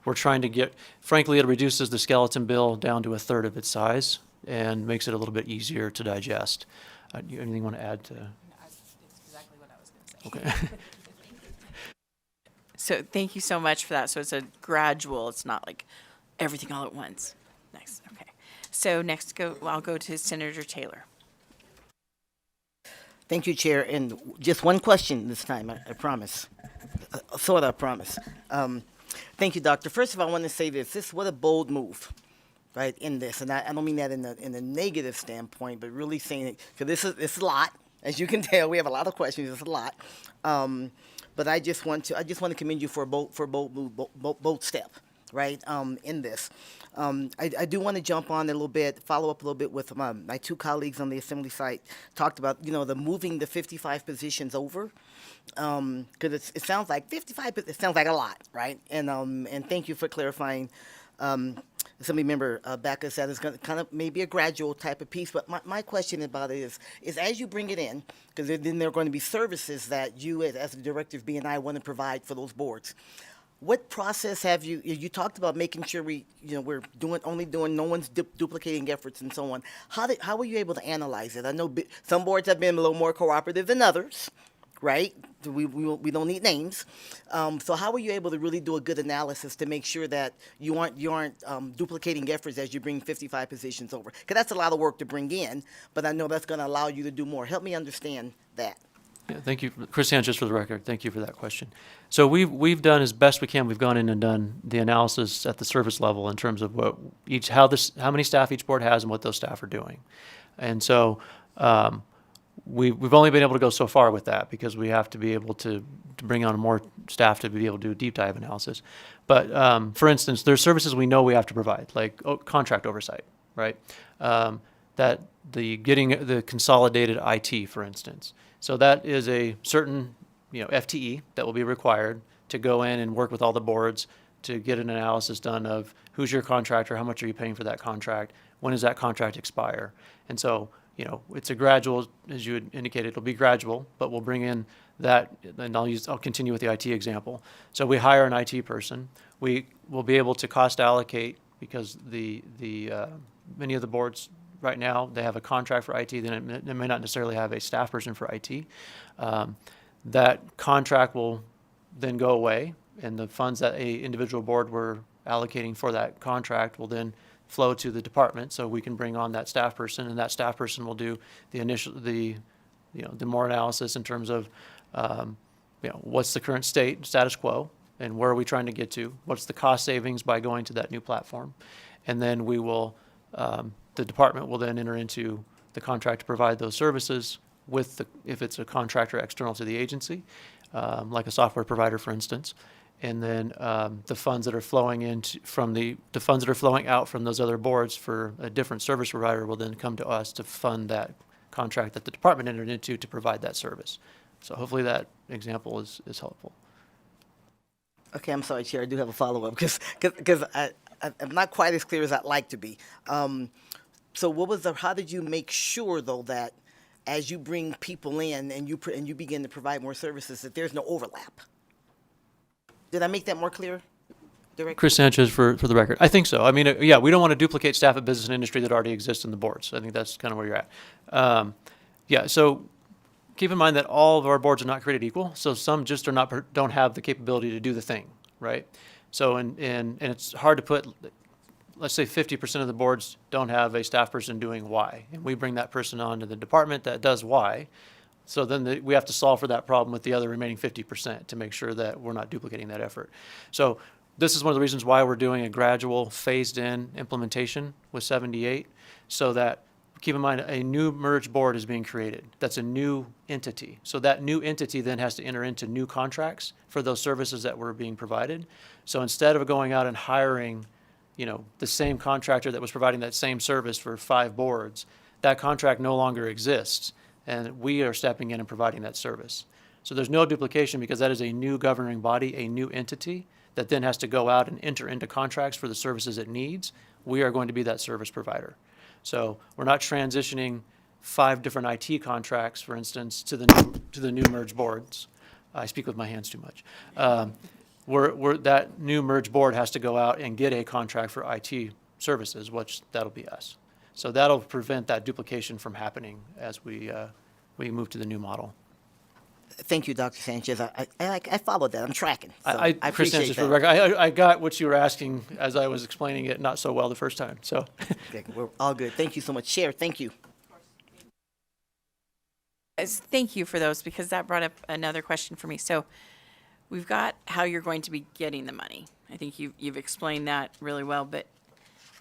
S9: we're trying to get, frankly, it reduces the skeleton bill down to a third of its size and makes it a little bit easier to digest. Anything you want to add to?
S10: It's exactly what I was going to say.
S9: Okay.
S1: So thank you so much for that. So it's a gradual, it's not like everything all at once. Nice, okay. So next, I'll go to Senator Taylor.
S14: Thank you, Chair. And just one question this time, I promise. Sort of, I promise. Thank you, Doctor. First of all, I want to say this what a bold move, right, in this. And I don't mean that in a negative standpoint, but really saying it, because this is a lot. As you can tell, we have a lot of questions. It's a lot. But I just want to commend you for a bold step, right, in this. I do want to jump on a little bit, follow up a little bit with my two colleagues on the Assembly site, talked about, the moving the 55 positions over, because it sounds like 55, it sounds like a lot, right? And thank you for clarifying, Assembly Member Backus, that is going to kind of maybe a gradual type of piece. But my question about it is as you bring it in, because then there are going to be services that you as the Director of B&I want to provide for those boards. What process have you talked about making sure we're only doing, no one's duplicating efforts and so on. How were you able to analyze it? I know some boards have been a little more cooperative than others, right? We don't need names. So how were you able to really do a good analysis to make sure that you aren't duplicating efforts as you bring 55 positions over? Because that's a lot of work to bring in, but I know that's going to allow you to do more. Help me understand that.
S9: Yeah, thank you, Chris Sanchez, for the record. Thank you for that question. So we've done as best we can. We've gone in and done the analysis at the service level in terms of how many staff each board has and what those staff are doing, and so we've only been able to go so far with that because we have to be able to bring on more staff to be able to do a deep dive analysis. But for instance, there's services we know we have to provide, like contract oversight, right? That getting the consolidated IT, for instance. So that is a certain, FTE that will be required to go in and work with all the boards to get an analysis done of who's your contractor, how much are you paying for that contract, when does that contract expire? And so, it's a gradual, as you had indicated, it'll be gradual, but we'll bring in that, and I'll continue with the IT example. So we hire an IT person. We will be able to cost allocate because the many of the boards right now, they have a contract for IT, then they may not necessarily have a staff person for IT. That contract will then go away, and the funds that a individual board were allocating for that contract will then flow to the department, so we can bring on that staff person, and that staff person will do the more analysis in terms of, what's the current status quo, and where are we trying to get to? What's the cost savings by going to that new platform? And then we will, the department will then enter into the contract to provide those services if it's a contractor external to the agency, like a software provider, for instance. And then the funds that are flowing out from those other boards for a different service provider will then come to us to fund that contract that the department entered into to provide that service. So hopefully that example is helpful.
S14: Okay, I'm sorry, Chair. I do have a follow-up because I'm not quite as clear as I'd like to be. So how did you make sure, though, that as you bring people in and you begin to provide more services, that there's no overlap? Did I make that more clear, Director?
S9: Chris Sanchez, for the record. I think so. I mean, we don't want to duplicate staff at business and industry that already exists in the boards. I think that's kind of where you're at. So keep in mind that all of our boards are not created equal. So some just don't have the capability to do the thing, right? So and it's hard to put let's say 50% of the boards don't have a staff person doing Y, and we bring that person on to the department that does Y. So then we have to solve for that problem with the other remaining 50% to make sure that we're not duplicating that effort. So this is one of the reasons why we're doing a gradual phased-in implementation with 78, so that, keep in mind, a new merged board is being created. That's a new entity. So that new entity then has to enter into new contracts for those services that were being provided. So instead of going out and hiring, the same contractor that was providing that same service for 5 boards, that contract no longer exists, and we are stepping in and providing that service. So there's no duplication because that is a new governing body, a new entity that then has to go out and enter into contracts for the services it needs. We are going to be that service provider. So we're not transitioning 5 different IT contracts, for instance, to the new merged boards. I speak with my hands too much. That new merged board has to go out and get a contract for IT services, which that'll be us. So that'll prevent that duplication from happening as we move to the new model.
S14: Thank you, Dr. Sanchez. I followed that. I'm tracking. So
S9: I
S14: I
S9: Chris
S14: appreciate
S9: Sanchez, for the
S14: that.
S9: record, I got what you were asking as I was explaining it not so well the first time. So
S14: Okay, we're all good. Thank you so much. Chair, thank you.
S1: Thank you for those, because that brought up another question for me. So we've got how you're going to be getting the money. I think you've explained that really well, but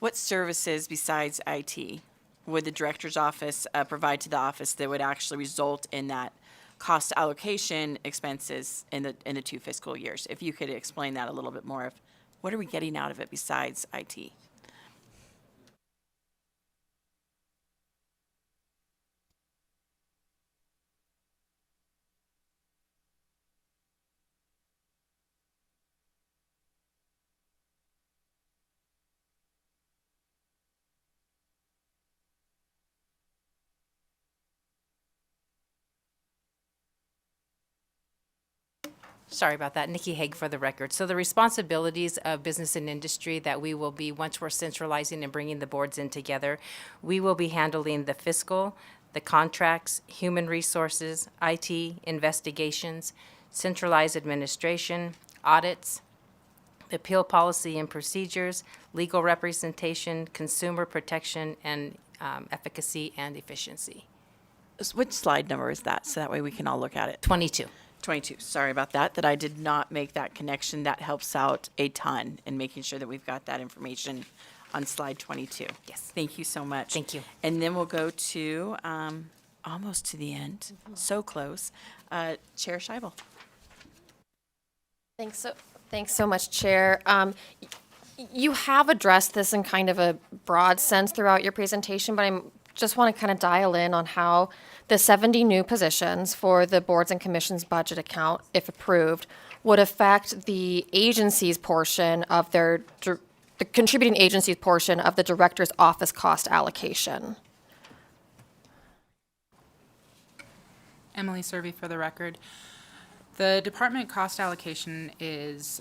S1: what services besides IT would the director's office provide to the office that would actually result in that cost allocation expenses in the 2 fiscal years? If you could explain that a little bit more, of what are we getting out of it besides IT?
S10: Sorry about that. Nikki Haig for the record. So the responsibilities of business and industry that we will be, once we're centralizing and bringing the boards in together, we will be handling the fiscal, the contracts, human resources, IT, investigations, centralized administration, audits, the appeal policy and procedures, legal representation, consumer protection, and efficacy and efficiency.
S1: Which slide number is that? So that way we can all look at it.
S10: 22.
S1: 22. Sorry about that I did not make that connection. That helps out a ton in making sure that we've got that information on slide 22.
S10: Yes.
S1: Thank you so much.
S10: Thank you.
S1: And then we'll go to almost to the end. So close. Chair Scheibel.
S5: Thanks so much, Chair. You have addressed this in kind of a broad sense throughout your presentation, but I just want to kind of dial in on how the 70 new positions for the boards and commissions budget account, if approved, would affect the agency's portion of the contributing agency's portion of the director's office cost allocation.
S12: Emily Servey for the record. The department cost allocation is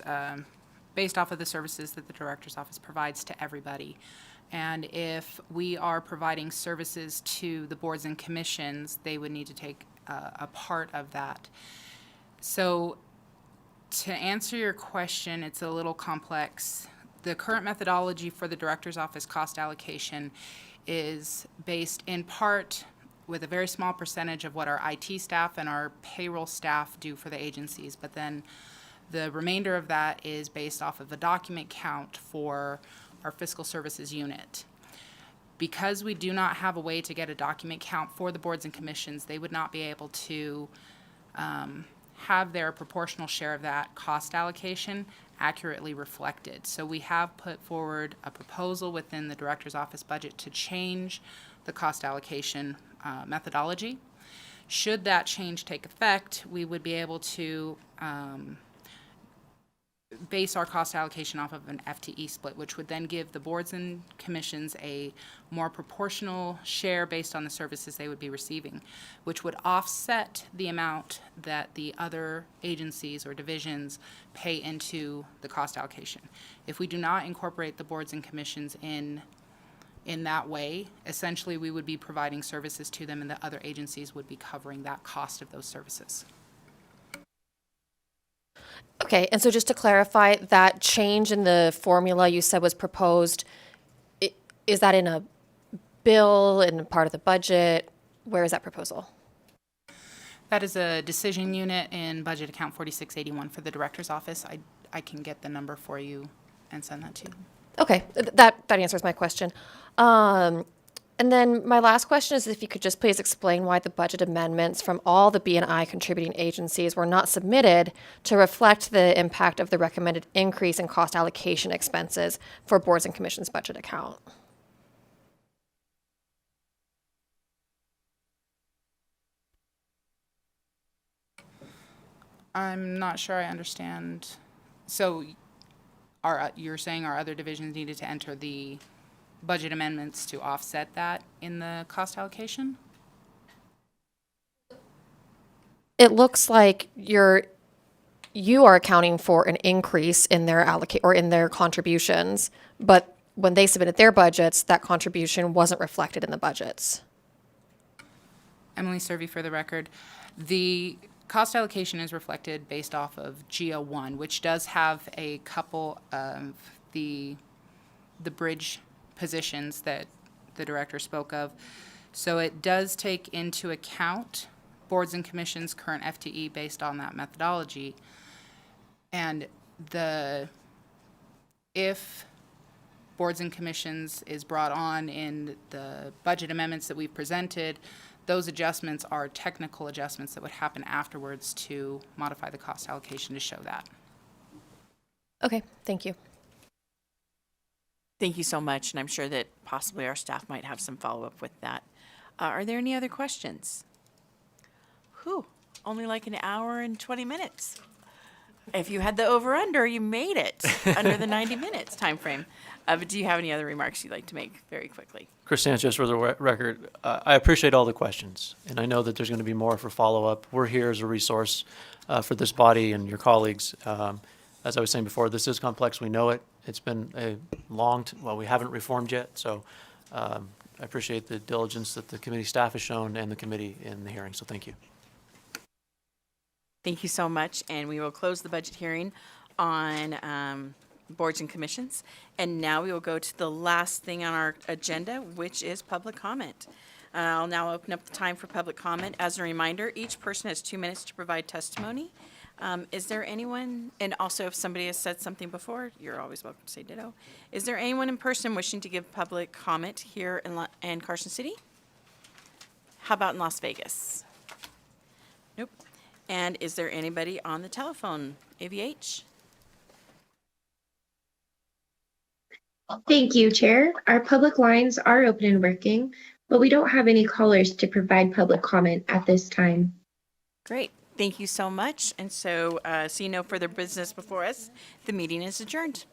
S12: based off of the services that the director's office provides to everybody. And if we are providing services to the boards and commissions, they would need to take a part of that. So to answer your question, it's a little complex. The current methodology for the director's office cost allocation is based in part with a very small percentage of what our IT staff and our payroll staff do for the agencies, but then the remainder of that is based off of a document count for our fiscal services unit. Because we do not have a way to get a document count for the boards and commissions, they would not be able to have their proportional share of that cost allocation accurately reflected. So we have put forward a proposal within the director's office budget to change the cost allocation methodology. Should that change take effect, we would be able to base our cost allocation off of an FTE split, which would then give the boards and commissions a more proportional share based on the services they would be receiving, which would offset the amount that the other agencies or divisions pay into the cost allocation. If we do not incorporate the boards and commissions in that way, essentially we would be providing services to them and the other agencies would be covering that cost of those services.
S5: Okay, and so just to clarify, that change in the formula you said was proposed is that in a bill, in part of the budget? Where is that proposal?
S12: That is a decision unit in budget account 4681 for the director's office. I can get the number for you and send that to you.
S5: Okay, that answers my question. And then my last question is if you could just please explain why the budget amendments from all the B&I contributing agencies were not submitted to reflect the impact of the recommended increase in cost allocation expenses for boards and commissions budget account.
S12: I'm not sure I understand. So you're saying our other divisions needed to enter the budget amendments to offset that in the cost allocation?
S5: It looks like you are accounting for an increase in their in their contributions, but when they submitted their budgets, that contribution wasn't reflected in the budgets.
S12: Emily Servey for the record. The cost allocation is reflected based off of GO1, which does have a couple of the bridge positions that the director spoke of. So it does take into account boards and commissions' current FTE based on that methodology. And if boards and commissions is brought on in the budget amendments that we've presented, those adjustments are technical adjustments that would happen afterwards to modify the cost allocation to show that.
S5: Okay, thank you.
S1: Thank you so much, and I'm sure that possibly our staff might have some follow-up with that. Are there any other questions? Whew, only like an hour and 20 minutes. If you had the over-under, you made it under the 90 minutes time frame. But do you have any other remarks you'd like to make very quickly?
S9: Chris Sanchez for the record. I appreciate all the questions, and I know that there's going to be more for follow-up. We're here as a resource for this body and your colleagues. As I was saying before, this is complex. We know it. It's been a well, we haven't reformed yet, so I appreciate the diligence that the committee staff has shown and the committee in the hearing, so thank you.
S1: Thank you so much, and we will close the budget hearing on boards and commissions. And now we will go to the last thing on our agenda, which is public comment. I'll now open up the time for public comment. As a reminder, each person has 2 minutes to provide testimony. Is there anyone, and also if somebody has said something before, you're always welcome to say ditto. Is there anyone in person wishing to give public comment here in Carson City? How about in Las Vegas? Nope. And is there anybody on the telephone? AVH?
S16: Thank you, Chair. Our public lines are open and working, but we don't have any callers to provide public comment at this time.
S1: Great. Thank you so much. And so, seeing no further business before us, the meeting is adjourned.